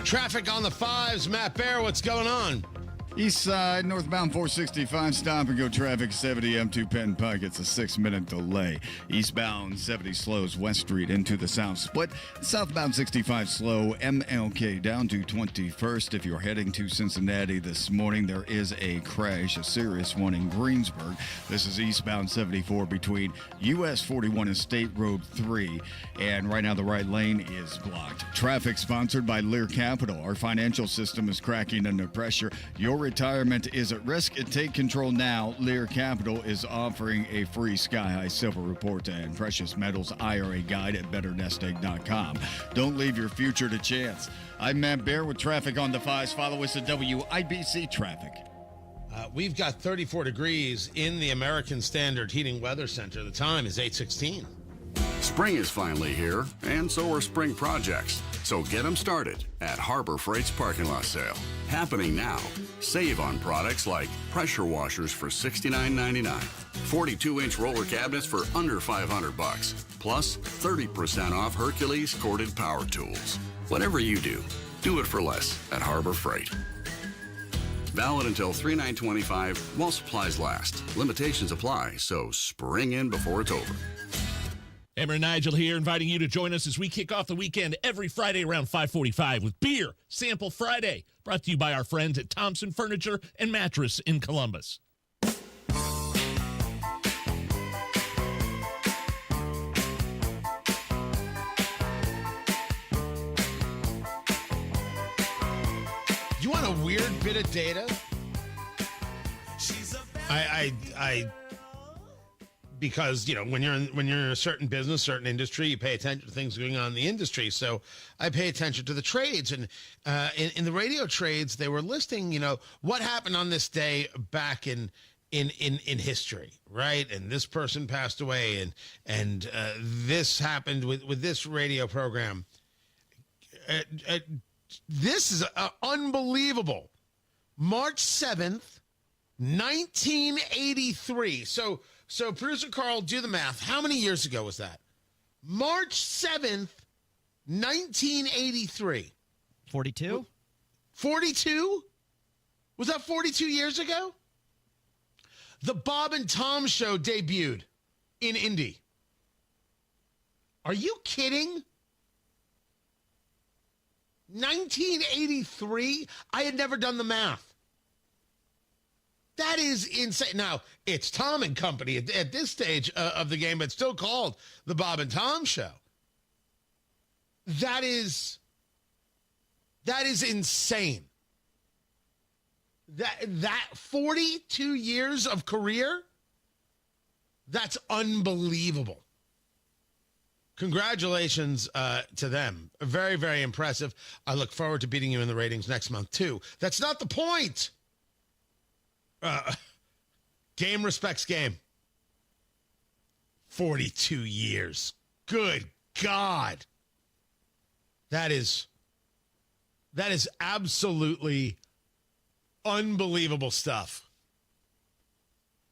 Traffic on the 5s. Matt Bear, what's going on? East side, northbound 465, stop and go traffic, 70 M2 Penn Pike. It's a 6-minute delay. Eastbound 70 slows West Street into the south split. Southbound 65 slow MLK down to 21st. If you're heading to Cincinnati this morning, there is a crash, a serious one in Greensburg. This is eastbound 74 between US 41 and State Road 3. And right now the right lane is blocked. Traffic sponsored by Lear Capital. Our financial system is cracking under pressure. Your retirement is at risk. Take control now. Lear Capital is offering a free Sky High Silver Report and Precious Metals IRA guide at betternestegg.com. Don't leave your future to chance. I'm Matt Bear with traffic on the 5s. Follow us at WIBC Traffic. We've got 34 degrees in the American Standard Heating Weather Center. The time is 8:16. Spring is finally here, and so are spring projects. So get them started at Harbor Freight's parking lot sale. Happening now. Save on products like pressure washers for $69.99, 42-inch roller cabinets for under $500, plus 30% off Hercules corded power tools. Whatever you do, do it for less at Harbor Freight. Valid until 3/9/25 while supplies last. Limitations apply, so spring in before it's over. Amber and Nigel here, inviting you to join us as we kick off the weekend every Friday around 5:45 with Beer Sample Friday, brought to you by our friends at Thompson Furniture and Mattress in Columbus. You want a weird bit of data? Because, you know, when you're in a certain business, certain industry, you pay attention to things going on in the industry. So I pay attention to the trades. And in the radio trades, they were listing, you know, what happened on this day back in history, right? And this person passed away, and this happened with this radio program. This is unbelievable. March 7th, 1983. So producer Carl, do the math. How many years ago was that? March 7th, 1983. 42? 42? Was that 42 years ago? The Bob and Tom Show debuted in Indy. Are you kidding? 1983? I had never done the math. That is insane. Now, it's Tom and Company at this stage of the game, but still called the Bob and Tom Show. That is insane. That 42 years of career, that's unbelievable. Congratulations to them. Very, very impressive. I look forward to beating you in the ratings next month, too. That's not the point. Game respects game. 42 years. Good God. That is absolutely unbelievable stuff.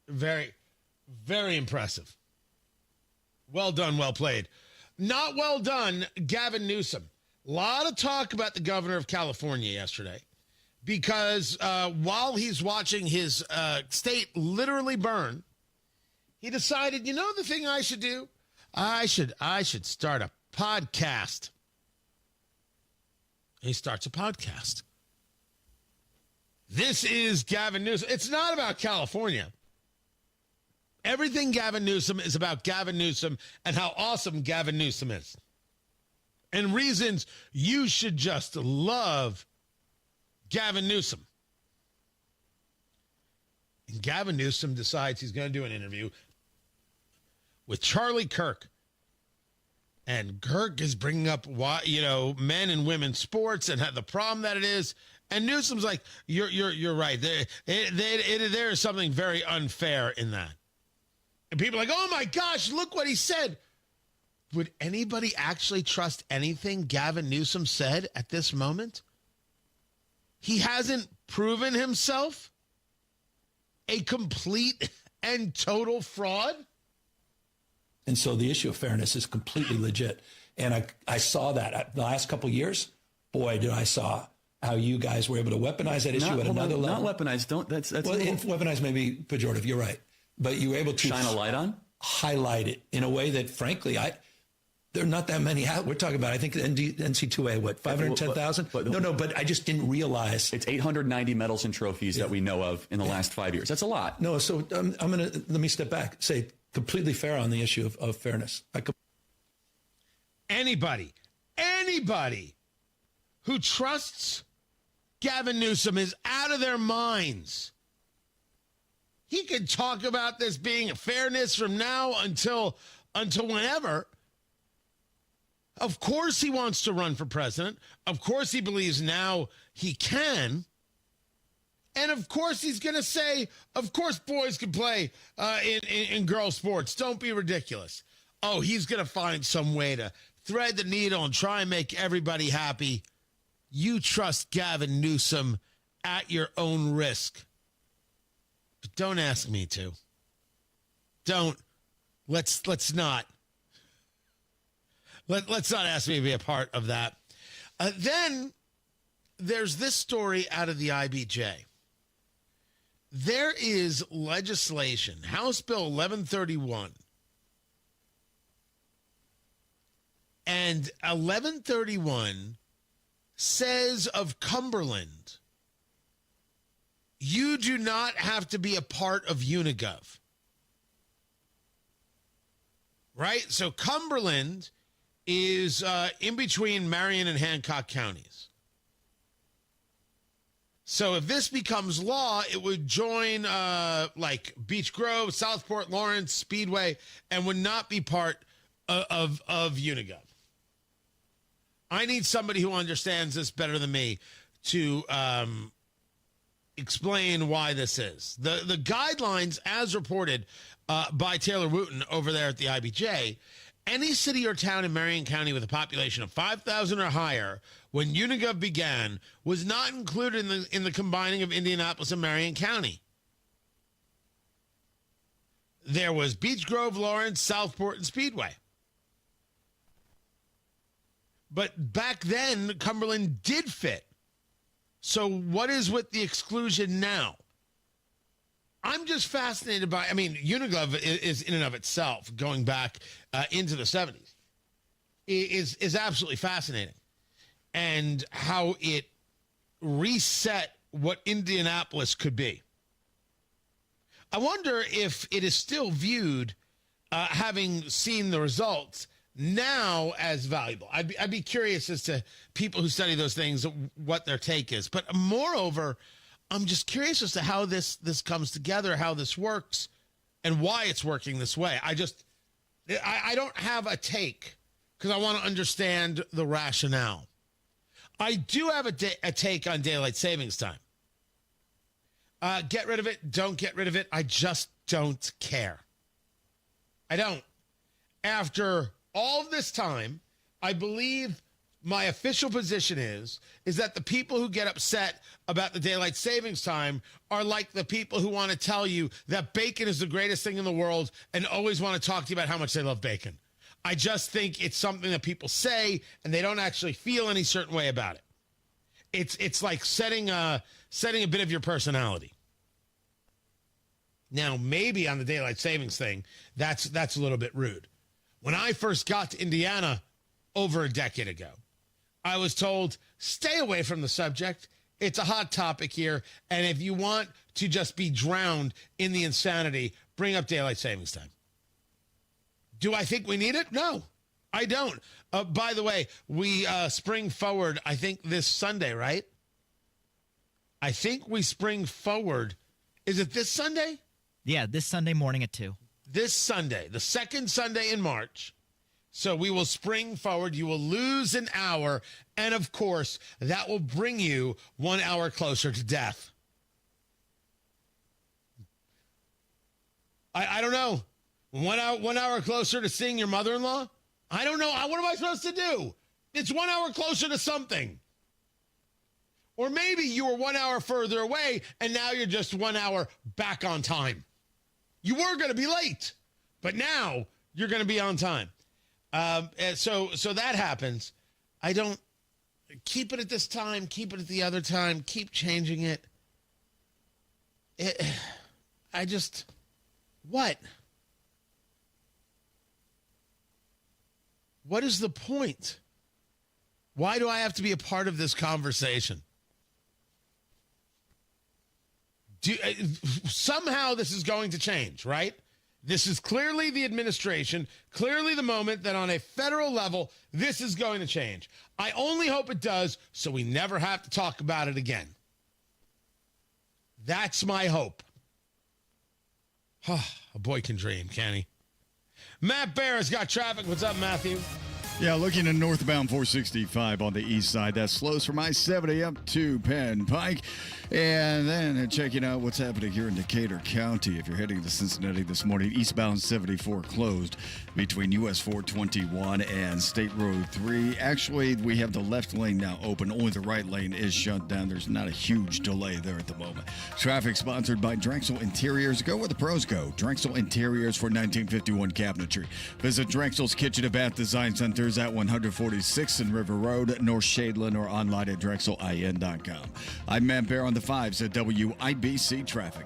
Very, very impressive. Well done, well played. Not well done, Gavin Newsom. A lot of talk about the governor of California yesterday because while he's watching his state literally burn, he decided, you know the thing I should do? I should start a podcast. He starts a podcast. This is Gavin Newsom. It's not about California. Everything Gavin Newsom is about Gavin Newsom and how awesome Gavin Newsom is. And reasons you should just love Gavin Newsom. And Gavin Newsom decides he's going to do an interview with Charlie Kirk. And Kirk is bringing up, men and women's sports and the problem that it is. And Newsom's like, you're right. There is something very unfair in that. And people are like, oh my gosh, look what he said. Would anybody actually trust anything Gavin Newsom said at this moment? He hasn't proven himself a complete and total fraud. And so the issue of fairness is completely legit. And I saw that the last couple of years. Boy, did I saw how you guys were able to weaponize that issue at another level. Not weaponize. That's well, weaponize may be pejorative. You're right. But you were able to shine a light on? Highlight it in a way that, frankly, there are not that many out. We're talking about, I think, NC2A, 510,000? No, but I just didn't realize. It's 890 medals and trophies that we know of in the last 5 years. That's a lot. No, so let me step back, say completely fair on the issue of fairness. Anybody who trusts Gavin Newsom is out of their minds. He could talk about this being a fairness from now until whenever. Of course he wants to run for president. Of course he believes now he can. And of course he's going to say, of course boys can play in girls' sports. Don't be ridiculous. Oh, he's going to find some way to thread the needle and try and make everybody happy. You trust Gavin Newsom at your own risk. But don't ask me to. Don't. Let's not. Let's not ask me to be a part of that. Then there's this story out of the IBJ. There is legislation, House Bill 1131. And 1131 says of Cumberland, you do not have to be a part of Unigov. Right? So Cumberland is in between Marion and Hancock counties. So if this becomes law, it would join like Beech Grove, Southport, Lawrence, Speedway, and would not be part of Unigov. I need somebody who understands this better than me to explain why this is. The guidelines, as reported by Taylor Wooten over there at the IBJ, any city or town in Marion County with a population of 5,000 or higher when Unigov began was not included in the combining of Indianapolis and Marion County. There was Beech Grove, Lawrence, Southport, and Speedway. But back then, Cumberland did fit. So what is with the exclusion now? I'm just fascinated by, Uniglove is in and of itself, going back into the 70s, is absolutely fascinating. And how it reset what Indianapolis could be. I wonder if it is still viewed, having seen the results, now as valuable. I'd be curious as to people who study those things, what their take is. But moreover, I'm just curious as to how this comes together, how this works, and why it's working this way. I don't have a take because I want to understand the rationale. I do have a take on daylight savings time. Get rid of it, don't get rid of it. I just don't care. I don't. After all of this time, I believe my official position is that the people who get upset about the daylight savings time are like the people who want to tell you that bacon is the greatest thing in the world and always want to talk to you about how much they love bacon. I just think it's something that people say and they don't actually feel any certain way about it. It's like setting a bit of your personality. Now, maybe on the daylight savings thing, that's a little bit rude. When I first got to Indiana over a decade ago, I was told, stay away from the subject. It's a hot topic here. And if you want to just be drowned in the insanity, bring up daylight savings time. Do I think we need it? No, I don't. By the way, we spring forward, I think this Sunday, right? I think we spring forward. Is it this Sunday? Yeah, this Sunday morning at 2. This Sunday, the second Sunday in March. So we will spring forward. You will lose an hour. And of course, that will bring you 1 hour closer to death. I don't know. 1 hour closer to seeing your mother-in-law? I don't know. What am I supposed to do? It's 1 hour closer to something. Or maybe you were 1 hour further away and now you're just 1 hour back on time. You were going to be late, but now you're going to be on time. So that happens. I don't keep it at this time, keep it at the other time, keep changing it. What? What is the point? Why do I have to be a part of this conversation? Somehow this is going to change, right? This is clearly the administration, clearly the moment that on a federal level, this is going to change. I only hope it does so we never have to talk about it again. That's my hope. A boy can dream, can he? Matt Bear has got traffic. What's up, Matthew? Yeah, looking at northbound 465 on the east side. That slows from I-70 up to Penn Pike. And then checking out what's happening here in Decatur County. If you're heading to Cincinnati this morning, eastbound 74 closed between US 421 and State Road 3. Actually, we have the left lane now open. Only the right lane is shut down. There's not a huge delay there at the moment. Traffic sponsored by Drexel Interiors. Go where the pros go. Drexel Interiors for 1951 cabinetry. Visit Drexel's Kitchen and Bath Design Centers at 146th and River Road, North Shadeland, or online at drexelin.com. I'm Matt Bear on the 5s at WIBC Traffic.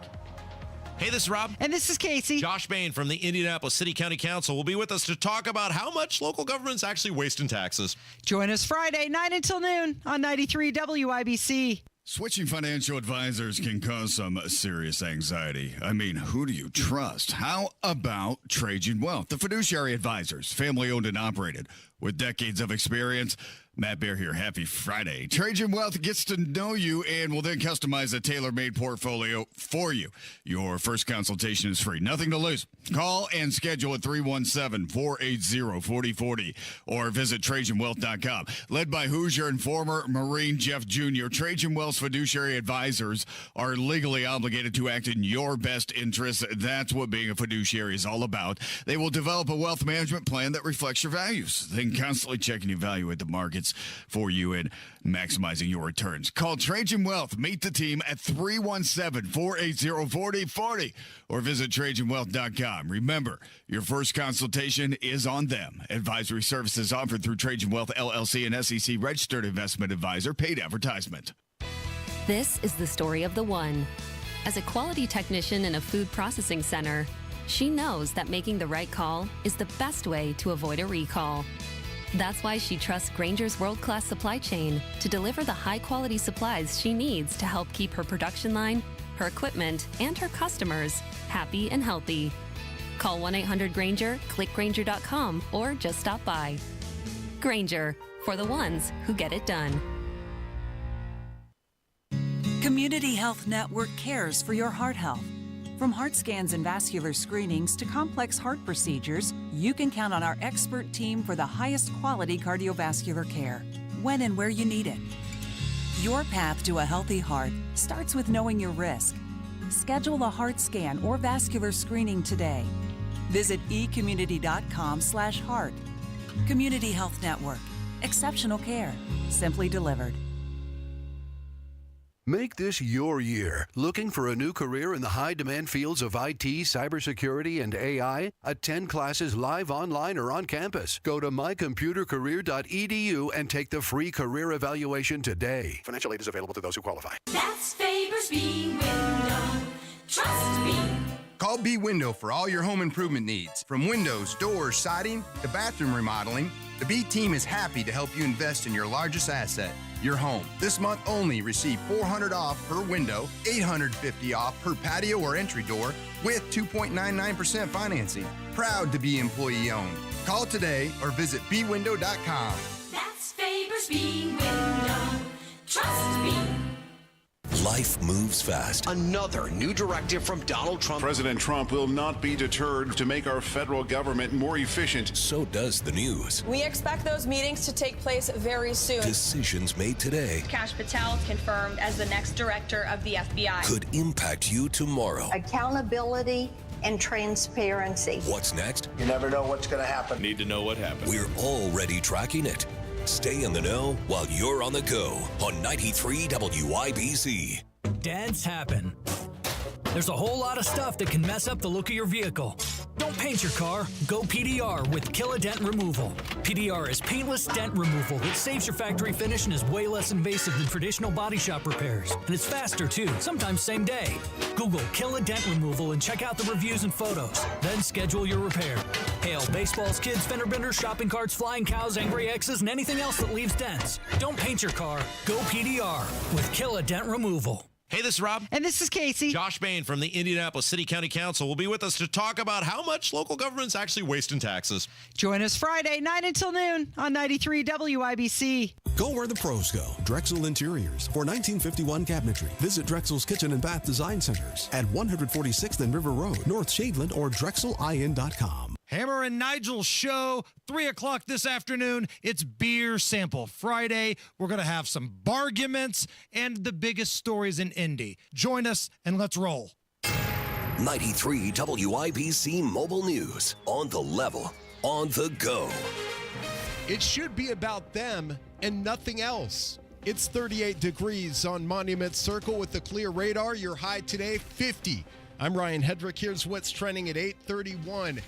Hey, this is Rob. And this is Casey. Josh Bain from the Indianapolis City County Council will be with us to talk about how much local government's actually wasting taxes. Join us Friday, 9 until noon on 93 WIBC. Switching financial advisors can cause some serious anxiety. I mean, who do you trust? How about Trajan Wealth, the fiduciary advisors, family-owned and operated, with decades of experience? Matt Bear here. Happy Friday. Trajan Wealth gets to know you and will then customize a tailor-made portfolio for you. Your first consultation is free. Nothing to lose. Call and schedule at 317-480-4040 or visit TrajanWealth.com. Led by Hoosier and former Marine Jeff Jr., Trajan Wealth's fiduciary advisors are legally obligated to act in your best interest. That's what being a fiduciary is all about. They will develop a wealth management plan that reflects your values, then constantly check and evaluate the markets chance for you in maximizing your returns. Call Trajan Wealth. Meet the team at 317-480-4040 or visit TrajanWealth.com. Remember, your first consultation is on them. Advisory services offered through Trajan Wealth LLC, and SEC registered investment advisor. Paid advertisement. This is the story of the one. As a quality technician in a food processing center, she knows that making the right call is the best way to avoid a recall. That's why she trusts Grainger's world-class supply chain to deliver the high-quality supplies she needs to help keep her production line, her equipment, and her customers happy and healthy. Call 1-800-GRAINGER, click Grainger.com, or just stop by. Grainger, for the ones who get it done. Community Health Network cares for your heart health. From heart scans and vascular screenings to complex heart procedures, you can count on our expert team for the highest quality cardiovascular care, when and where you need it. Your path to a healthy heart starts with knowing your risk. Schedule a heart scan or vascular screening today. Visit ecommunity.com/heart. Community Health Network. Exceptional care, simply delivered. Make this your year. Looking for a new career in the high-demand fields of IT, cybersecurity, and AI? Attend classes live, online, or on campus. Go to mycomputercareer.edu and take the free career evaluation today. Financial aid is available to those who qualify. That's Faber's B Window. Trust me. Call B Window for all your home improvement needs. From windows, doors, siding, to bathroom remodeling, the B team is happy to help you invest in your largest asset, your home. This month only, receive $400 off per window, $850 off per patio or entry door with 2.99% financing. Proud to be employee owned. Call today or visit bwindow.com. That's Faber's B Window. Trust me. Life moves fast. Another new directive from Donald Trump. President Trump will not be deterred to make our federal government more efficient. So does the news. We expect those meetings to take place very soon. Decisions made today Kash Patel confirmed as the next director of the FBI. could impact you tomorrow. Accountability and transparency. What's next? You never know what's going to happen. Need to know what happened. We're already tracking it. Stay in the know while you're on the go on 93 WIBC. Dents happen. There's a whole lot of stuff that can mess up the look of your vehicle. Don't paint your car. Go PDR with Kill a Dent Removal. PDR is paintless dent removal that saves your factory finish and is way less invasive than traditional body shop repairs. And it's faster too, sometimes same day. Google Kill a Dent Removal and check out the reviews and photos. Then schedule your repair. Hail baseballs, kids, fender benders, shopping carts, flying cows, angry X's, and anything else that leaves dents. Don't paint your car. Go PDR with Kill a Dent Removal. Hey, this is Rob. And this is Casey. Josh Bain from the Indianapolis City County Council will be with us to talk about how much local government's actually wasting taxes. Join us Friday, 9 until noon on 93 WIBC. Go where the pros go. Drexel Interiors for 1951 cabinetry. Visit Drexel's Kitchen and Bath Design Centers at 146th and River Road, North Shadeland, or drexelin.com. Hammer and Nigel show, 3 o'clock this afternoon. It's Beer Sample Friday. We're going to have some barguments and the biggest stories in Indy. Join us and let's roll. 93 WIBC Mobile News. On the level, on the go. It should be about them and nothing else. It's 38 degrees on Monument Circle with the clear radar. Your high today, 50. I'm Ryan Hedrick. Here's what's trending at 8:31.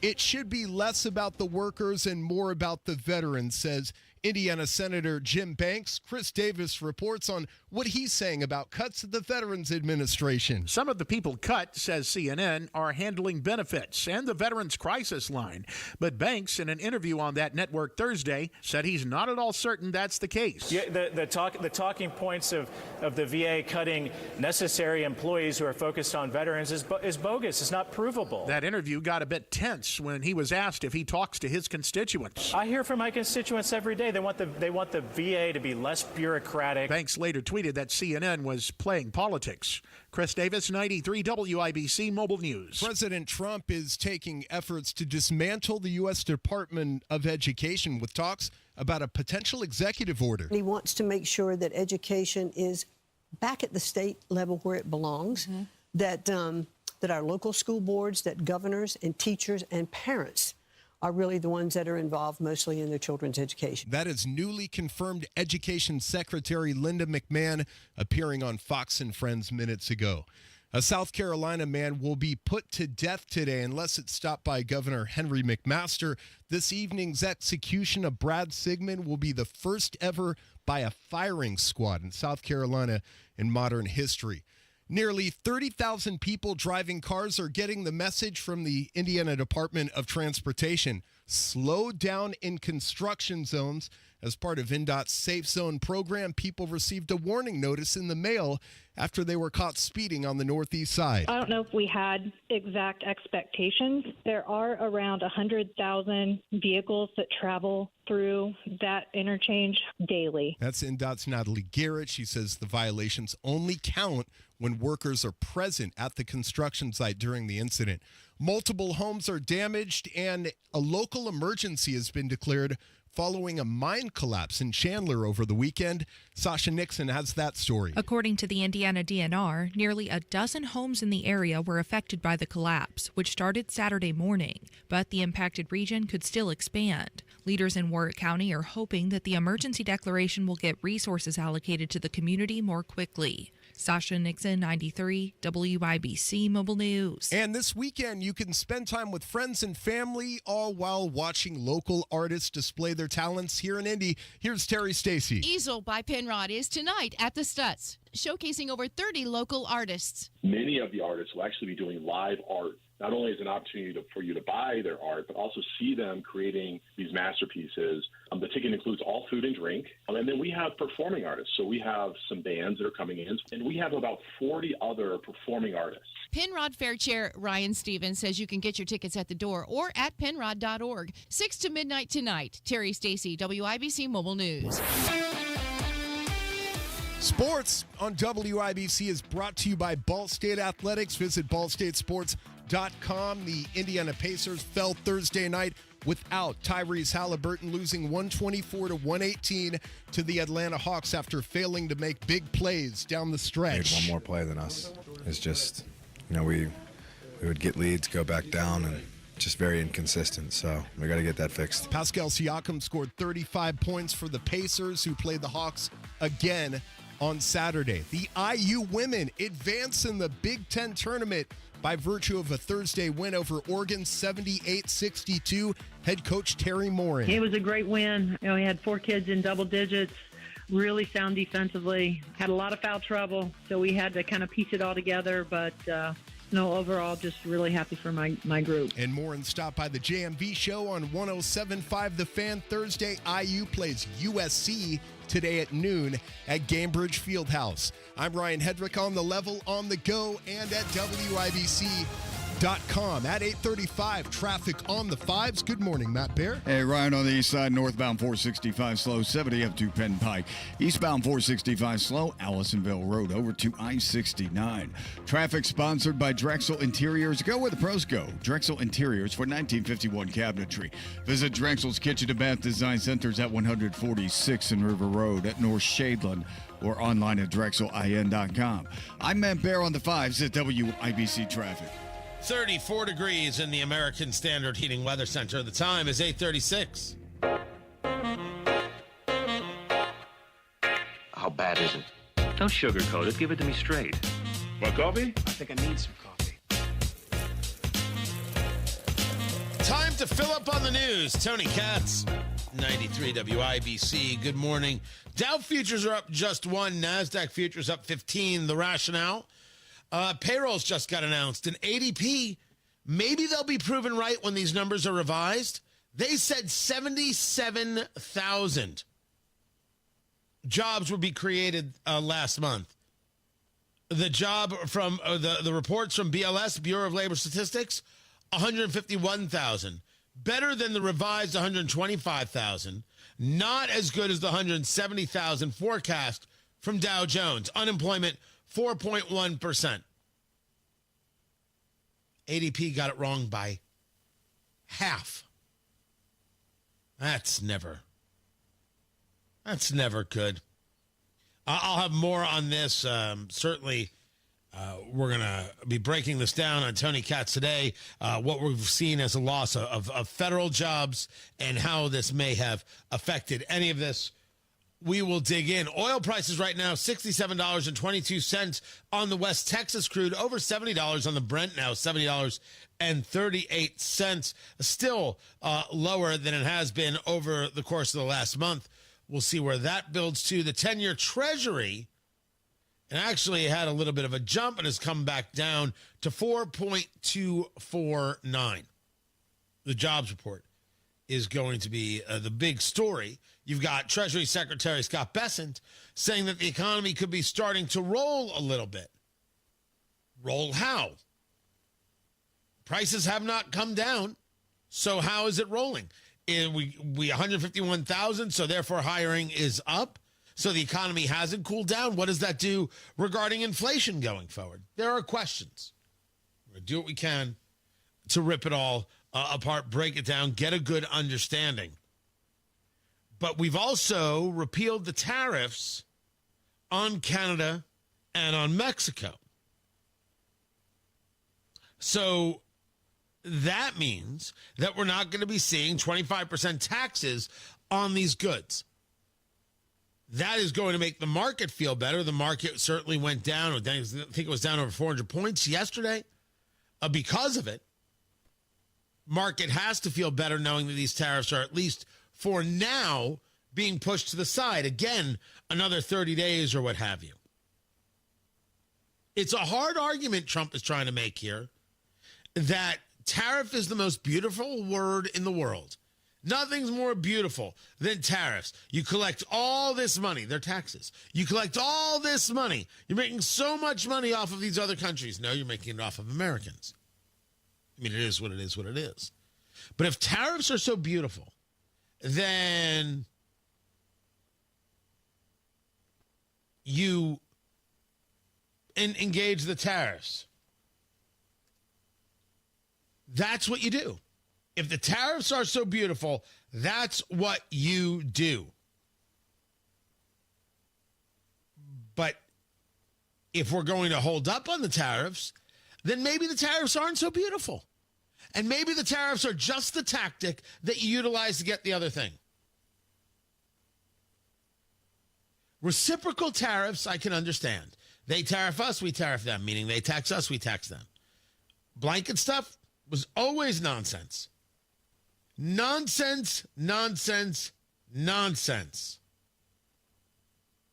It should be less about the workers and more about the veterans, says Indiana Senator Jim Banks. Chris Davis reports on what he's saying about cuts at the Veterans Administration. Some of the people cut, says CNN, are handling benefits and the Veterans Crisis Line. But Banks, in an interview on that network Thursday, said he's not at all certain that's the case. Yeah, the talking points of the VA cutting necessary employees who are focused on veterans is bogus. It's not provable. That interview got a bit tense when he was asked if he talks to his constituents. I hear from my constituents every day. They want the VA to be less bureaucratic. Banks later tweeted that CNN was playing politics. Chris Davis, 93 WIBC Mobile News. President Trump is taking efforts to dismantle the U.S. Department of Education with talks about a potential executive order. He wants to make sure that education is back at the state level where it belongs, that our local school boards, that governors and teachers and parents are really the ones that are involved mostly in their children's education. That is newly confirmed Education Secretary Linda McMahon appearing on Fox and Friends minutes ago. A South Carolina man will be put to death today unless it's stopped by Governor Henry McMaster. This evening's execution of Brad Sigmund will be the first ever by a firing squad in South Carolina in modern history. Nearly 30,000 people driving cars are getting the message from the Indiana Department of Transportation. Slow down in construction zones. As part of INDOT's Safe Zone program, people received a warning notice in the mail after they were caught speeding on the northeast side. I don't know if we had exact expectations. There are around 100,000 vehicles that travel through that interchange daily. That's INDOT's Natalie Garrett. She says the violations only count when workers are present at the construction site during the incident. Multiple homes are damaged, and a local emergency has been declared following a mine collapse in Chandler over the weekend. Sasha Nixon has that story. According to the Indiana DNR, nearly a dozen homes in the area were affected by the collapse, which started Saturday morning, but the impacted region could still expand. Leaders in Warwick County are hoping that the emergency declaration will get resources allocated to the community more quickly. Sasha Nixon, 93, WIBC Mobile News. And this weekend, you can spend time with friends and family, all while watching local artists display their talents here in Indy. Here's Terry Stacy. Easel by Penrod is tonight at the Stutz, showcasing over 30 local artists. Many of the artists will actually be doing live art. Not only as an opportunity for you to buy their art, but also see them creating these masterpieces. The ticket includes all food and drink. And then we have performing artists. So we have some bands that are coming in, and we have about 40 other performing artists. Penrod Fair Chair Ryan Stevens says you can get your tickets at the door or at penrod.org. 6 to midnight tonight. Terry Stacy, WIBC Mobile News. Sports on WIBC is brought to you by Ball State Athletics. Visit ballstatesports.com. The Indiana Pacers fell Thursday night without Tyrese Halliburton, losing 124-118 to the Atlanta Hawks after failing to make big plays down the stretch. Made one more play than us. It's just, we would get leads, go back down, and just very inconsistent. So we got to get that fixed. Pascal Siakam scored 35 points for the Pacers, who played the Hawks again on Saturday. The IU women advance in the Big Ten tournament by virtue of a Thursday win over Oregon, 78-62. Head coach Terry Morin. It was a great win. We had 4 kids in double digits, really sound defensively, had a lot of foul trouble, so we had to kind of piece it all together, but overall, just really happy for my group. And Morin stopped by the JMV show on 107.5 The Fan Thursday. IU plays USC today at noon at Gamebridge Fieldhouse. I'm Ryan Hedrick on the level, on the go, and at WIBC.com. At 8:35, traffic on the 5s. Good morning, Matt Bear. Hey, Ryan, on the east side, northbound 465 slow, 70 up to Penn Pike. Eastbound 465 slow, Allisonville Road over to I-69. Traffic sponsored by Drexel Interiors. Go where the pros go. Drexel Interiors for 1951 cabinetry. Visit Drexel's Kitchen and Bath Design Centers at 146 in River Road at North Shadeland, or online at drexelin.com. I'm Matt Bear on the 5s at WIBC Traffic. 34 degrees in the American Standard Heating Weather Center. The time is 8:36. How bad is it? Don't sugarcoat it. Give it to me straight. Want coffee? I think I need some coffee. Time to fill up on the news. Tony Katz, 93 WIBC. Good morning. Dow futures are up just 1. NASDAQ futures up 15. The rationale? Payrolls just got announced. And ADP, maybe they'll be proven right when these numbers are revised. They said 77,000 jobs would be created last month. The job from the reports from BLS, Bureau of Labor Statistics, 151,000. Better than the revised 125,000. Not as good as the 170,000 forecast from Dow Jones. Unemployment, 4.1%. ADP got it wrong by half. That's never good. I'll have more on this certainly We're going to be breaking this down on Tony Katz today, what we've seen as a loss of federal jobs and how this may have affected any of this. We will dig in. Oil prices right now, $67.22 on the West Texas crude, over $70 on the Brent now, $70.38. Still lower than it has been over the course of the last month. We'll see where that builds to. The 10-year Treasury, and actually had a little bit of a jump and has come back down to 4.249. The jobs report is going to be the big story. You've got Treasury Secretary Scott Bessent saying that the economy could be starting to roll a little bit. Roll how? Prices have not come down, so how is it rolling? We 151,000, so therefore hiring is up. So the economy hasn't cooled down. What does that do regarding inflation going forward? There are questions. We're going to do what we can to rip it all apart, break it down, get a good understanding. But we've also repealed the tariffs on Canada and on Mexico. So that means that we're not going to be seeing 25% taxes on these goods. That is going to make the market feel better. The market certainly went down. I think it was down over 400 points yesterday because of it. Market has to feel better knowing that these tariffs are, at least for now, being pushed to the side. Again, another 30 days or what have you. It's a hard argument Trump is trying to make here that tariff is the most beautiful word in the world. Nothing's more beautiful than tariffs. You collect all this money. They're taxes. You collect all this money. You're making so much money off of these other countries. No, you're making it off of Americans. I mean, it is what it is, what it is. But if tariffs are so beautiful, then you engage the tariffs. That's what you do. If the tariffs are so beautiful, that's what you do. But if we're going to hold up on the tariffs, then maybe the tariffs aren't so beautiful. And maybe the tariffs are just the tactic that you utilize to get the other thing. Reciprocal tariffs, I can understand. They tariff us, we tariff them, meaning they tax us, we tax them. Blanket stuff was always nonsense. Nonsense, nonsense, nonsense.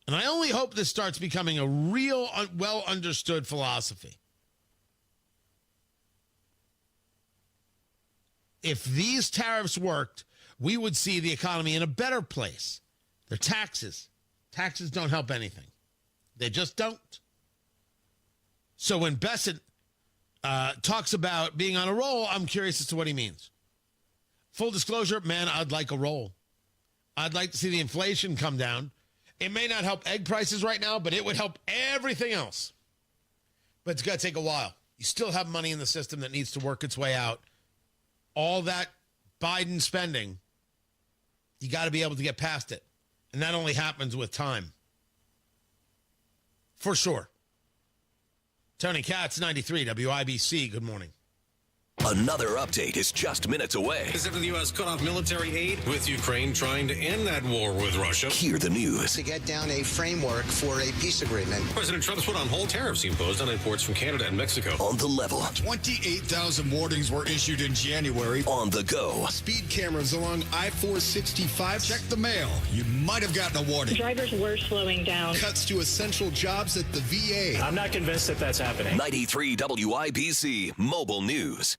And I only hope this starts becoming a real, well-understood philosophy. If these tariffs worked, we would see the economy in a better place. They're taxes. Taxes don't help anything. They just don't. So when Bessent talks about being on a roll, I'm curious as to what he means. Full disclosure, man, I'd like a roll. I'd like to see the inflation come down. It may not help egg prices right now, but it would help everything else. But it's going to take a while. You still have money in the system that needs to work its way out. All that Biden spending, you got to be able to get past it. And that only happens with time. For sure. Tony Katz, 93 WIBC. Good morning. Another update is just minutes away. As if the U.S. cut off military aid with Ukraine trying to end that war with Russia. Hear the news. To get down a framework for a peace agreement. President Trump's put on hold tariffs he imposed on imports from Canada and Mexico. On the level. 28,000 warnings were issued in January. On the go. Speed cameras along I-465. Check the mail. You might have gotten a warning. Drivers were slowing down. Cuts to essential jobs at the VA. I'm not convinced that that's happening. 93 WIBC Mobile News.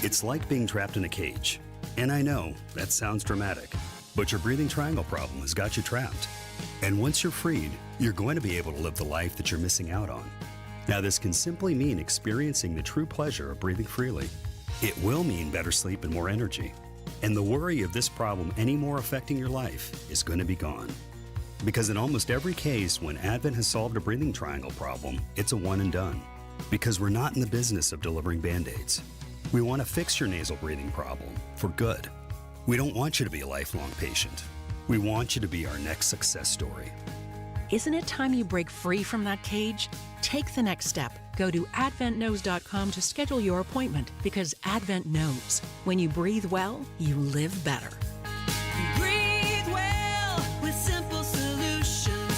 It's like being trapped in a cage. And I know that sounds dramatic, but your breathing triangle problem has got you trapped. And once you're freed, you're going to be able to live the life that you're missing out on. Now, this can simply mean experiencing the true pleasure of breathing freely. It will mean better sleep and more energy. And the worry of this problem any more affecting your life is going to be gone. Because in almost every case, when Advent has solved a breathing triangle problem, it's a one and done. Because we're not in the business of delivering Band-Aids. We want to fix your nasal breathing problem for good. We don't want you to be a lifelong patient. We want you to be our next success story. Isn't it time you break free from that cage? Take the next step. Go to adventknows.com to schedule your appointment, because Advent knows when you breathe well, you live better. Breathe well with simple solutions.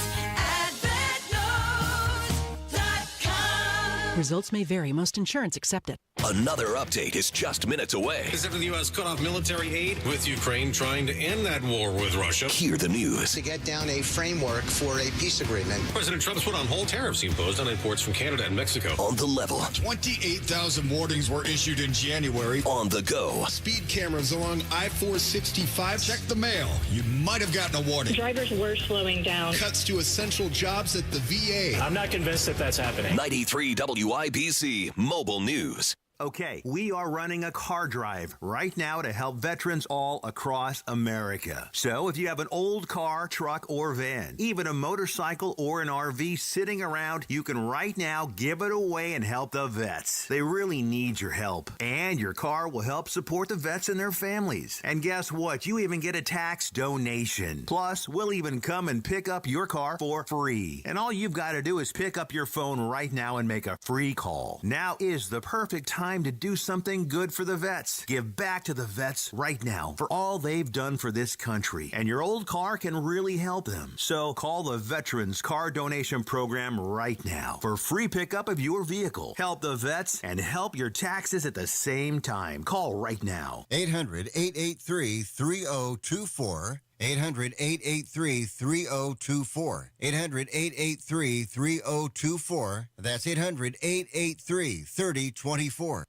AdventKnows.com. Results may vary. Most insurance accepted. Another update is just minutes away. As after the U.S. cut off military aid, with Ukraine trying to end that war with Russia. Hear the news. To get down a framework for a peace agreement. President Trump's put on hold tariffs he imposed on imports from Canada and Mexico. On the level. 28,000 warnings were issued in January. On the go. Speed cameras along I-465. Check the mail. You might have gotten a warning. Drivers were slowing down. Cuts to essential jobs at the VA. I'm not convinced that that's happening. 93 WIBC Mobile News. Okay, we are running a car drive right now to help veterans all across America. So if you have an old car, truck, or van, even a motorcycle or an RV sitting around, you can right now give it away and help the vets. They really need your help. And your car will help support the vets and their families. And guess what? You even get a tax donation. Plus, we'll even come and pick up your car for free. And all you've got to do is pick up your phone right now and make a free call. Now is the perfect time to do something good for the vets. Give back to the vets right now for all they've done for this country. And your old car can really help them. So call the Veterans Car Donation Program right now for free pickup of your vehicle. Help the vets and help your taxes at the same time. Call right now. 800-883-3024. 800-883-3024. 800-883-3024. That's 800-883-3024.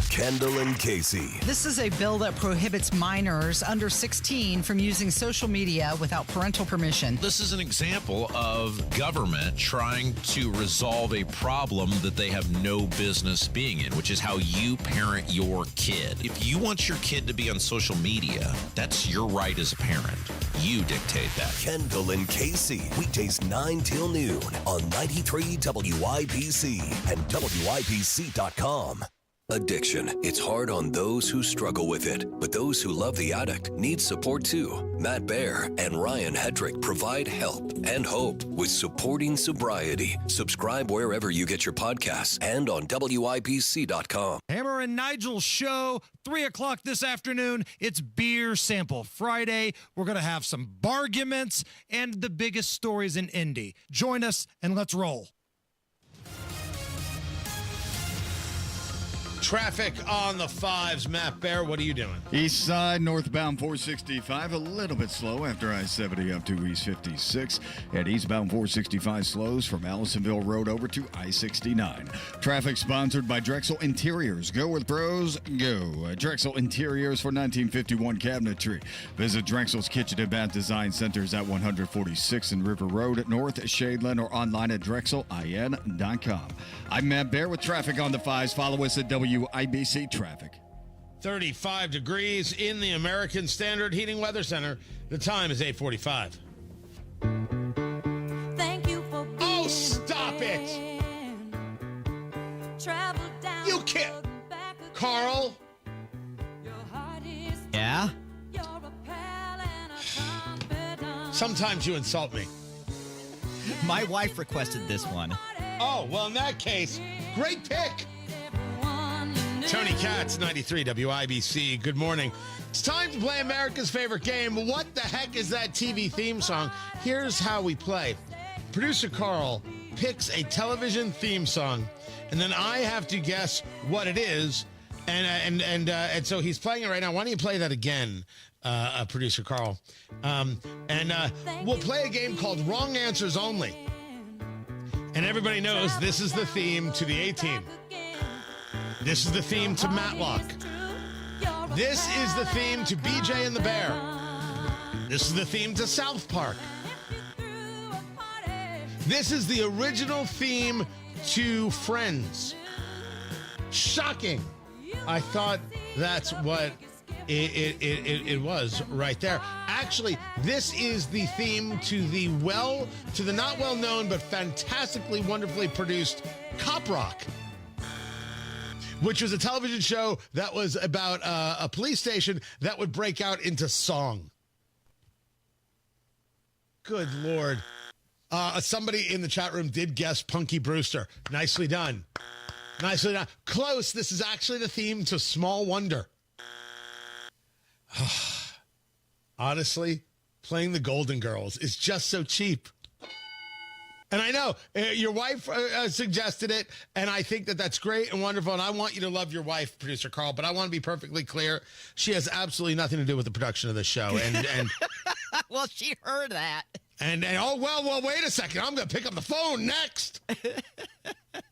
Kendall and Casey. This is a bill that prohibits minors under 16 from using social media without parental permission. This is an example of government trying to resolve a problem that they have no business being in, which is how you parent your kid. If you want your kid to be on social media, that's your right as a parent. You dictate that. Kendall and Casey. Weekdays 9 till noon on 93 WIBC and WIBC.com. Addiction. It's hard on those who struggle with it, but those who love the addict need support too. Matt Baer and Ryan Hedrick provide help and hope with Supporting Sobriety. Subscribe wherever you get your podcasts and on WIBC.com. Hammer and Nigel show, 3 o'clock this afternoon. It's Beer Sample Friday. We're going to have some barguments and the biggest stories in Indy. Join us and let's roll. Traffic on the fives. Matt Baer, what are you doing? East side, northbound 465, a little bit slow after I-70 up to East 56. And eastbound 465 slows from Allisonville Road over to I-69. Traffic sponsored by Drexel Interiors. Go with pros, go. Drexel Interiors for 1951 cabinetry. Visit Drexel's Kitchen and Bath Design Centers at 146 and River Road, North Shadeland, or online at drexelin.com. I'm Matt Baer with traffic on the fives. Follow us at WIBC Traffic. 35 degrees in the American Standard Heating Weather Center. The time is 8:45. Thank you for being Oh, stop it! You can't. Carl? Yeah? Sometimes you insult me. My wife requested this one. Oh, well, in that case, great pick. Tony Katz, 93 WIBC. Good morning. It's time to play America's favorite game. What the heck is that TV theme song? Here's how we play. Producer Carl picks a television theme song, and then I have to guess what it is. And so he's playing it right now. Why don't you play that again, Producer Carl? We'll play a game called Wrong Answers Only. And everybody knows this is the theme to the A-Team. This is the theme to Matlock. This is the theme to BJ and the Bear. This is the theme to South Park. This is the original theme to Friends. Shocking. I thought that's what it was right there. Actually, this is the theme to the not well known but fantastically wonderfully produced Cop Rock, which was a television show that was about a police station that would break out into song. Good Lord. Somebody in the chat room did guess Punky Brewster. Nicely done. Nicely done. Close. This is actually the theme to Small Wonder. Honestly, playing the Golden Girls is just so cheap. And I know your wife suggested it, and I think that that's great and wonderful, and I want you to love your wife, Producer Carl, but I want to be perfectly clear. She has absolutely nothing to do with the production of this show. And Well, she heard that. And well, wait a second. I'm going to pick up the phone next.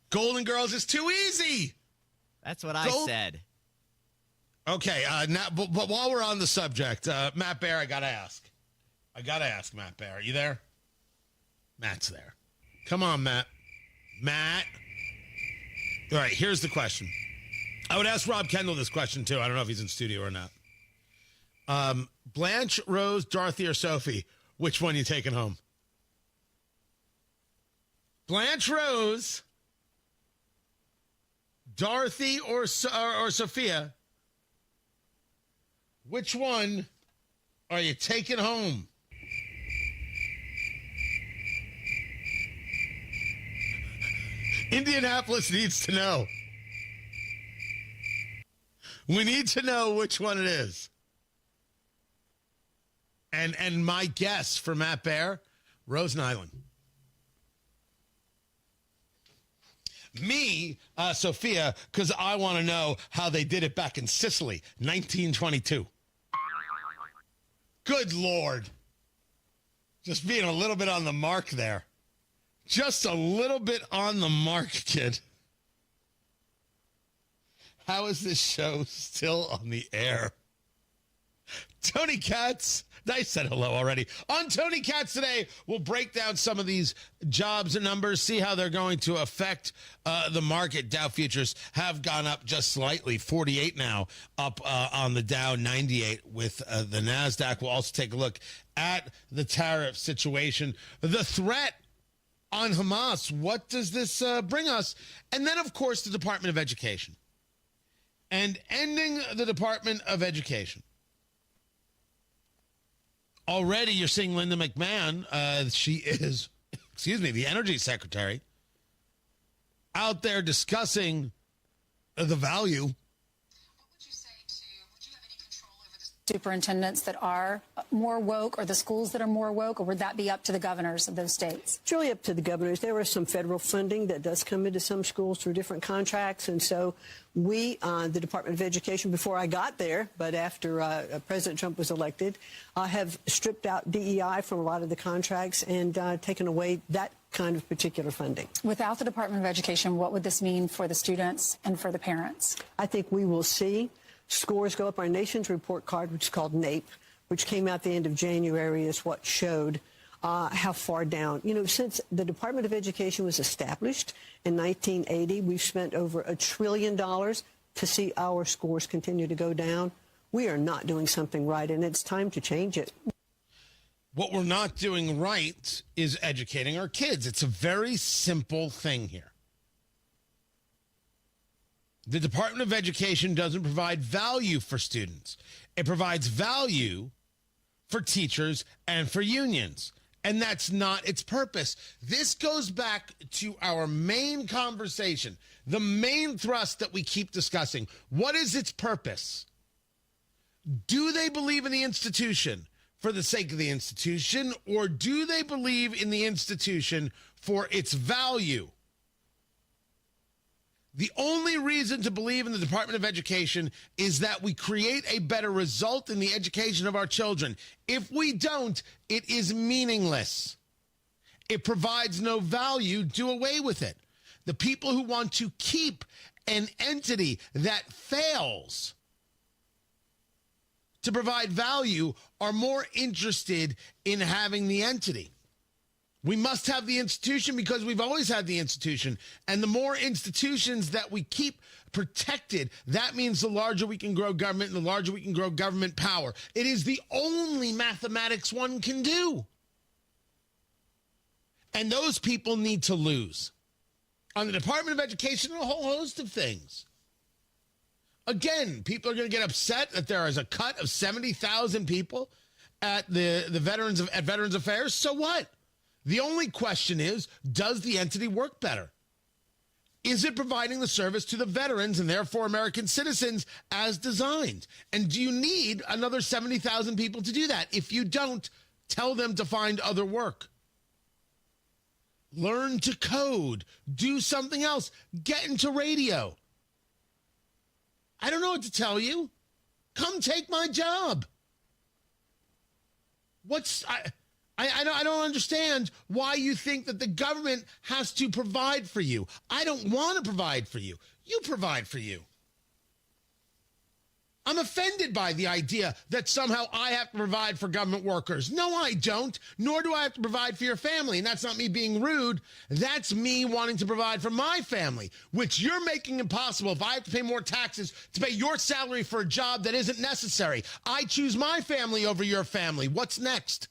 Golden Girls is too easy. That's what I said. Okay, now, but while we're on the subject, Matt Bear, I got to ask. Matt Bear. Are you there? Matt's there. Come on, Matt. Matt. All right, here's the question. I would ask Rob Kendall this question, too. I don't know if he's in studio or not. Blanche, Rose, Dorothy, or Sophie, which one you taking home? Blanche, Rose, Dorothy, or Sophia, which one are you taking home? Indianapolis needs to know. We need to know which one it is. And my guess for Matt Bear, Rose Nyland. Me, Sophia, because I want to know how they did it back in Sicily, 1922. Good Lord. Just being a little bit on the mark there. Just a little bit on the mark, kid. How is this show still on the air? Tony Katz. I said hello already. On Tony Katz today, we'll break down some of these jobs and numbers, see how they're going to affect the market. Dow futures have gone up just slightly, 48 now, up on the Dow, 98 with the NASDAQ. We'll also take a look at the tariff situation, the threat on Hamas. What does this bring us? And then, of course, the Department of Education. And ending the Department of Education. Already you're seeing Linda McMahon. She is, the energy secretary, out there discussing the value. Superintendents that are more woke, or the schools that are more woke, or would that be up to the governors of those states? It's really up to the governors. There is some federal funding that does come into some schools through different contracts. And so we, the Department of Education, before I got there, but after President Trump was elected, have stripped out DEI from a lot of the contracts and taken away that kind of particular funding. Without the Department of Education, what would this mean for the students and for the parents? I think we will see scores go up. Our nation's report card, which is called NAEP, which came out the end of January, is what showed how far down. You know, since the Department of Education was established in 1980, we've spent over $1 trillion to see our scores continue to go down. We are not doing something right, and it's time to change it. What we're not doing right is educating our kids. It's a very simple thing here. The Department of Education doesn't provide value for students. It provides value for teachers and for unions. And that's not its purpose. This goes back to our main conversation, the main thrust that we keep discussing. What is its purpose? Do they believe in the institution for the sake of the institution, or do they believe in the institution for its value? The only reason to believe in the Department of Education is that we create a better result in the education of our children. If we don't, it is meaningless. It provides no value. Do away with it. The people who want to keep an entity that fails to provide value are more interested in having the entity. We must have the institution because we've always had the institution. And the more institutions that we keep protected, that means the larger we can grow government and the larger we can grow government power. It is the only mathematics one can do. And those people need to lose. On the Department of Education, a whole host of things. Again, people are going to get upset that there is a cut of 70,000 people at the Veterans Affairs. So what? The only question is, does the entity work better? Is it providing the service to the veterans and therefore American citizens as designed? And do you need another 70,000 people to do that? If you don't, tell them to find other work. Learn to code. Do something else. Get into radio. I don't know what to tell you. Come take my job. I don't understand why you think that the government has to provide for you. I don't want to provide for you. You provide for you. I'm offended by the idea that somehow I have to provide for government workers. No, I don't. Nor do I have to provide for your family. And that's not me being rude. That's me wanting to provide for my family, which you're making impossible if I have to pay more taxes to pay your salary for a job that isn't necessary. I choose my family over your family. What's next?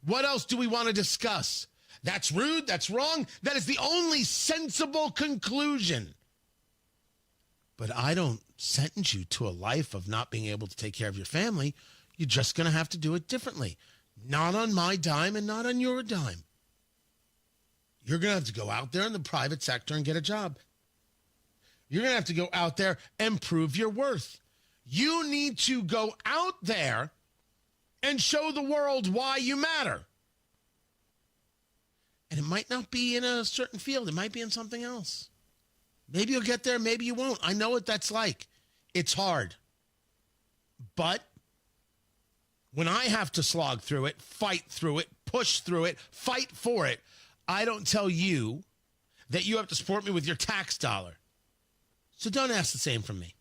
What else do we want to discuss? That's rude. That's wrong. That is the only sensible conclusion. But I don't sentence you to a life of not being able to take care of your family. You're just going to have to do it differently. Not on my dime and not on your dime. You're going to have to go out there in the private sector and get a job. You're going to have to go out there and prove your worth. You need to go out there and show the world why you matter. And it might not be in a certain field. It might be in something else. Maybe you'll get there, maybe you won't. I know what that's like. It's hard. But when I have to slog through it, fight through it, push through it, fight for it, I don't tell you that you have to support me with your tax dollar. So don't ask the same from me.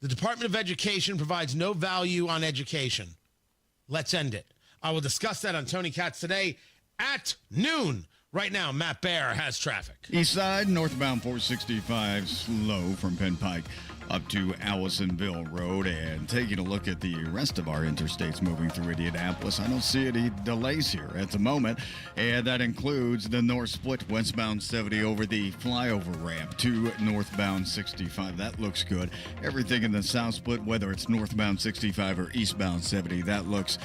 The Department of Education provides no value on education. Let's end it. I will discuss that on Tony Katz today at noon. Right now, Matt Bear has traffic. East side, northbound 465, slow from Penn Pike up to Allisonville Road. And taking a look at the rest of our interstates moving through Indianapolis, I don't see any delays here at the moment. And that includes the north split westbound 70 over the flyover ramp to northbound 65. That looks good. Everything in the south split, whether it's northbound 65 or eastbound 70, that looks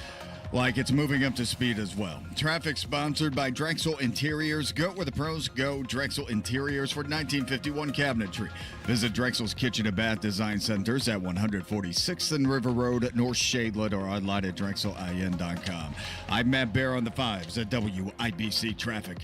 like it's moving up to speed as well. Traffic sponsored by Drexel Interiors. Go where the pros go. Drexel Interiors for 1951 cabinetry. Visit Drexel's Kitchen and Bath Design Centers at 146th and River Road, North Shadeland, or online at drexelin.com. I'm Matt Bear on the 5s at WIBC Traffic.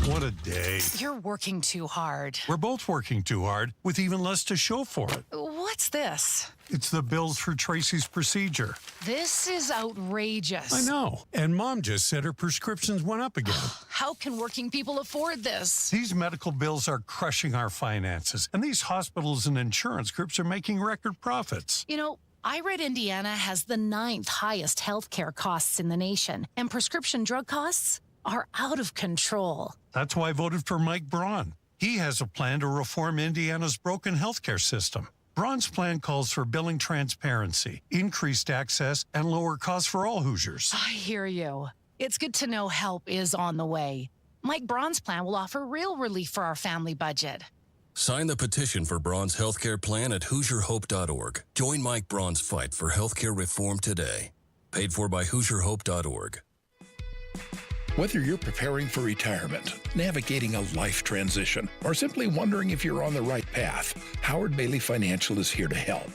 What a day. You're working too hard. We're both working too hard with even less to show for it. What's this? It's the bills for Tracy's procedure. This is outrageous. I know. And Mom just said her prescriptions went up again. How can working people afford this? These medical bills are crushing our finances, and these hospitals and insurance groups are making record profits. You know, I read Indiana has the 9th highest healthcare costs in the nation, and prescription drug costs are out of control. That's why I voted for Mike Braun. He has a plan to reform Indiana's broken healthcare system. Braun's plan calls for billing transparency, increased access, and lower costs for all Hoosiers. I hear you. It's good to know help is on the way. Mike Braun's plan will offer real relief for our family budget. Sign the petition for Braun's healthcare plan at HoosierHope.org. Join Mike Braun's fight for healthcare reform today. Paid for by HoosierHope.org. Whether you're preparing for retirement, navigating a life transition, or simply wondering if you're on the right path, Howard Bailey Financial is here to help.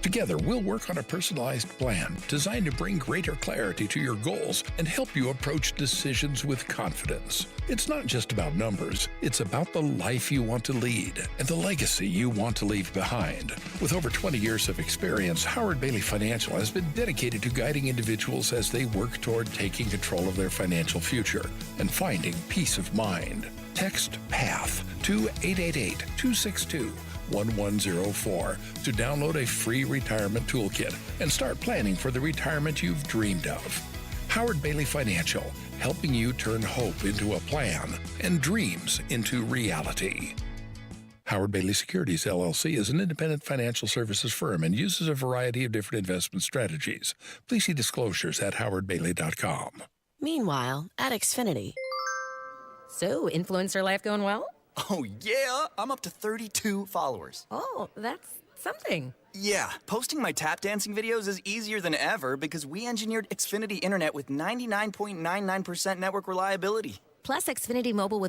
Together, we'll work on a personalized plan designed to bring greater clarity to your goals and help you approach decisions with confidence. It's not just about numbers, it's about the life you want to lead and the legacy you want to leave behind. With over 20 years of experience, Howard Bailey Financial has been dedicated to guiding individuals as they work toward taking control of their financial future and finding peace of mind. Text PATH to 888-262-1104 to download a free retirement toolkit and start planning for the retirement you've dreamed of. Howard Bailey Financial, helping you turn hope into a plan and dreams into reality. Howard Bailey Securities, LLC is an independent financial services firm and uses a variety of different investment strategies. Please see disclosures at howardbailey.com. Meanwhile, at Xfinity. So, influencer life going well? Oh, yeah. I'm up to 32 followers. Oh, that's something. Yeah, posting my tap dancing videos is easier than ever because we engineered Xfinity Internet with 99.99% network reliability. Plus, Xfinity Mobile with